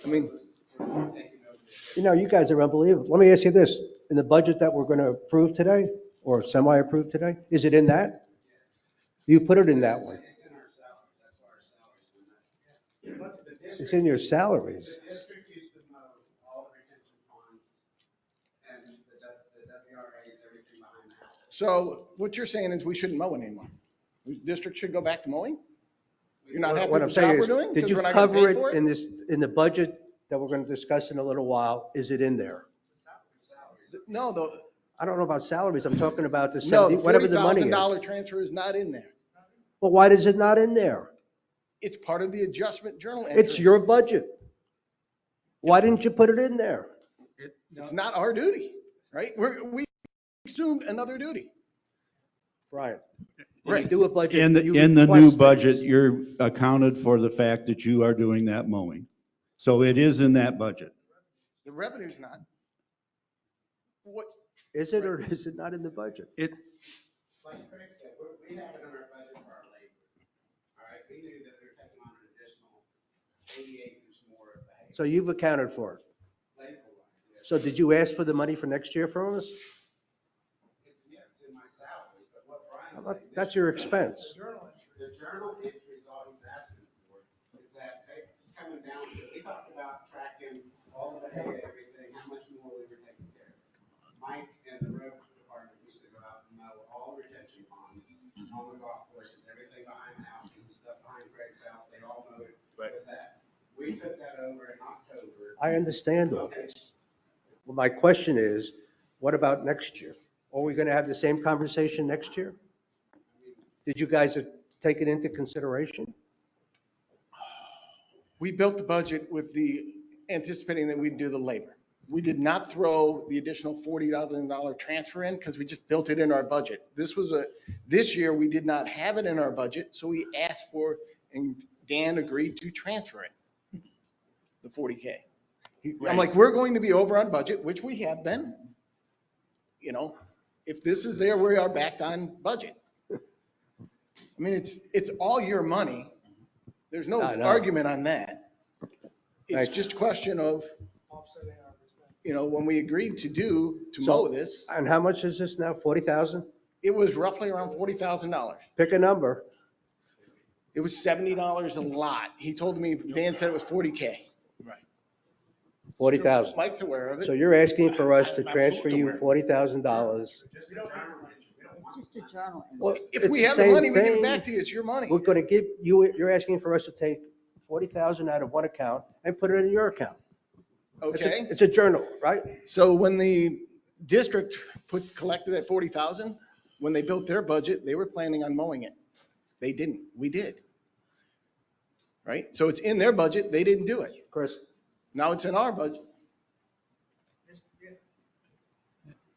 You guys are unbelievable. Let me ask you this. In the budget that we're going to approve today, or semi-approve today, is it in that? You put it in that one. It's in your salaries. The district used to mow all the retention ponds and the WRAs, everything behind the house. So what you're saying is we shouldn't mow it anymore. The district should go back to mowing? You're not happy What with I'm the job saying we're is, doing? did 'Cause you we're not gonna cover pay for it in the budget that we're going to discuss in a little while? Is it in there? No, I don't know about salaries. I'm talking about the no, 70, the whatever the money is. $40,000 transfer is not in there. Well, why is it not in there? It's part of the adjustment journal entry. It's your budget. Why didn't you put it in there? It's not our duty, right? We assumed another duty. Brian, Right. you do a budget. In the you new request budget, things. you're accounted for the fact that you are doing that mowing. So it is in that budget. The revenue's not. What? Is it or is it not in the budget? It, Like Craig said, we have it in our budget for our labor. All right, we knew that we were taking on an additional 80 acres more of the hay. So you've accounted for it. Labor-wise, yes. So did you ask for the money for next year from us? It's in my salaries, but what Brian's saying. That's your expense. The journal entry is all he's asking for, is that they coming down to, we talked about tracking all of the hay, everything, how much more we were taking care of. Mike and the road department used to go out and mow all the retention ponds on the golf courses, everything behind the houses and stuff behind Craig's house, they all mowed it with that. We took that over in October. I understand all this. Well, my question is, what about next year? Are we going to have the same conversation next year? Did you guys take it into consideration? We built the budget with the anticipating that we'd do the labor. We did not throw the additional $40,000 transfer in because we just built it in our budget. This year, we did not have it in our budget, so we asked for, and Dan agreed to transfer it, the 40K. I'm like, we're going to be over on budget, which we have been. If this is there, we are backed on budget. It's all your money. There's no argument on that. It's just a question of, when we agreed to mow this. And how much is this now? 40,000? It was roughly around $40,000. Pick a number. It was $70 a lot. He told me, Dan said it was 40K. Right. 40,000. Mike's aware of it. So you're asking for us to transfer you $40,000. Just a journal entry. Well, If we it's have the same money, we give it thing. back to you. It's your money. We're going to give you, you're asking for us to take 40,000 out of one account and put it in your account. Okay. It's a journal, right? So when the district collected that 40,000, when they built their budget, they were planning on mowing it. They didn't. We did. Right? So it's in their budget. They didn't do it. Chris? Now it's in our budget.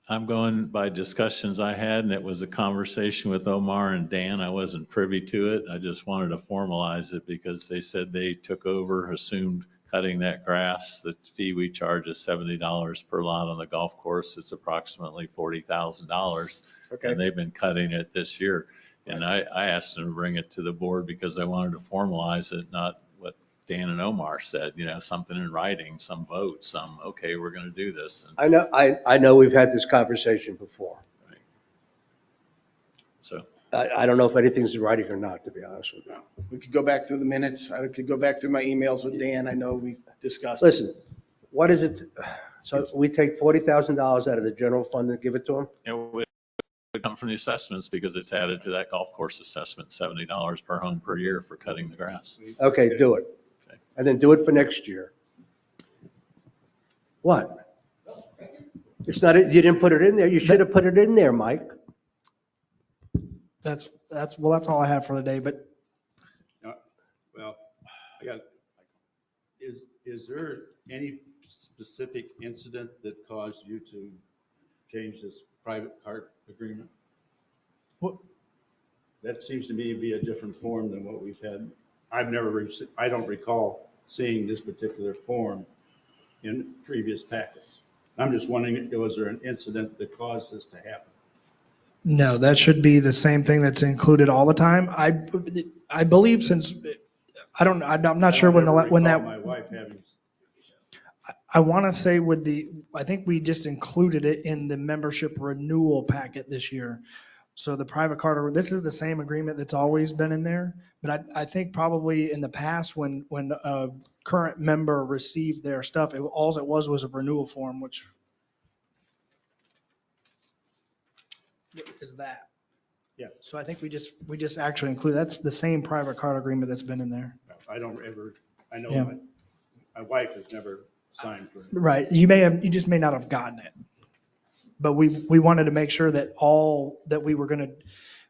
I'm going by discussions I had, and it was a conversation with Omar and Dan. I wasn't privy to it. I just wanted to formalize it because they said they took over, assumed cutting that grass. The fee we charge is $70 per lot on the golf course. It's approximately $40,000. Okay. And they've been cutting it this year. And I asked them to bring it to the board because I wanted to formalize it, not what Dan and Omar said, something in writing, some vote, okay, we're going to do this. And I know we've had this conversation before. so I don't know if anything's in writing or not, to be honest with you. We could go back through the minutes. I could go back through my emails with Dan. I know we discussed. Listen, what is it? So we take $40,000 out of the general fund and give it to them? it would come from the assessments because it's added to that golf course assessment, $70 per home per year for cutting the grass. Okay, do it. Okay. And then do it for next year. What? It's not, you didn't put it in there. You should have put it in there, Mike. That's all I have for the day, but Well, is there any specific incident that caused you to change this private cart agreement? What? That seems to me to be a different form than what we've had. I don't recall seeing this particular form in previous packets. I'm just wondering, was there an incident that caused this to happen? no, that should be the same thing that's included all the time. I believe since, I'm not sure when that. My wife having. I want to say I think we just included it in the membership renewal packet this year. So the private card, this is the same agreement that's always been in there. But I think probably in the past when a current member received their stuff, all it was a renewal form, which is that. Yeah. So I think we just actually include, that's the same private card agreement that's been in there. I know Yeah. my wife has never signed for it. Right. You just may not have gotten it. But we wanted to make sure that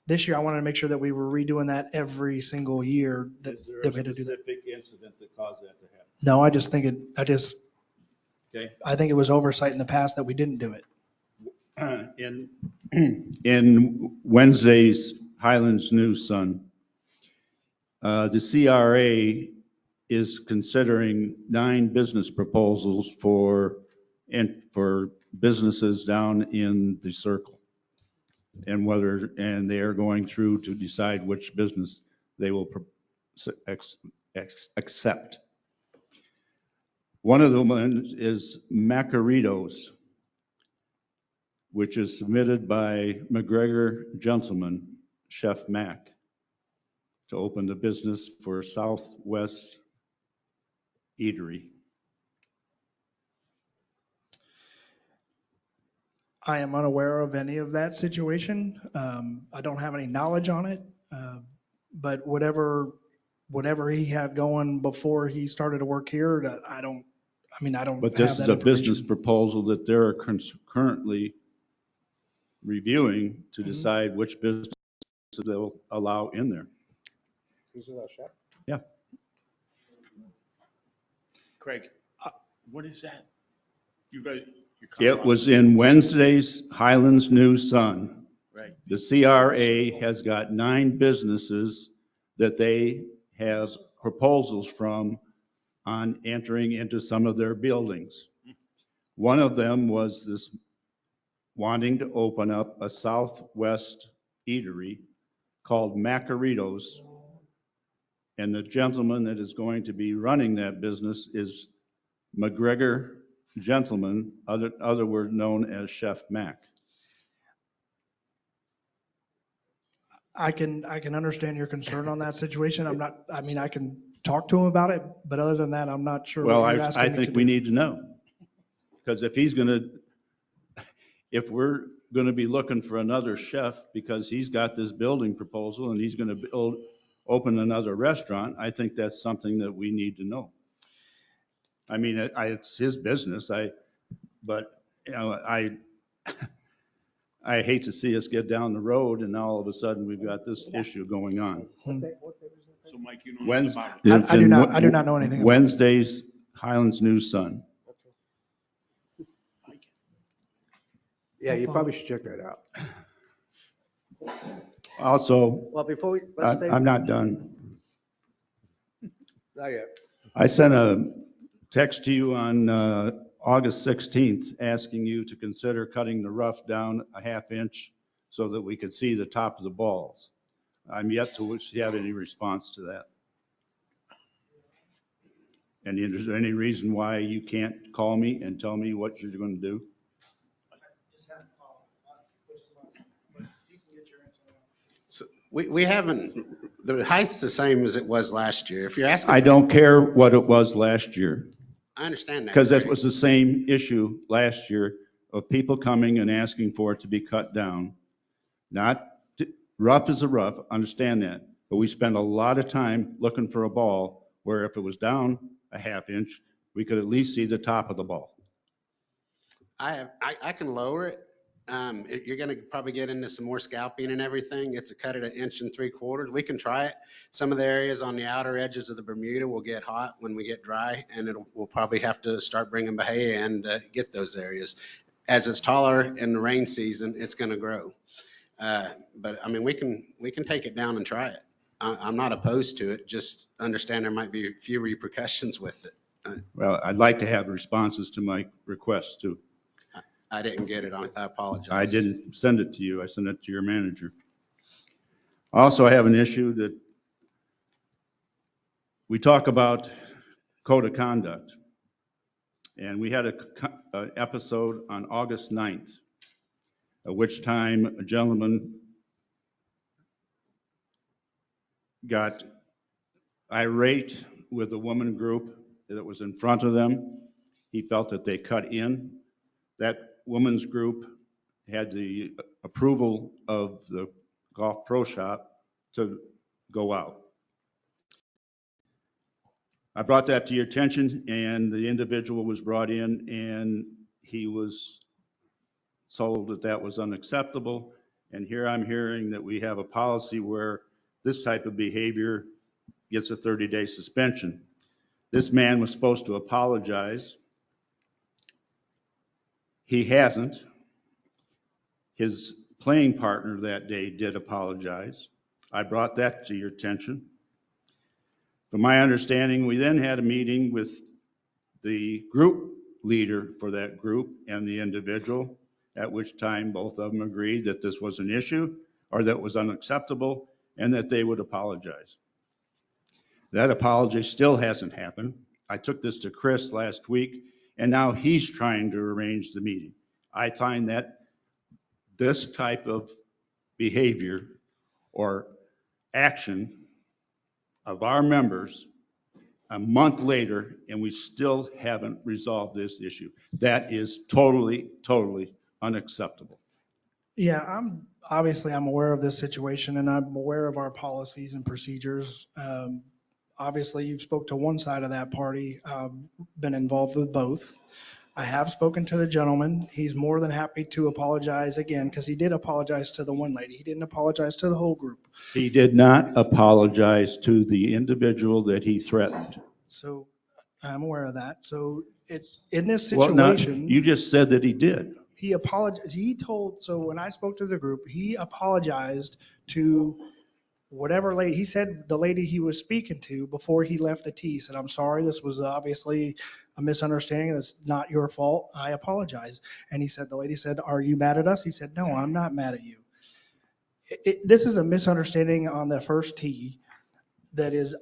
this year, I wanted to make sure that we were redoing that every single year that Is there we a had to do that. specific incident that caused that to happen? No, I just think Okay. I think it was oversight in the past that we didn't do it. In Wednesday's Highlands News Sun, the CRA is considering 9 business proposals for businesses down in the circle. And they are going through to decide which business they will accept. One of them is Macaritos, which is submitted by McGregor Gentleman, Chef Mac, to open the business for Southwest Eatery. I am unaware of any of that situation. I don't have any knowledge on it. But whatever he had going before he started to work here, I don't But have this is that a business information. proposal that they're currently reviewing to decide which businesses they'll allow in there. Yeah. Craig, what is that? You guys. It was in Wednesday's Highlands News Sun. Right. The CRA has got 9 businesses that they have proposals from on entering into some of their buildings. One of them was this wanting to open up a Southwest Eatery called Macaritos. And the gentleman that is going to be running that business is McGregor Gentleman, other word known as Chef Mac. I can understand your concern on that situation. I can talk to him about it, but other than that, I'm not sure Well, what you're asking I me think to we do. need to know. Because if we're going to be looking for another chef because he's got this building proposal and he's going to open another restaurant, I think that's something that we need to know. I mean, it's his business, but you know, I hate to see us get down the road and all of a sudden we've got this issue going on. So Mike, you know nothing about it. I do not know anything about it. Wednesday's Highlands News Sun. Yeah, you probably should check that out. Also, Well, before we, I'm not done. Not yet. I sent a text to you on August 16th, asking you to consider cutting the rough down a half inch so that we could see the top of the balls. I'm yet to have any response to that. And is there any reason why you can't call me and tell me what you're going to do? So we haven't, the height's the same as it was last year. If you're asking. I don't care what it was last year. I understand that. Because that Greg. was the same issue last year of people coming and asking for it to be cut down. Not, rough is a rough, understand that. But we spend a lot of time looking for a ball where if it was down a half inch, we could at least see the top of the ball. I can lower it. You're gonna probably get into some more scalping and everything. It's a cut at 1 3/4 inches. We can try it. Some of the areas on the outer edges of the Bermuda will get hot when we get dry, and we'll probably have to start bringing Bahia and get those areas. As it's taller in the rain season, it's gonna grow. But I mean, we can take it down and try it. I'm not opposed to it. Just understand there might be a few repercussions with it. Well, I'd like to have responses to my requests too. I didn't get it. I apologize. I didn't send it to you. I sent it to your manager. Also, I have an issue that we talk about code of conduct. And we had an episode on August 9th, at which time a gentleman got irate with a woman group that was in front of them. He felt that they cut in. That woman's group had the approval of the golf pro shop to go out. I brought that to your attention, and the individual was brought in, and he was told that that was unacceptable. And here I'm hearing that we have a policy where this type of behavior gets a 30-day suspension. This man was supposed to apologize. He hasn't. His playing partner that day did apologize. I brought that to your attention. From my understanding, we then had a meeting with the group leader for that group and the individual, at which time both of them agreed that this was an issue or that was unacceptable and that they would apologize. That apology still hasn't happened. I took this to Chris last week, and now he's trying to arrange the meeting. I find that this type of behavior or action of our members a month later, and we still haven't resolved this issue. That is totally, totally unacceptable. Yeah, I'm aware of this situation, and I'm aware of our policies and procedures. Obviously, you've spoke to one side of that party, been involved with both. I have spoken to the gentleman. He's more than happy to apologize again, because he did apologize to the one lady. He didn't apologize to the whole group. He did not apologize to the individual that he threatened. So I'm aware of that. So it's in this Well, now, situation. you just said that he did. He apologized. So when I spoke to the group, he apologized to whatever lady, he said the lady he was speaking to before he left the tee, said, "I'm sorry, this was obviously a misunderstanding. It's not your fault. I apologize." And he said, the lady said, "Are you mad at us?" He said, "No, I'm not mad at you." This is a misunderstanding on the first tee that is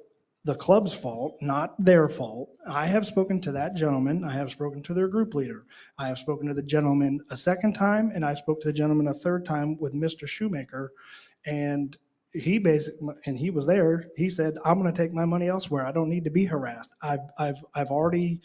the club's fault, not their fault. I have spoken to that gentleman. I have spoken to their group leader. I have spoken to the gentleman a second time, and I spoke to the gentleman a third time with Mr. Shoemaker. And he was there. He said, "I'm going to take my money elsewhere. I don't need to be harassed. I've already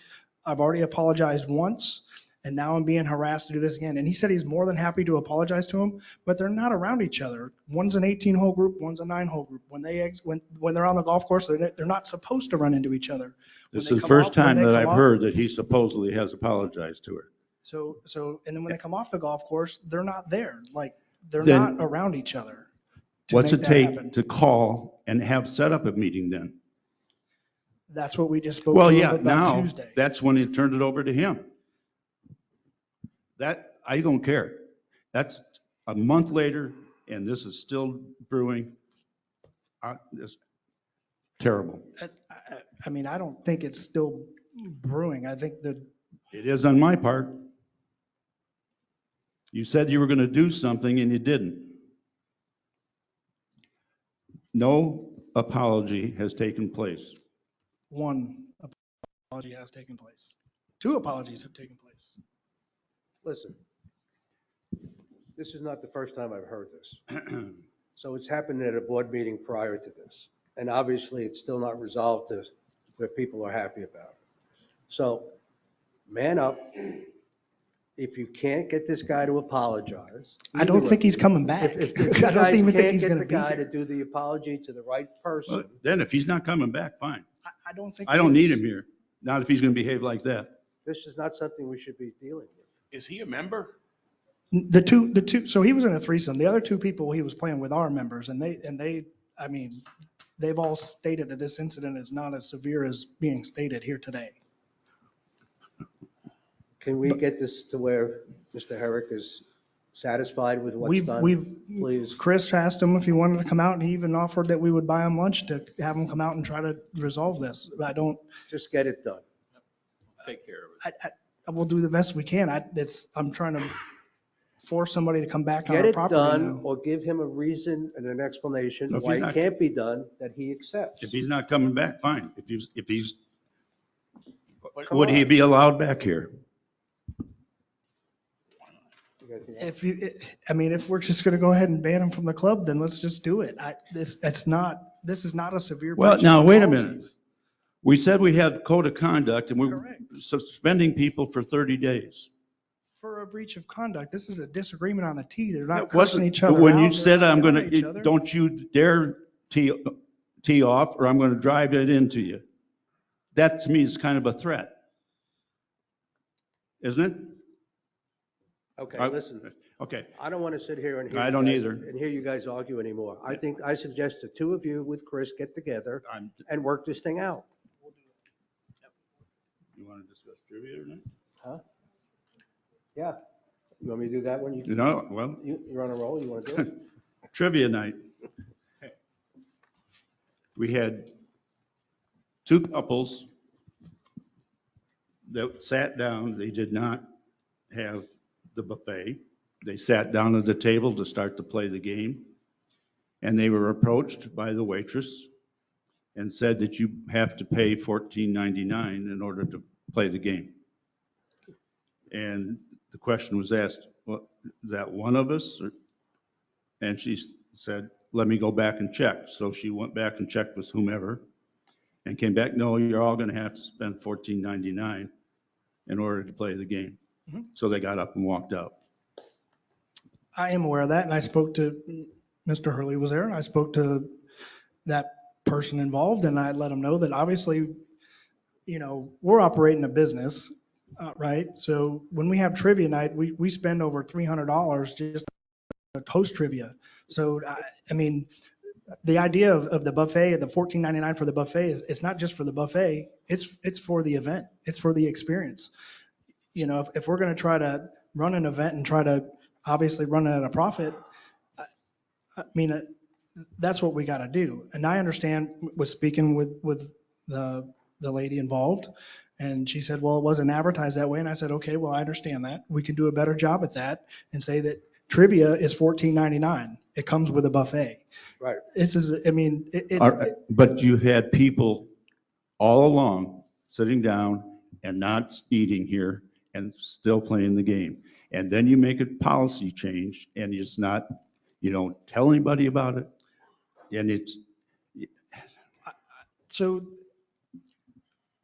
apologized once, and now I'm being harassed to do this again." And he said he's more than happy to apologize to him, but they're not around each other. One's an 18-hole group, one's a 9-hole group. When they're on the golf course, they're not supposed to run into each other. This is the first time that I've heard that he supposedly has apologized to her. So, and then when they come off the golf course, they're not there. Like, they're Then- not around each other. What's make it that take happen. to call and have set up a meeting then? That's what we just spoke Well, to yeah, about now, Tuesday. that's when he turned it over to him. That, I don't care. That's a month later, and this is still brewing. It's terrible. I mean, I don't think it's still brewing. I think that It is on my part. You said you were going to do something and you didn't. No apology has taken place. one apology has taken place. 2 apologies have taken place. Listen, this is not the first time I've heard this. So it's happened at a board meeting prior to this. And obviously, it's still not resolved to where people are happy about it. So, man up. If you can't get this guy to apologize. I don't think he's coming back. If you I don't guys even think can't he's get going the to be guy here. to do the apology to the right person, Well, then if he's not coming back, fine. I don't think I don't he need is. him here. Not if he's going to behave like that. this is not something we should be dealing with. Is he a member? The two, so he was in a threesome. The other 2 people he was playing with are members, and they, I mean, they've all stated that this incident is not as severe as being stated here today. Can we get this to where Mr. Herrick is satisfied with what's We've, done? Please. Chris asked him if he wanted to come out, and he even offered that we would buy him lunch to have him come out and try to resolve this. I don't, Just get it done. Take care of it. I will do the best we can. I'm trying to force somebody to come back on Get our it property done now. or give him a reason and an explanation No, if why he's it not- can't be done that he accepts. If he's not coming back, fine. If he's, Come would he on. be allowed back here? If you, I mean, if we're just gonna go ahead and ban him from the club, then let's just do it. This is not a severe. Well, breach of now, the wait a policies. minute. We said we had code of conduct and we're Correct. suspending people for 30 days. For a breach of conduct, this is a disagreement on the tee. They're not It cursing wasn't- each other When out. you They're said, not I'm yelling going at each to, other. don't you dare tee off or I'm going to drive it into you. That to me is kind of a threat. Isn't it? Okay, listen, Okay. I don't want to sit here and hear. I you don't guys- either. And hear you guys argue anymore. I suggest the 2 of you with Chris get together and work this thing out. You want to discuss trivia or not? Huh? Yeah. You want me to do that one? No, well. You're on a roll, you want to do it? Trivia night. We had 2 couples that sat down. They did not have the buffet. They sat down at the table to start to play the game. And they were approached by the waitress and said that you have to pay $14.99 in order to play the game. And the question was asked, well, is that one of us? And she said, let me go back and check. So she went back and checked with whomever and came back, no, you're all going to have to spend $14.99 in order to play the game. Mhm. So they got up and walked out. I am aware of that, and I spoke to, Mr. Hurley was there, and I spoke to that person involved, and I let him know that obviously, you know, we're operating a business, right? So when we have trivia night, we spend over $300 just to host trivia. So, I mean, the idea of the buffet, the $14.99 for the buffet is, it's not just for the buffet, it's for the event, it's for the experience. You know, if we're going to try to run an event and try to obviously run it at a profit, I mean, that's what we got to do. And I understand, was speaking with the lady involved, and she said, well, it wasn't advertised that way. And I said, okay, well, I understand that. We can do a better job at that and say that trivia is $14.99. It comes with a buffet. Right. This is, I mean, it's. But you had people all along sitting down and not eating here and still playing the game. And then you make a policy change and it's not, you don't tell anybody about it. And it's, So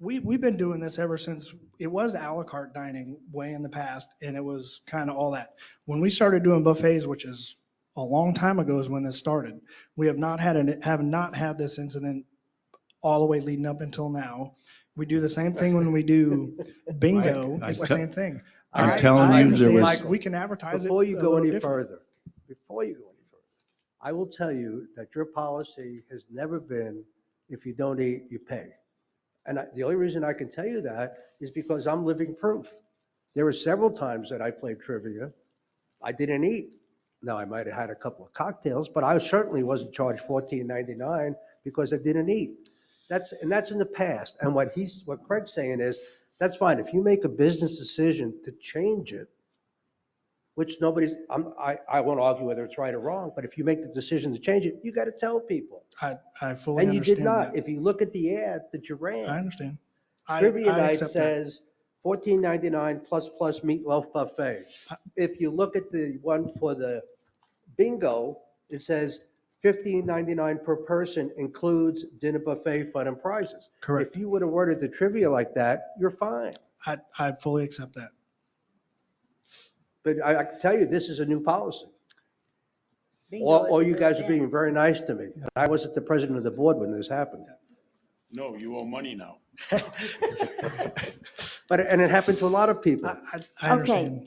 we've been doing this ever since it was a la carte dining way in the past, and it was kind of all that. When we started doing buffets, which is a long time ago is when this started, we have not had this incident all the way leading up until now. We do the same thing when we do bingo. Mike, It's the same thing. I'm telling you, there was. Michael, we can advertise it. Before you a go little any different. further, I will tell you that your policy has never been, if you don't eat, you pay. And the only reason I can tell you that is because I'm living proof. There were several times that I played trivia. I didn't eat. Now, I might have had a couple of cocktails, but I certainly wasn't charged $14.99 because I didn't eat. That's in the past. And what Craig's saying is, that's fine. If you make a business decision to change it, which I won't argue whether it's right or wrong, but if you make the decision to change it, you got to tell people. I fully And you did understand not. that. If you look at the ad that you ran. I understand. I Trivia night accept that. says $14.99 plus meatloaf buffet. If you look at the one for the bingo, it says $15.99 per person includes dinner buffet, fun and prizes. Correct. If you would have worded the trivia like that, you're fine. I fully accept that. But I can tell you, this is a new policy. Bingo is All a you new guys are event. being very nice to me. I wasn't the president of the board when this happened. No, you owe money now. And it happened to a lot of people. I understand.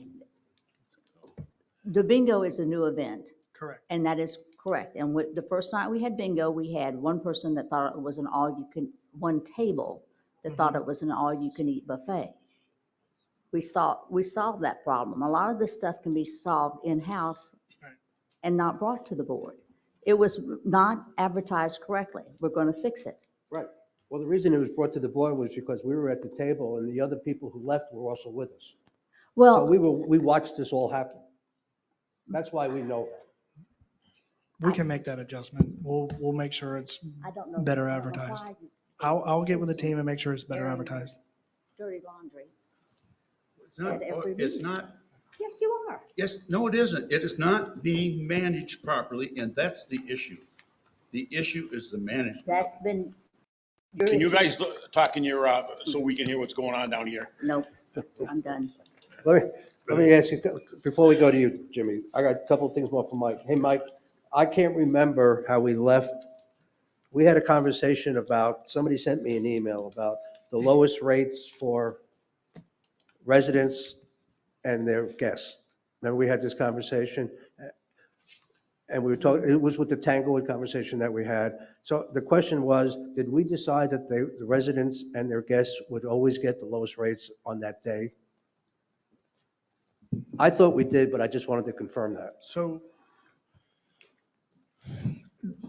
The bingo is a new event. Correct. And that is correct. And the first night we had bingo, we had one person that thought it was one table that thought it was an all-you-can-eat buffet. We solved that problem. A lot of this stuff can be solved in-house and not brought to the board. It was not advertised correctly. We're going to fix it. Right. Well, the reason it was brought to the board was because we were at the table and the other people who left were also with us. Well, So we watched this all happen. That's why we know that. We can make that adjustment. We'll make sure it's I don't know. better I don't know advertised. why I'll get with the team and make sure it's better Very advertised. dirty laundry. It's not, At every it's meeting. not, Yes, you are. yes, no, it isn't. It is not being managed properly, and that's the issue. The issue is the management. That's been. Can you guys talk in your, so we can hear what's going on down here? Nope, I'm done. Let me ask you, before we go to you, Jimmy, I got a couple of things more for Mike. Hey, Mike, I can't remember how we left. We had a conversation about, somebody sent me an email about the lowest rates for residents and their guests. Remember we had this conversation? And we were talking, it was with the Tanglewood conversation that we had. So the question was, did we decide that the residents and their guests would always get the lowest rates on that day? I thought we did, but I just wanted to confirm that. So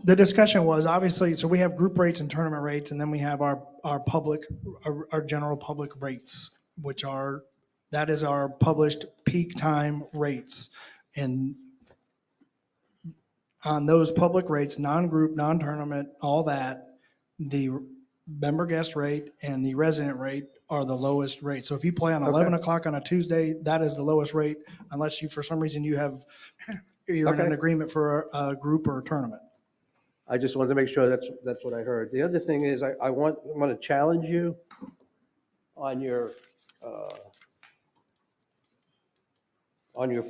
the discussion was obviously, so we have group rates and tournament rates, and then we have our general public rates, that is our published peak time rates. And on those public rates, non-group, non-tournament, all that, the member guest rate and the resident rate are the lowest rate. So if you play on 11 o'clock on a Tuesday, that is the lowest rate, unless you, for some reason, you're in an agreement for a group or a tournament. I just wanted to make sure that's what I heard. The other thing is I want to challenge you on your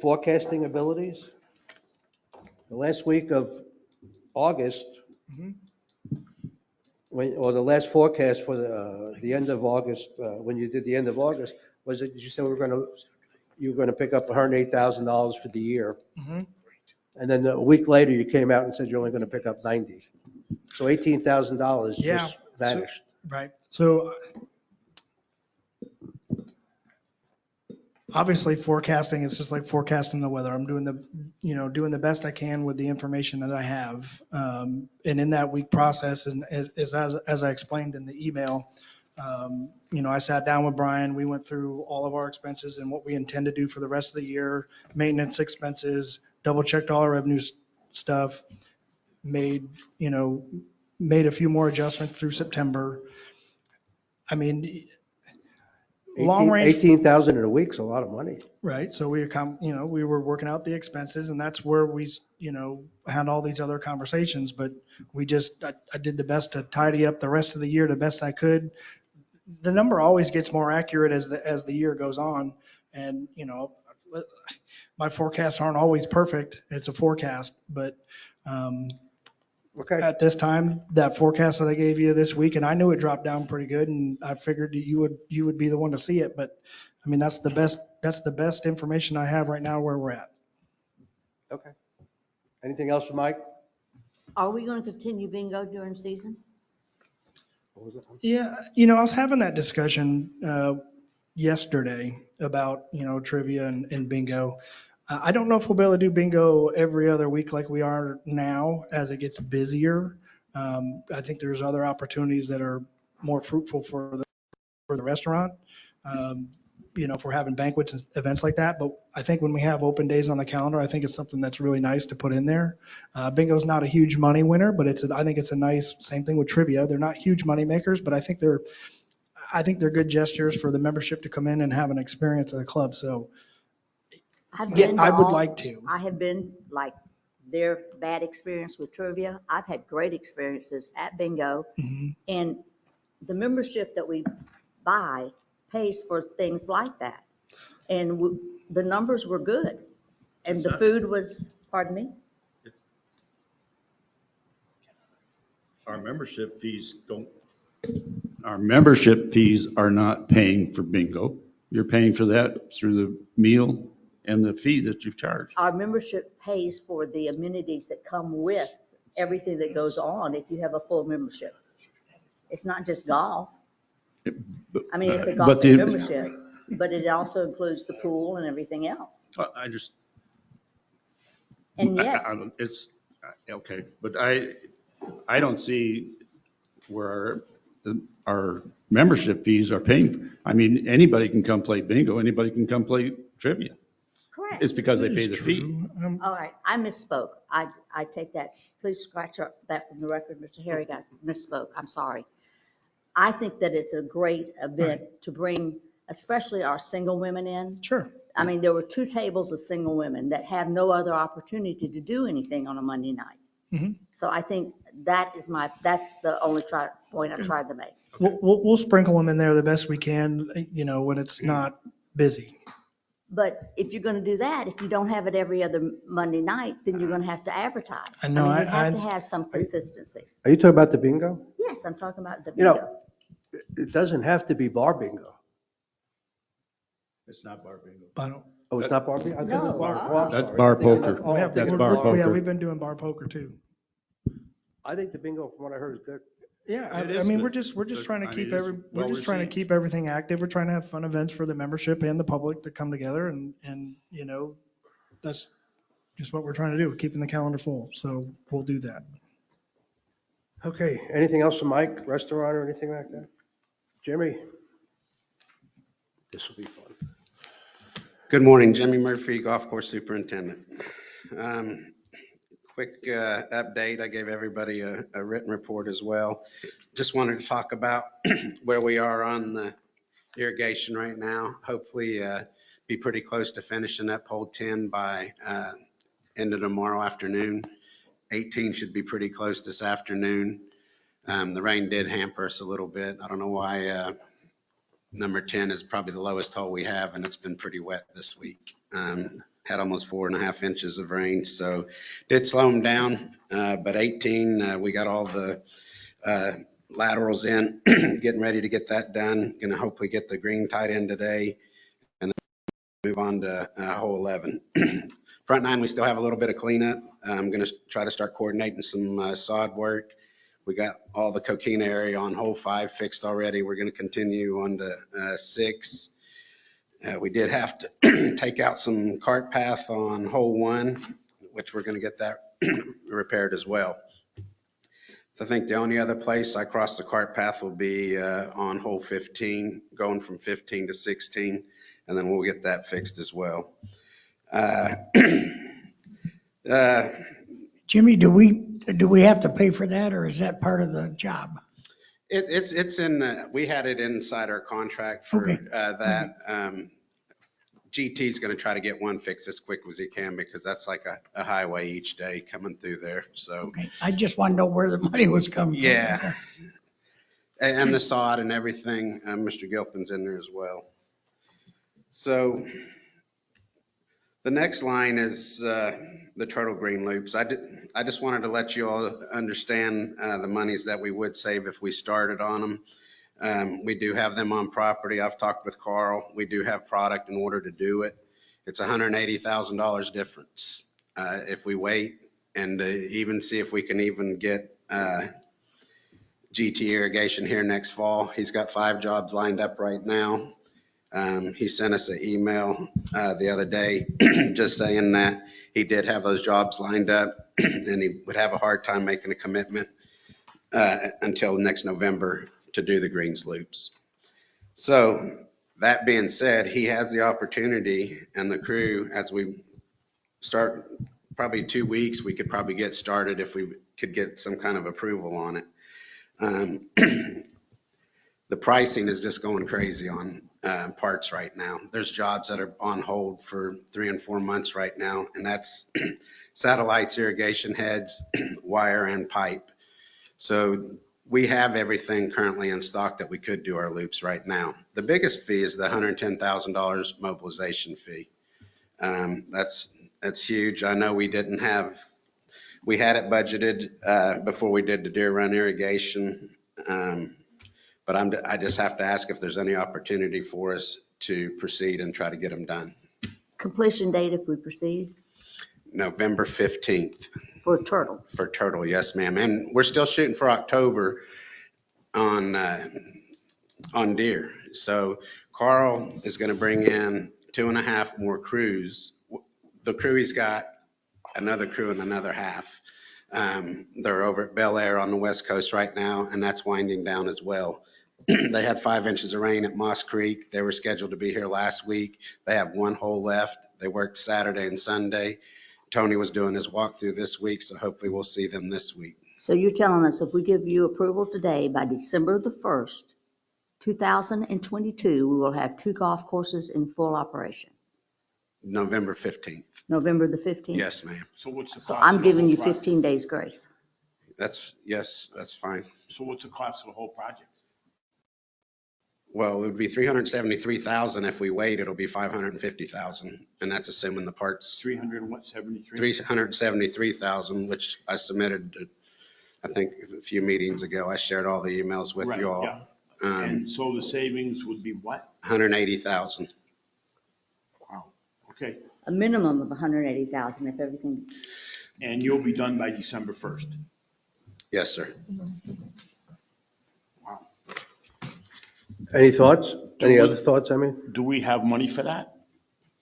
forecasting abilities. The last week of August, or the last forecast for the end of August, when you did the end of August, was it, you said you were going to pick up $108,000 for the year. And then a week later, you came out and said you're only going to pick up 90. So $18,000 just vanished. Right. So obviously forecasting is just like forecasting the weather. I'm doing the best I can with the information that I have. And in that week process, and as I explained in the email, I sat down with Brian, we went through all of our expenses and what we intend to do for the rest of the year, maintenance expenses, double checked all our revenue stuff, made a few more adjustments through September. I mean, long range. 18,000 in a week's a lot of money. Right. So we were working out the expenses, and that's where we, had all these other conversations, but I did the best to tidy up the rest of the year the best I could. The number always gets more accurate as the year goes on. And, my forecasts aren't always perfect. It's a forecast, but, at this time, that forecast that I gave you this week, and I knew it dropped down pretty good, and I figured you would be the one to see it. But I mean, that's the best information I have right now where we're at. Okay. Anything else for Mike? Are we going to continue bingo during season? What was it? Yeah, I was having that discussion yesterday about trivia and bingo. I don't know if we'll be able to do bingo every other week like we are now as it gets busier. I think there's other opportunities that are more fruitful for the restaurant. If we're having banquets and events like that, but I think when we have open days on the calendar, I think it's something that's really nice to put in there. Bingo's not a huge money winner, but I think it's a nice, same thing with trivia. They're not huge money makers, but I think they're good gestures for the membership to come in and have an experience at the club. So I've yeah, been to I would all- like to. I have been, like, their bad experience with trivia. I've had great experiences at bingo. Mhm. And the membership that we buy pays for things like that. And the numbers were good. And the food was, pardon me? Our membership fees are not paying for bingo. You're paying for that through the meal and the fee that you've charged. Our membership pays for the amenities that come with everything that goes on if you have a full membership. It's not just golf. I mean, it's a golf membership, but it also includes the pool and everything else. I just. And yes. It's, okay, but I don't see where our membership fees are paying. I mean, anybody can come play bingo, anybody can come play trivia. Correct. It's because they pay the fee. All right, I misspoke. I take that, please scratch up that from the record, Mr. Harry, guys, misspoke, I'm sorry. I think that it's a great event to bring, especially our single women in. Sure. I mean, there were 2 tables of single women that have no other opportunity to do anything on a Monday night. Mm-hmm. So I think that's the only point I tried to make. We'll sprinkle them in there the best we can, when it's not busy. But if you're going to do that, if you don't have it every other Monday night, then you're going to have to advertise. I know, mean, you have to have some consistency. Are you talking about the bingo? Yes, I'm talking about the You know, bingo. it doesn't have to be bar bingo. It's not bar bingo. Oh, it's not bar bingo? I thought it was No. bar. Oh, I'm That's sorry. bar I think poker. oh, That's bar poker. Yeah, we've been doing bar poker too. I think the bingo, from what I heard, is good. Yeah, It I is mean, good. we're just trying to I keep mean, it's we're just trying to well keep everything active. We're trying to have fun events for the membership and the public to come together and that's just what we're trying to do, keeping the calendar full. So we'll do that. Okay, anything else from Mike, restaurant or anything like that? Jimmy? This will be fun. Good morning, Jimmy Murphy, Golf Course Superintendent. Quick update, I gave everybody a written report as well. Just wanted to talk about where we are on the irrigation right now. Hopefully be pretty close to finishing up hole 10 by end of tomorrow afternoon. 18 should be pretty close this afternoon. The rain did hamper us a little bit. I don't know why number 10 is probably the lowest hole we have, and it's been pretty wet this week. Had almost 4.5 inches of rain, so did slow them down. But 18, we got all the laterals in, getting ready to get that done. Going to hopefully get the green tied in today, and then move on to hole 11. Front 9, we still have a little bit of cleanup. I'm going to try to start coordinating some sod work. We got all the coquina area on hole 5 fixed already. We're going to continue on to 6. We did have to take out some cart path on hole 1, which we're going to get that repaired as well. So I think the only other place I cross the cart path will be on hole 15, going from 15 to 16, and then we'll get that fixed as well. Jimmy, do we have to pay for that, or is that part of the job? It's in, we had it inside our contract for that. GT is going to try to get one fixed as quick as he can, because that's like a highway each day coming through there. So Okay, I just want to know where the money was coming from. yeah, and the sod and everything. Mr. Gilpin's in there as well. So the next line is the turtle green loops. I just wanted to let you all understand the monies that we would save if we started on them. We do have them on property. I've talked with Carl. We do have product in order to do it. It's $180,000 difference. If we wait and even see if we can even get GT irrigation here next fall. He's got 5 jobs lined up right now. He sent us an email the other day just saying that he did have those jobs lined up and he would have a hard time making a commitment. until next November to do the greens loops. So that being said, he has the opportunity and the crew, as we start, probably 2 weeks, we could probably get started if we could get some kind of approval on it. The pricing is just going crazy on parts right now. There's jobs that are on hold for 3 and 4 months right now, and that's satellites, irrigation heads, wire, and pipe. So we have everything currently in stock that we could do our loops right now. The biggest fee is the $110,000 mobilization fee. That's huge. I know we had it budgeted before we did the Deer Run irrigation. But I just have to ask if there's any opportunity for us to proceed and try to get them done. Completion date if we proceed? November 15th. For turtle? For turtle, yes, ma'am. And we're still shooting for October on deer. So Carl is going to bring in 2.5 more crews. The crew he's got, another crew and another half. They're over at Bel Air on the West Coast right now, and that's winding down as well. They had 5 inches of rain at Moss Creek. They were scheduled to be here last week. They have 1 hole left. They worked Saturday and Sunday. Tony was doing his walkthrough this week, so hopefully we'll see them this week. So you're telling us if we give you approval today, by December the 1st, 2022, we will have 2 golf courses in full operation? November 15th. November the 15th? Yes, ma'am. So what's the cost? So I'm of the giving whole you project? 15 days grace. Yes, that's fine. So what's the cost of the whole project? Well, it would be $373,000. If we wait, it'll be $550,000, and that's assuming the parts. 373,000, which I submitted, I think, a few meetings ago. I shared all the emails with Right, you all. yeah. And so the savings would be what? 180,000. Wow, okay. A minimum of 180,000 if everything. And you'll be done by December 1st? Yes, sir. Wow. Any thoughts? Any other thoughts, I mean? Do we have money for that?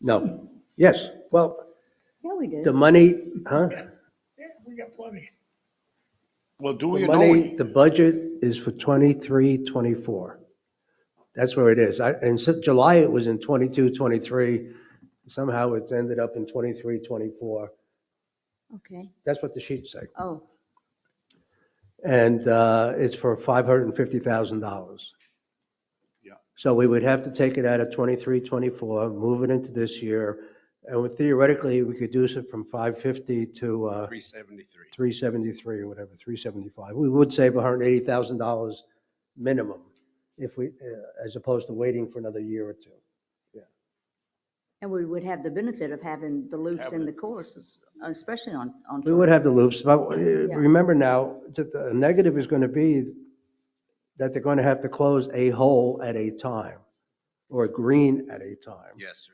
No. Yes, well, Yeah, we do. the money, huh? Yeah, we got plenty. Well, do The we or don't money, we? the budget is for 23, 24. That's where it is. In July, it was in 22, 23. Somehow it's ended up in 23, 24. Okay. That's what the sheets say. Oh, And it's for $550,000. Yeah. So we would have to take it out of 23, 24, move it into this year. And theoretically, we could do it from 550 to 373. 373 or whatever, 375. We would save $180,000 minimum if we, as opposed to waiting for another year or two. and we would have the benefit of having the loops in the courses, especially on. We would have the loops, but Yeah. remember now, that the negative is going to be that they're going to have to close a hole at a time or a green at a time. Yes, sir.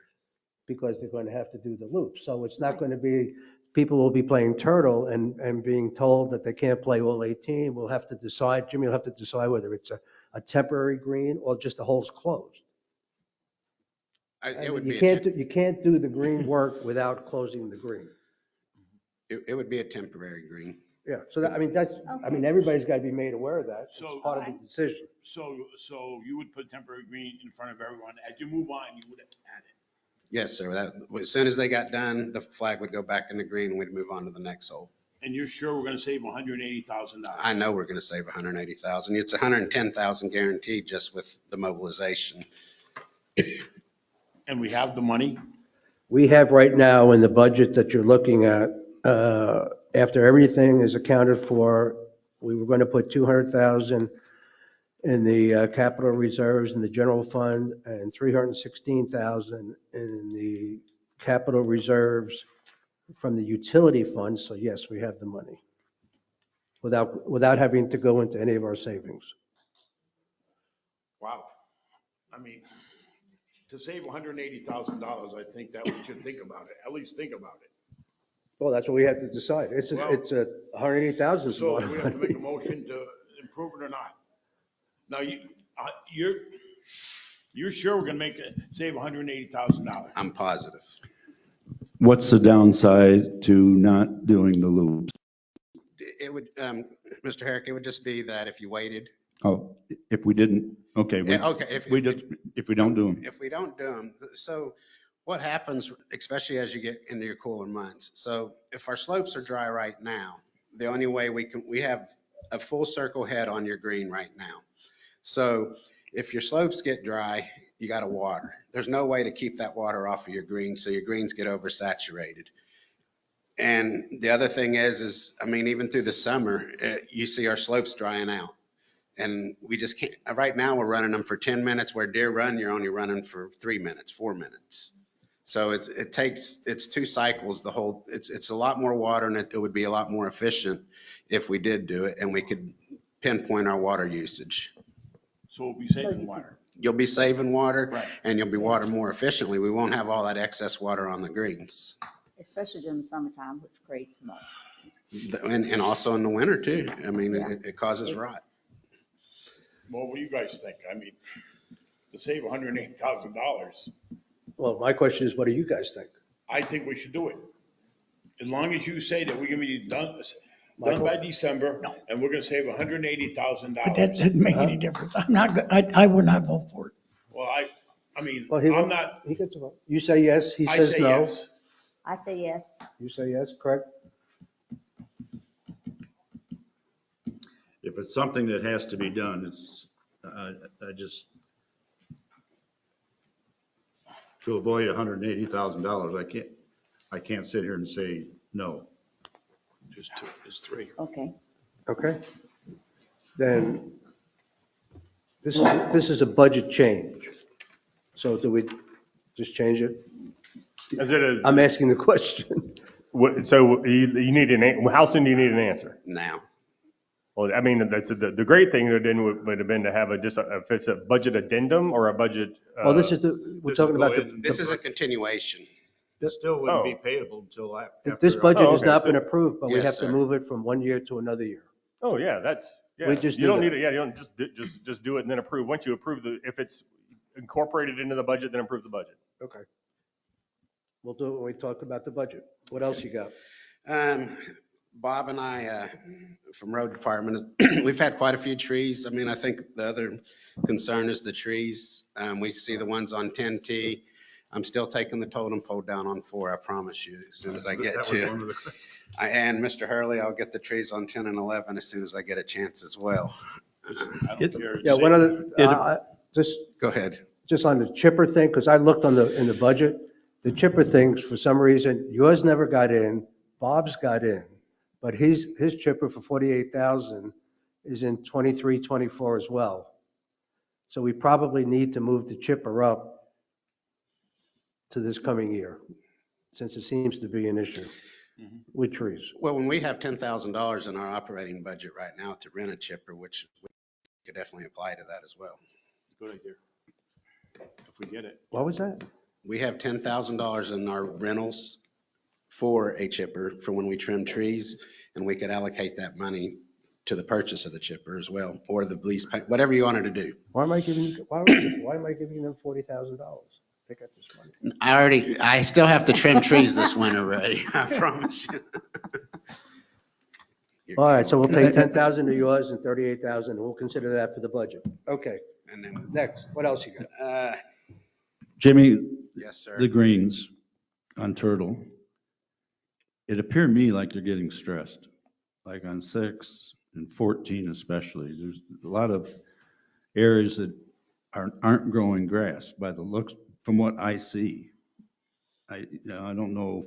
Because they're going to have to do the loops. So it's not going to be, people will be playing turtle and being told that they can't play all 18. We'll have to decide, Jimmy will have to decide whether it's a temporary green or just the hole's closed. It would You be, can't do the green work without closing the green. it would be a temporary green. Yeah, so that, I mean, everybody's got to be made aware of that. It's So- part of the decision. So you would put temporary green in front of everyone. As you move on, you would add it. Yes, sir. As soon as they got done, the flag would go back in the green and we'd move on to the next hole. And you're sure we're going to save $180,000? I know we're going to save 180,000. It's 110,000 guaranteed just with the mobilization. And we have the money? We have right now in the budget that you're looking at, after everything is accounted for, we were going to put 200,000 in the capital reserves in the general fund and 316,000 in the capital reserves from the utility fund. So yes, we have the money without having to go into any of our savings. Wow. I mean, to save $180,000, I think that we should think about it, at least think about it. Well, that's what we have to decide. It's Well, a 180,000. So we have to make a motion to improve it or not. Now, you're sure we're going to save $180,000? I'm positive. What's the downside to not doing the loops? It would, Mr. Herrick, it would just be that if you waited. Oh, if we didn't, okay. Yeah, okay, if We just, if we don't do them. If we don't do them, so what happens, especially as you get into your cooler months? So if our slopes are dry right now, the only way we have a full circle head on your green right now. So if your slopes get dry, you got to water. There's no way to keep that water off of your greens, so your greens get oversaturated. And the other thing is, I mean, even through the summer, you see our slopes drying out. And we just can't, right now we're running them for 10 minutes, where Deer Run, you're only running for 3 minutes, 4 minutes. So it's 2 cycles, it's a lot more water, and it would be a lot more efficient if we did do it and we could pinpoint our water usage. So we'll be saving water. You'll be saving water, Right. and you'll be watering more efficiently. We won't have all that excess water on the greens. Especially during the summertime, which creates more. And also in the winter too. I mean, Yeah. it causes rot. Well, what do you guys think? I mean, to save $108,000, Well, my question is, what do you guys think? I think we should do it. As long as you say that we're gonna be done Michael? by December, and we're gonna save But that $180,000. doesn't make any difference. I'm not, I would not vote for it. Well, I mean, Well, he I'm not, He gets a vote. You say yes, he I says say no. yes. I say yes. You say yes, correct? If it's something that has to be done, I just, to avoid $180,000, I can't sit here and say no. Just 2, just 3. Okay. Okay. Then this is a budget change. So do we just change it? Is it a, I'm asking the question. so you need how soon do you need an answer? Now. Well, I mean, that's the great thing would have been to have if it's a budget addendum or a budget. Well, this is we're talking about This is a continuation. It still wouldn't be payable until after. This budget has okay, not so- been approved, but we Yes, have to sir. move it from 1 year to another year. Oh, yeah, yeah. We just You do don't that. need it, yeah, you don't just do it and then approve. Once you approve if it's incorporated into the budget, then approve the budget. Okay. We'll do it when we talk about the budget. What else you got? Bob and I, from road department, we've had quite a few trees. I mean, I think the other concern is the trees. We see the ones on 10T. I'm still taking the totem pole down on 4, I promise you, as soon as I get to. And Mr. Hurley, I'll get the trees on 10 and 11 as soon as I get a chance as well. I don't care. Yeah, one other, just Go ahead. just on the chipper thing, because I looked in the budget, the chipper things, for some reason, yours never got in, Bob's got in, but his chipper for 48,000 is in 23, 24 as well. So we probably need to move the chipper up to this coming year, since it seems to be an issue with trees. Well, when we have $10,000 in our operating budget right now to rent a chipper, which we could definitely apply to that as well. Good idea. If we get it. What was that? We have $10,000 in our rentals for a chipper for when we trim trees, and we could allocate that money to the purchase of the chipper as well, or the lease, whatever you wanted to do. Why am I giving them $40,000? They got this money. I still have to trim trees this winter, Ray, I promise you. All right, so we'll take 10,000 to yours and 38,000, and we'll consider that for the budget. Okay, And then, next, what else you got? Jimmy, yes, sir. the greens on Turtle, it appeared to me like they're getting stressed, like on 6 and 14 especially. There's a lot of areas that aren't growing grass by the looks, from what I see. I don't know.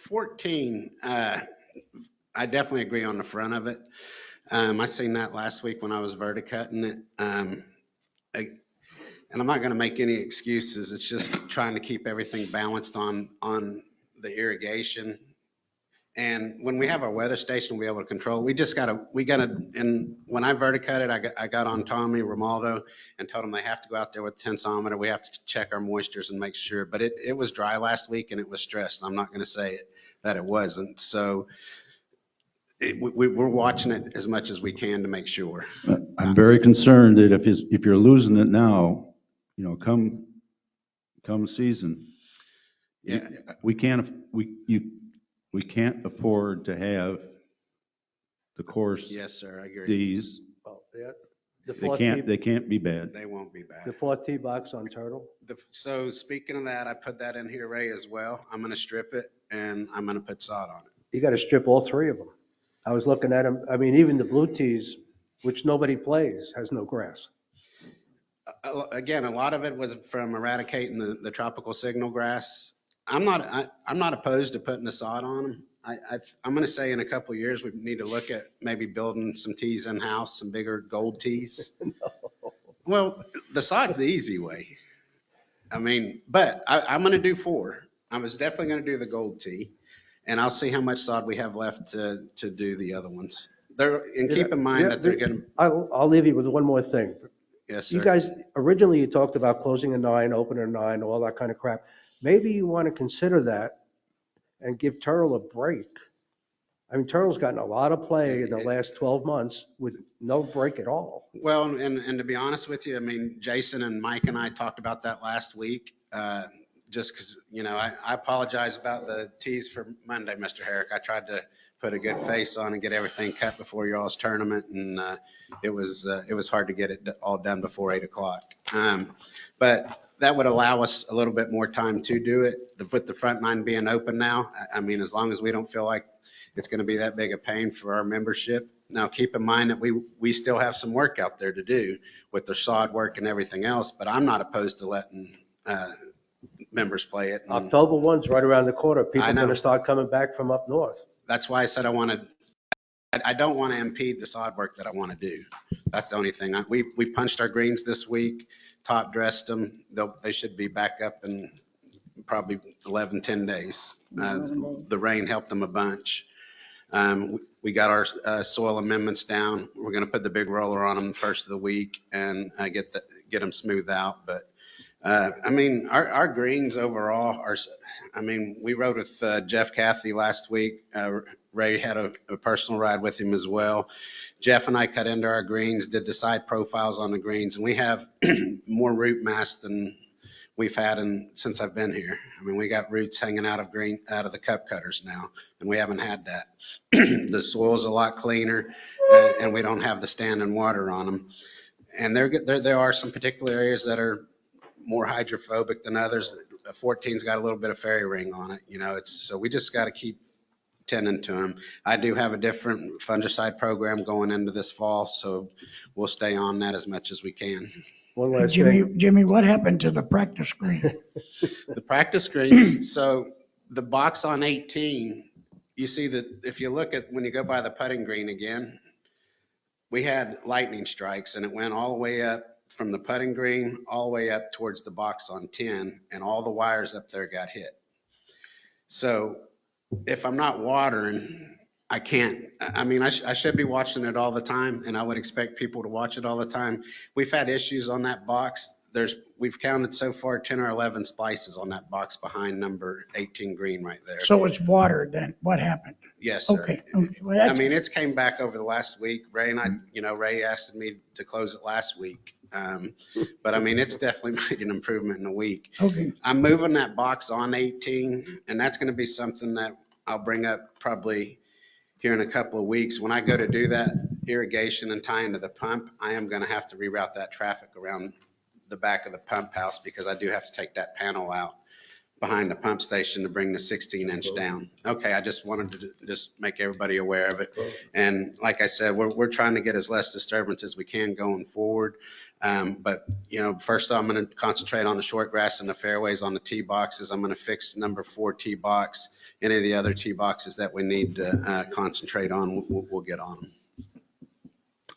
14, I definitely agree on the front of it. I seen that last week when I was verticutting it. And I'm not going to make any excuses. It's just trying to keep everything balanced on the irrigation. And when we have our weather station, we'll be able to control. We gotta, and when I verticutted, I got on Tommy Romaldo and told him they have to go out there with a tensometer. We have to check our moistures and make sure. But it was dry last week and it was stressed. I'm not going to say that it wasn't. So we're watching it as much as we can to make sure. I'm very concerned that if you're losing it now, come season, Yeah. we can't afford to have the course Yes, sir, I agree. Ds. Oh, yeah. The They fourth can't, tee, they can't be bad. They won't be bad. the fourth tee box on Turtle? So speaking of that, I put that in here, Ray, as well. I'm gonna strip it and I'm gonna put sod on it. You got to strip all three of them. I was looking at them, I mean, even the blue tees, which nobody plays, has no grass. Again, a lot of it was from eradicating the tropical signal grass. I'm not opposed to putting the sod on them. I'm gonna say in a couple of years, we need to look at maybe building some tees in-house, some bigger gold tees. Well, the sod's the easy way. I mean, but I'm gonna do 4. I was definitely gonna do the gold tee, and I'll see how much sod we have left to do the other ones. And keep in mind that they're gonna. I'll leave you with one more thing. Yes, sir. You guys, originally you talked about closing at 9, open at 9, all that kind of crap. Maybe you want to consider that and give Turtle a break. I mean, Turtle's gotten a lot of play in the last 12 months with no break at all. Well, and to be honest with you, I mean, Jason and Mike and I talked about that last week. Just because, I apologize about the teas for Monday, Mr. Herrick. I tried to put a good face on and get everything cut before y'all's tournament, and it was hard to get it all done before 8 o'clock. But that would allow us a little bit more time to do it. With the front 9 being open now, I mean, as long as we don't feel like it's going to be that big a pain for our membership. Now, keep in mind that we still have some work out there to do with the sod work and everything else, but I'm not opposed to letting members play it. October 1's right around the corner. People are know. going to start coming back from up north. That's why I said I don't want to impede the sod work that I want to do. That's the only thing. We punched our greens this week, top dressed them. They should be back up in probably 11, 10 days. The rain helped them a bunch. We got our soil amendments down. We're going to put the big roller on them the first of the week and get them smoothed out. But I mean, our greens overall are, I mean, we rode with Jeff Cathy last week. Ray had a personal ride with him as well. Jeff and I cut into our greens, did the side profiles on the greens, and we have more root mass than we've had since I've been here. I mean, we got roots hanging out of the cup cutters now, and we haven't had that. The soil's a lot cleaner, and we don't have the standing water on them. And there are some particular areas that are more hydrophobic than others. 14's got a little bit of fairy ring on it. So we just got to keep tending to them. I do have a different fungicide program going into this fall, so we'll stay on that as much as we can. One last Jimmy, what happened to the practice green? The practice greens, so the box on 18, you see that if you look at, when you go by the putting green again, we had lightning strikes and it went all the way up from the putting green all the way up towards the box on 10, and all the wires up there got hit. So if I'm not watering, I can't. I mean, I should be watching it all the time, and I would expect people to watch it all the time. We've had issues on that box. We've counted so far 10 or 11 splices on that box behind number 18 green right there. So it's water then? What happened? Yes, sir. Okay. Well, I mean, it's came back over the last week. Ray and I, Ray asked me to close it last week. But I mean, it's definitely made an improvement in a week. Okay. I'm moving that box on 18, and that's going to be something that I'll bring up probably here in a couple of weeks. When I go to do that irrigation and tie into the pump, I am going to have to reroute that traffic around the back of the pump house because I do have to take that panel out behind the pump station to bring the 16-inch down. Okay, I just wanted to just make everybody aware of it. And like I said, we're trying to get as less disturbance as we can going forward. But, first I'm going to concentrate on the short grass and the fairways on the tee boxes. I'm going to fix number 4 tee box. Any of the other tee boxes that we need to concentrate on, we'll get on them.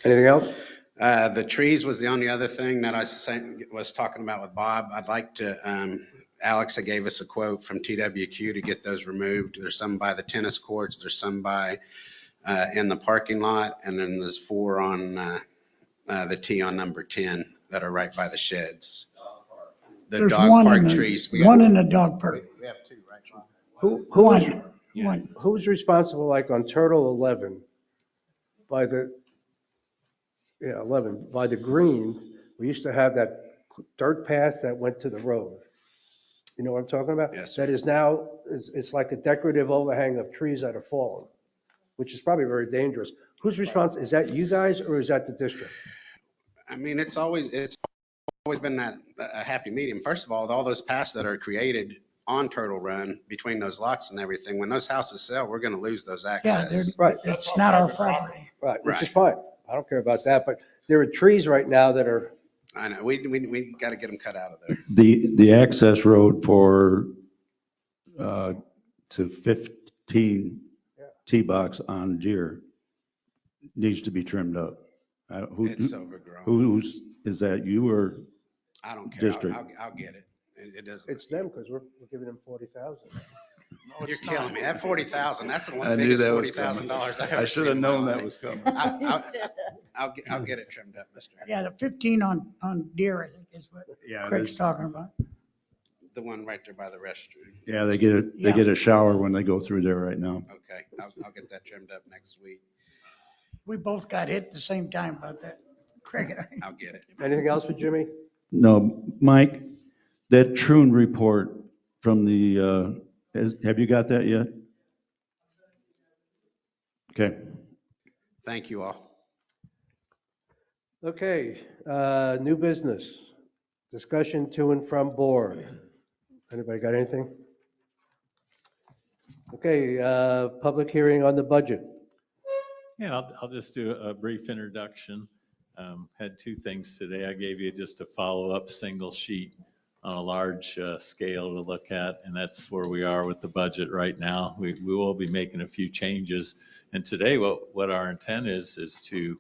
Anything else? The trees was the only other thing that I was talking about with Bob. I'd like to, Alexa gave us a quote from TWQ to get those removed. There's some by the tennis courts, there's some by in the parking lot, and then there's 4 on the tee on number 10 that are right by the sheds. The dog park trees. One in the dog park. We have 2, right, Bob? Who's responsible, like on Turtle 11, by the 11 by the green? We used to have that dirt path that went to the road. You know what I'm talking about? Yes, sir. That is now, it's like a decorative overhang of trees that are fallen, which is probably very dangerous. Who's responsible? Is that you guys or is that the district? I mean, it's always been that a happy medium. First of all, with all those paths that are created on Turtle Run between those lots and everything, when those houses sell, we're going to lose those access. Right. It's not our property. Right, which is Right. fine. I don't care about that, but there are trees right now that are, I know, we got to get them cut out of there. The access road for, to 15 T-box on Deer needs to be trimmed up. It's overgrown. Is that you or I don't care. district? I'll get it. It doesn't. it's them because we're giving them 40,000. You're killing me. That 40,000, that's the I one knew biggest that was $40,000 I've I ever should seen have in my known that life. was coming. I'll get it trimmed up, Mr. Yeah, the 15 on Deer, I think is what Yeah, Craig's talking about. The one right there by the restroom. Yeah, they get a shower when they go through there right now. Okay, I'll get that trimmed up next week. We both got hit at the same time about that. Craig and I. I'll get it. Anything else for Jimmy? No, Mike, that Troon report from the, have you got that yet? Okay. Thank you all. Okay, new business. Discussion to and from board. Anybody got anything? Okay, public hearing on the budget. Yeah, I'll just do a brief introduction. Had two things today. I gave you just a follow-up single sheet on a large scale to look at, and that's where we are with the budget right now. We will be making a few changes. And today, what our intent is to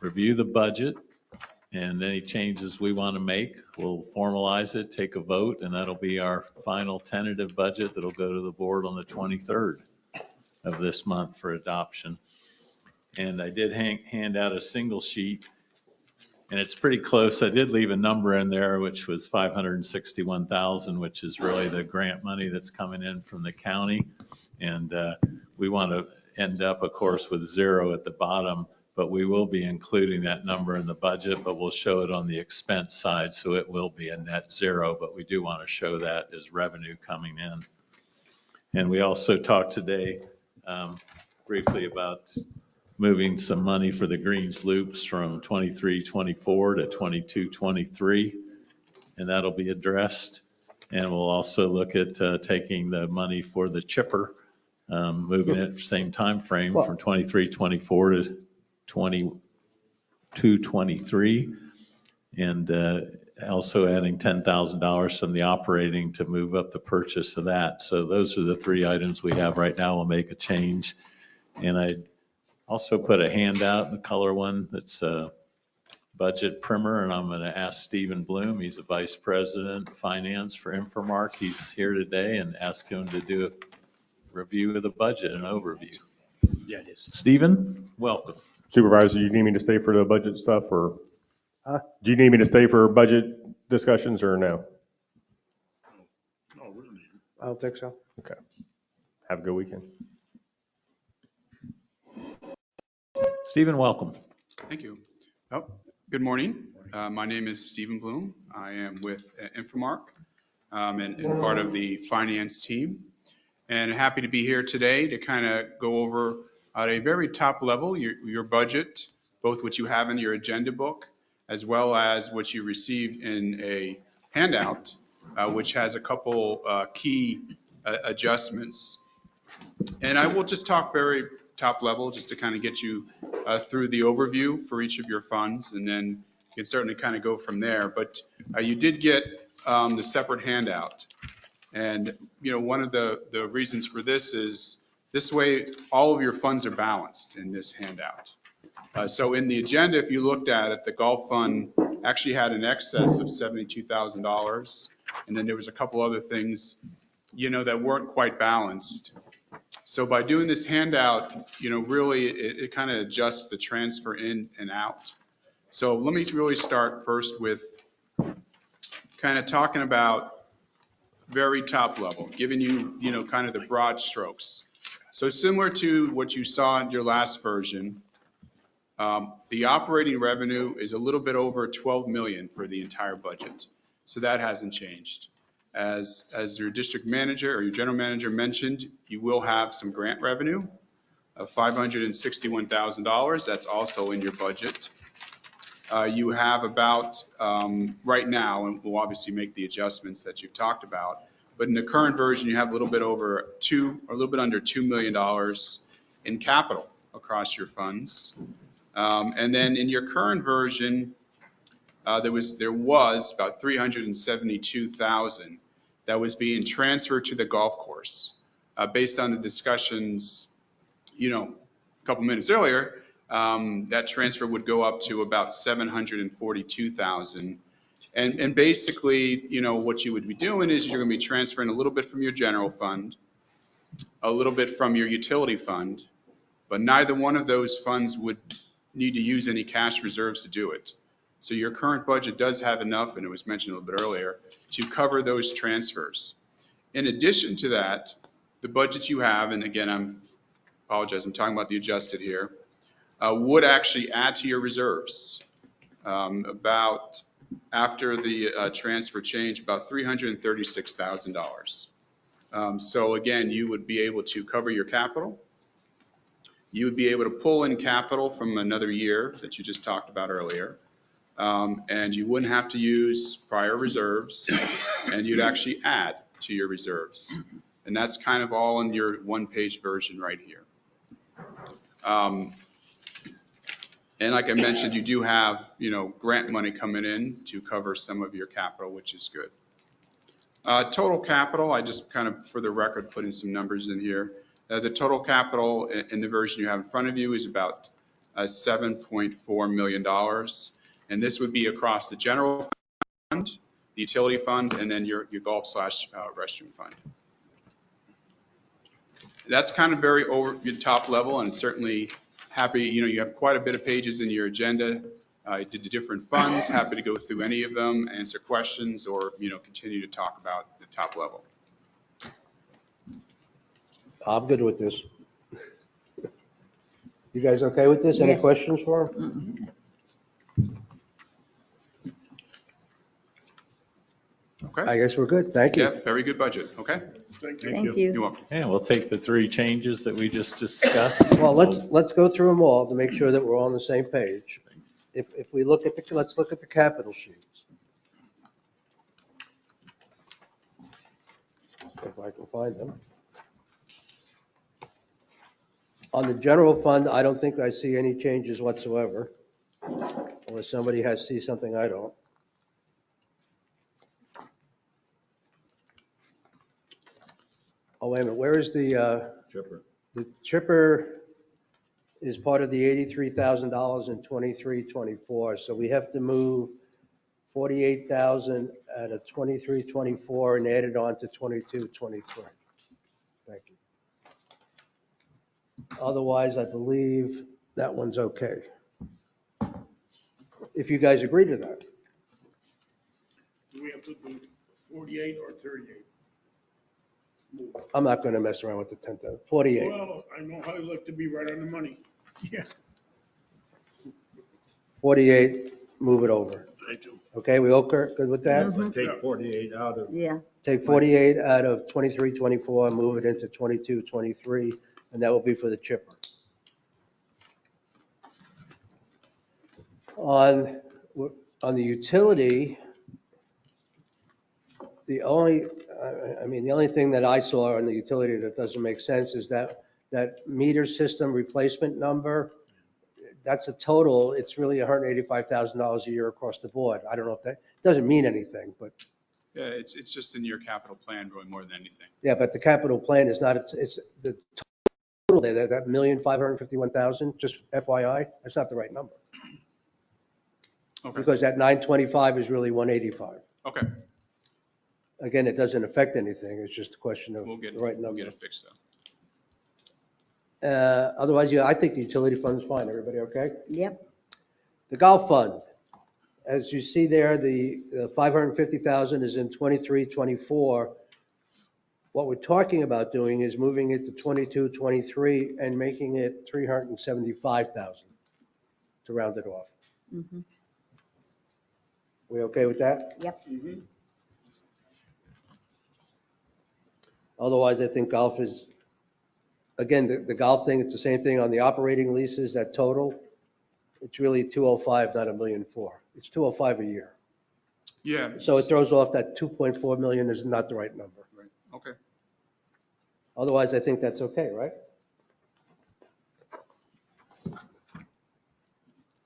review the budget, and any changes we want to make, we'll formalize it, take a vote, and that'll be our final tentative budget that'll go to the board on the 23rd of this month for adoption. And I did hand out a single sheet, and it's pretty close. I did leave a number in there, which was 561,000, which is really the grant money that's coming in from the county. And we want to end up, of course, with zero at the bottom, but we will be including that number in the budget, but we'll show it on the expense side, so it will be a net zero, but we do want to show that as revenue coming in. And we also talked today briefly about moving some money for the Greens Loops from 23-24 to 22-23, and that'll be addressed. And we'll also look at taking the money for the chipper, moving it at the same time frame from 23-24 to 22-23, and also adding $10,000 from the operating to move up the purchase of that. So those are the three items we have right now. We'll make a change. And I also put a handout, the color one, that's a budget primer, and I'm going to ask Stephen Bloom. He's the Vice President of Finance for Infomark. He's here today, and ask him to do a review of the budget and overview. Yeah, it is. Stephen, welcome. Supervisor, you need me to stay for the budget stuff, or do you need me to stay for budget discussions, or no? I don't think so. Okay. Have a good weekend. Stephen, welcome. Thank you. Oh, good morning. My name is Stephen Bloom. I am with Infomark and part of the finance team. And happy to be here today to kind of go over at a very top level your budget, both what you have in your agenda book, as well as what you received in a handout, which has a couple key adjustments. And I will just talk very top level just to kind of get you through the overview for each of your funds, and then you can certainly kind of go from there. But you did get the separate handout. And, you know, one of the reasons for this is this way all of your funds are balanced in this handout. So in the agenda, if you looked at it, the golf fund actually had an excess of $72,000. And then there was a couple other things, you know, that weren't quite balanced. So by doing this handout, you know, really it kind of adjusts the transfer in and out. So let me really start first with kind of talking about very top level, giving you, you know, kind of the broad strokes. So similar to what you saw in your last version, the operating revenue is a little bit over 12 million for the entire budget. So that hasn't changed. As your district manager or your general manager mentioned, you will have some grant revenue. of $561,000. That's also in your budget. You have about, right now, and we'll obviously make the adjustments that you've talked about, but in the current version, you have a little bit under $2 million in capital across your funds. And then in your current version, there was about $372,000 that was being transferred to the golf course. Based on the discussions, a couple minutes earlier, that transfer would go up to about $742,000. And basically, what you would be doing is you're going to be transferring a little bit from your general fund, a little bit from your utility fund, but neither one of those funds would need to use any cash reserves to do it. So your current budget does have enough, and it was mentioned a little bit earlier, to cover those transfers. In addition to that, the budget you have, and again, I apologize, I'm talking about the adjusted here, would actually add to your reserves. About, after the transfer change, about $336,000. So again, you would be able to cover your capital. You would be able to pull in capital from another year that you just talked about earlier. And you wouldn't have to use prior reserves, and you'd actually add to your reserves. And that's kind of all in your one-page version right here. And like I mentioned, you do have, grant money coming in to cover some of your capital, which is good. Total capital, I just kind of, for the record, put in some numbers in here. The total capital in the version you have in front of you is about $7.4 million. And this would be across the general fund, the utility fund, and then your golf/restroom fund. That's kind of very over your top level, and certainly happy, you have quite a bit of pages in your agenda. I did the different funds, happy to go through any of them, answer questions, or, continue to talk about the top level. I'm good with this. You guys okay with this? Any Yes. questions for him? Okay. I guess we're good. Thank you. Yeah, very good budget. Okay. Thank Thank you. you. You're welcome. And we'll take the 3 changes that we just discussed. Well, let's go through them all to make sure that we're all on the same page. If we look at let's look at the capital sheets. If I can find them. On the general fund, I don't think I see any changes whatsoever. Unless somebody sees something I don't. Oh, wait a minute, where is the Chipper. The chipper is part of the $83,000 in 23-24, so we have to move 48,000 out of 23-24 and add it on to 22-23. Thank you. Otherwise, I believe that one's okay. If you guys agree to that. Do we have to do 48 or 38? I'm not going to mess around with the 10, 48. Well, I know how you like to be right on the money. Yeah. 48, move it over. I do. Okay, we all good with that? Take 48 out of. Yeah. Take 48 out of 23-24, move it into 22-23, and that will be for the chipper. On the utility, the only thing that I saw on the utility that doesn't make sense is that meter system replacement number. That's a total, it's really $185,000 a year across the board. I don't know if that doesn't mean anything, but. Yeah, it's just in your capital plan really more than anything. Yeah, but the capital plan is not, it's the total there, that $1,551,000, just FYI, that's not the right number. Okay. Because that 925 is really 185. Okay. Again, it doesn't affect anything, it's just a question of We'll the right We'll number. get it fixed though. Otherwise, yeah, I think the utility fund is fine. Everybody okay? Yep. The golf fund, as you see there, the 550,000 is in 23-24. What we're talking about doing is moving it to 22-23 and making it 375,000 to round it off. Mhm. We okay with that? Yep. Otherwise, I think golf is again, the golf thing, it's the same thing on the operating leases, that total. It's really 205, not 1,000,004. It's 205 a year. Yeah. So it throws off that 2.4 million is not the right number. Right. Okay. Otherwise, I think that's okay, right?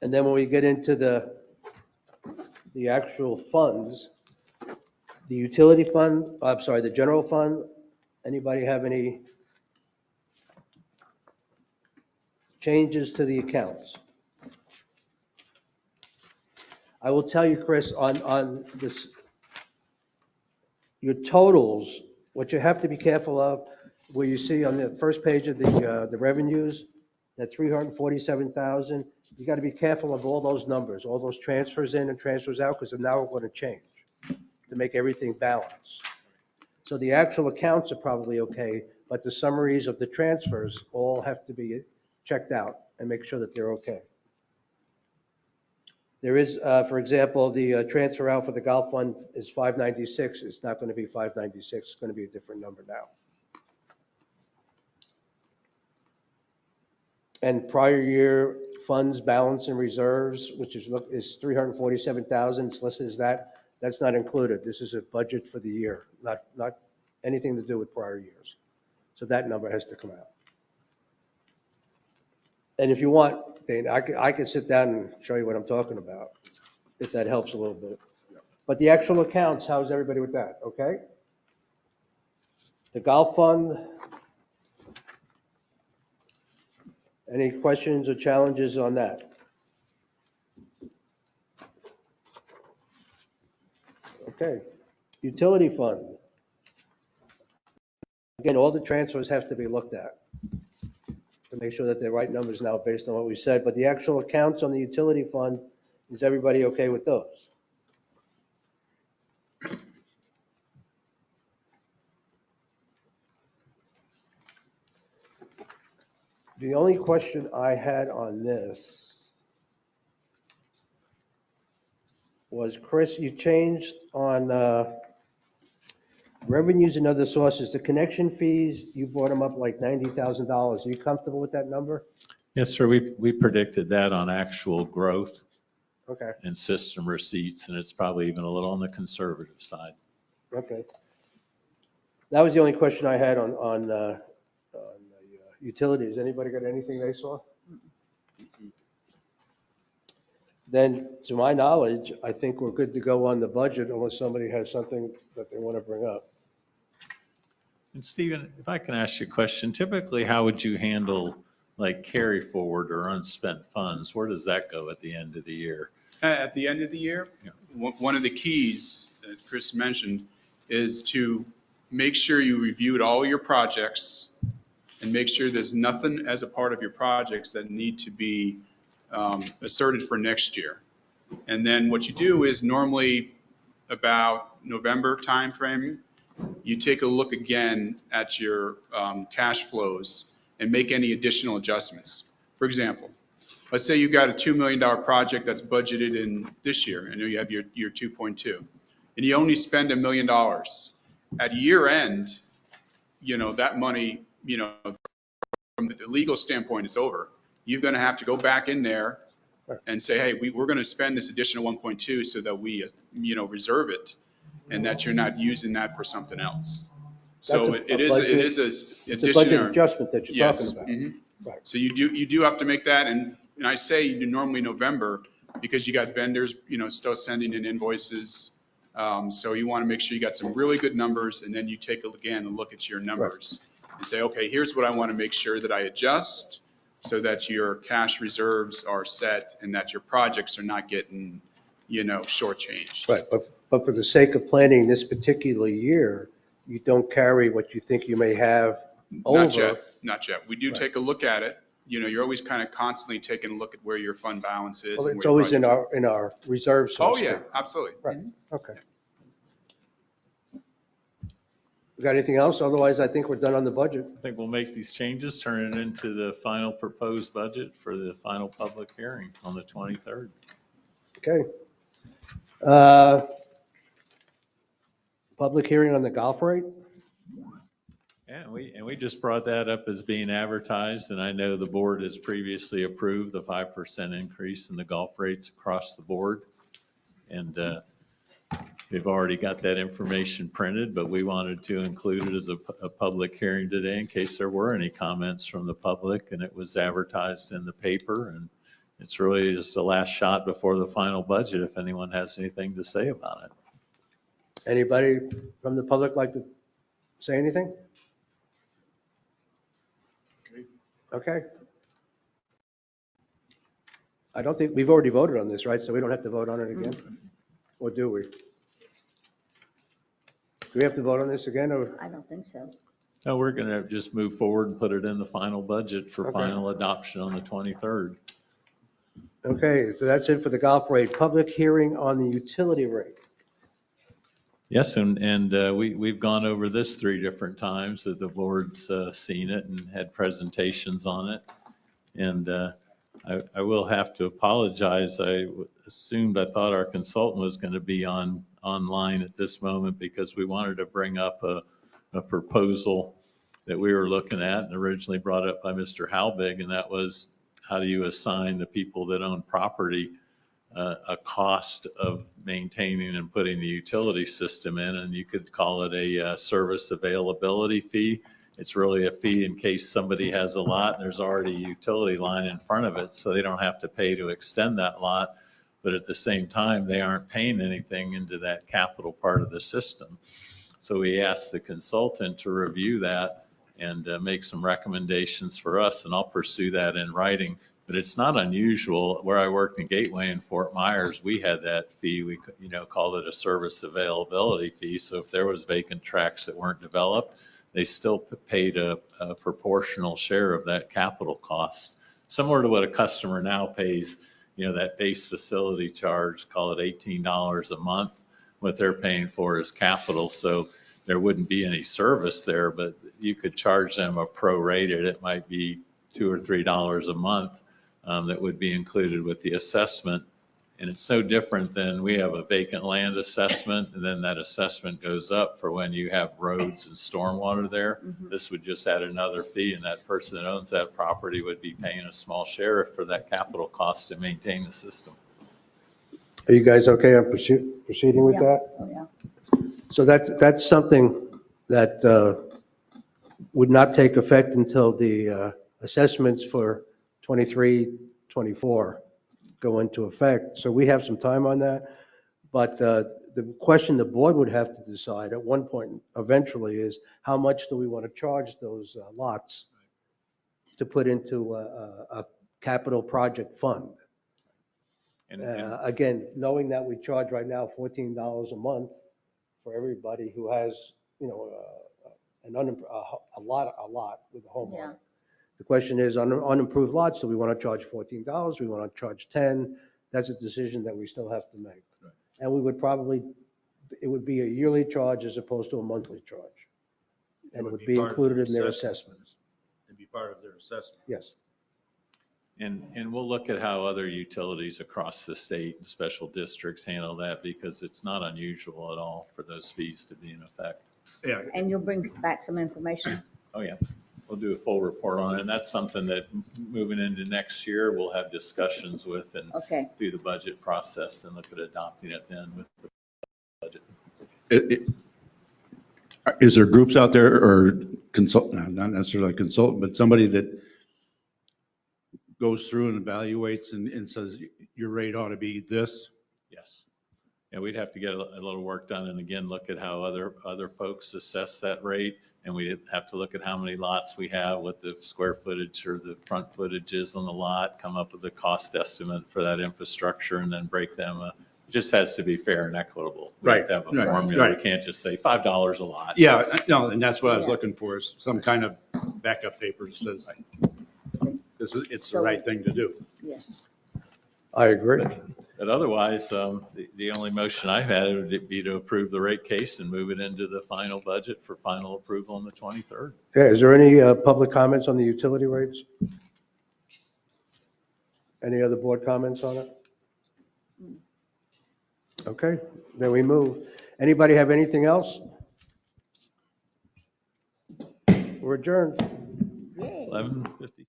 And then when we get into the actual funds, the utility fund, I'm sorry, the general fund, anybody have any changes to the accounts? I will tell you, Chris, on this, your totals, what you have to be careful of, where you see on the first page of the revenues, that 347,000, you got to be careful of all those numbers, all those transfers in and transfers out, because now we're going to change to make everything balance. So the actual accounts are probably okay, but the summaries of the transfers all have to be checked out and make sure that they're okay. There is, for example, the transfer out for the golf fund is 596. It's not going to be 596. It's going to be a different number now. And prior year funds, balance, and reserves, which is 347,000. It's listed as that. That's not included. This is a budget for the year, not anything to do with prior years. So that number has to come out. And if you want, Dane, I can sit down and show you what I'm talking about, if that helps a little bit. But the actual accounts, how's everybody with that? Okay? The golf fund, any questions or challenges on that? Okay. Utility fund. Again, all the transfers have to be looked at to make sure that they're right numbers now based on what we said. But the actual accounts on the utility fund, is everybody okay with those? The only question I had on this was, Chris, you changed on revenues and other sources. The connection fees, you brought them up like $90,000. Are you comfortable with that number? Yes, sir. We predicted that on actual growth Okay, and system receipts, and it's probably even a little on the conservative side. okay. That was the only question I had on the utilities. Anybody got anything they saw? Then, to my knowledge, I think we're good to go on the budget unless somebody has something that they want to bring up. And Stephen, if I can ask you a question, typically how would you handle like carry forward or unspent funds? Where does that go at the end of the year? At the end of the year, one of the keys that Chris mentioned is to make sure you reviewed all your projects and make sure there's nothing as a part of your projects that need to be asserted for next year. And then what you do is normally about November timeframe, you take a look again at your cash flows and make any additional adjustments. For example, let's say you've got a $2 million project that's budgeted in this year. I know you have your 2.2, and you only spend $1 million. At year end, that money, from the legal standpoint, it's over. You're going to have to go back in there and say, hey, we're going to spend this additional 1.2 so that we, reserve it, and that you're not using that for something else. So it is It's a budget adjustment that you're talking about. Mhm. Right. So you do have to make that, and I say you do normally November because you got vendors, still sending in invoices. So you want to make sure you got some really good numbers, and then you take again and look at your numbers and say, okay, here's what I want to make sure that I adjust so that your cash reserves are set and that your projects are not getting, shortchanged. Right, but for the sake of planning this particular year, you don't carry what you think you may have over. Not yet. We do take a look at it. You're always kind of constantly taking a look at where your fund balance is. Well, and it's where always your in project- our reserves. so to Oh, yeah, speak. absolutely. Right, okay. We got anything else? Otherwise, I think we're done on the budget. I think we'll make these changes, turn it into the final proposed budget for the final public hearing on the 23rd. Okay. Public hearing on the golf rate? Yeah, we just brought that up as being advertised, and I know the board has previously approved the 5% increase in the golf rates across the board. And they've already got that information printed, but we wanted to include it as a public hearing today in case there were any comments from the public, and it was advertised in the paper, and it's really just the last shot before the final budget if anyone has anything to say about it. Anybody from the public like to say anything? Okay. I don't think, we've already voted on this, right? So we don't have to vote on it again? Or do we? Do we have to vote on this again, or? I don't think so. No, we're going to just move forward and put it in the final budget for Okay. final adoption on the 23rd. Okay, so that's it for the golf rate. Public hearing on the utility rate. Yes, and we've gone over this 3 different times that the board's seen it and had presentations on it. And I will have to apologize. I thought our consultant was going to be online at this moment because we wanted to bring up a proposal that we were looking at and originally brought up by Mr. Halbig, and that was how do you assign the people that own property a cost of maintaining and putting the utility system in, and you could call it a service availability fee. It's really a fee in case somebody has a lot and there's already a utility line in front of it, so they don't have to pay to extend that lot, but at the same time, they aren't paying anything into that capital part of the system. So we asked the consultant to review that and make some recommendations for us, and I'll pursue that in writing. But it's not unusual. Where I worked in Gateway in Fort Myers, we had that fee. We called it a service availability fee. So if there was vacant tracts that weren't developed, they still paid a proportional share of that capital cost, similar to what a customer now pays. That base facility charge, call it $18 a month. What they're paying for is capital. So there wouldn't be any service there, but you could charge them a prorated. It might be $2 or $3 a month. That would be included with the assessment. And it's no different than we have a vacant land assessment, and then that assessment goes up for when you have roads and stormwater there. Mm-hmm. This would just add another fee, and that person that owns that property would be paying a small share for that capital cost to maintain the system. Are you guys okay on proceeding with that? Oh, yeah. So that's something that would not take effect until the assessments for 23, 24 go into effect. So we have some time on that. But the question the board would have to decide at one point eventually is how much do we want to charge those lots to put into a capital project fund? Again, knowing that we charge right now $14 a month for everybody who has, a lot with a homeowner. Yeah. The question is, on unimproved lots, do we want to charge $14? We want to charge $10? That's a decision that we still have to make. Right. And we would it would be a yearly charge as opposed to a monthly charge. And it would be included in their assessments. It'd be part of their assessment. Yes. And we'll look at how other utilities across the state and special districts handle that, because it's not unusual at all for those fees to be in effect. Yeah. And you'll bring back some information? Oh, yeah. We'll do a full report on it. And that's something that moving into next year, we'll have discussions with and through the budget process and look at adopting it then with the budget. Is there groups out there or not necessarily a consultant, but somebody that goes through and evaluates and says your rate ought to be this? Yes. Yeah, we'd have to get a little work done and again, look at how other folks assess that rate. And we have to look at how many lots we have, what the square footage or the front footage is on the lot, come up with a cost estimate for that infrastructure and then break them. It just has to be fair and equitable. We have to have a formula. We can't just say $5 a lot. Yeah, no, and that's what I was looking for, is some kind of backup paper that says it's the right thing to do. Yes. I agree. But otherwise, the only motion I had would be to approve the rate case and move it into the final budget for final approval on the 23rd. Yeah, is there any public comments on the utility rates? Any other board comments on it? Okay, then we move. Anybody have anything else? We're adjourned. 11:50.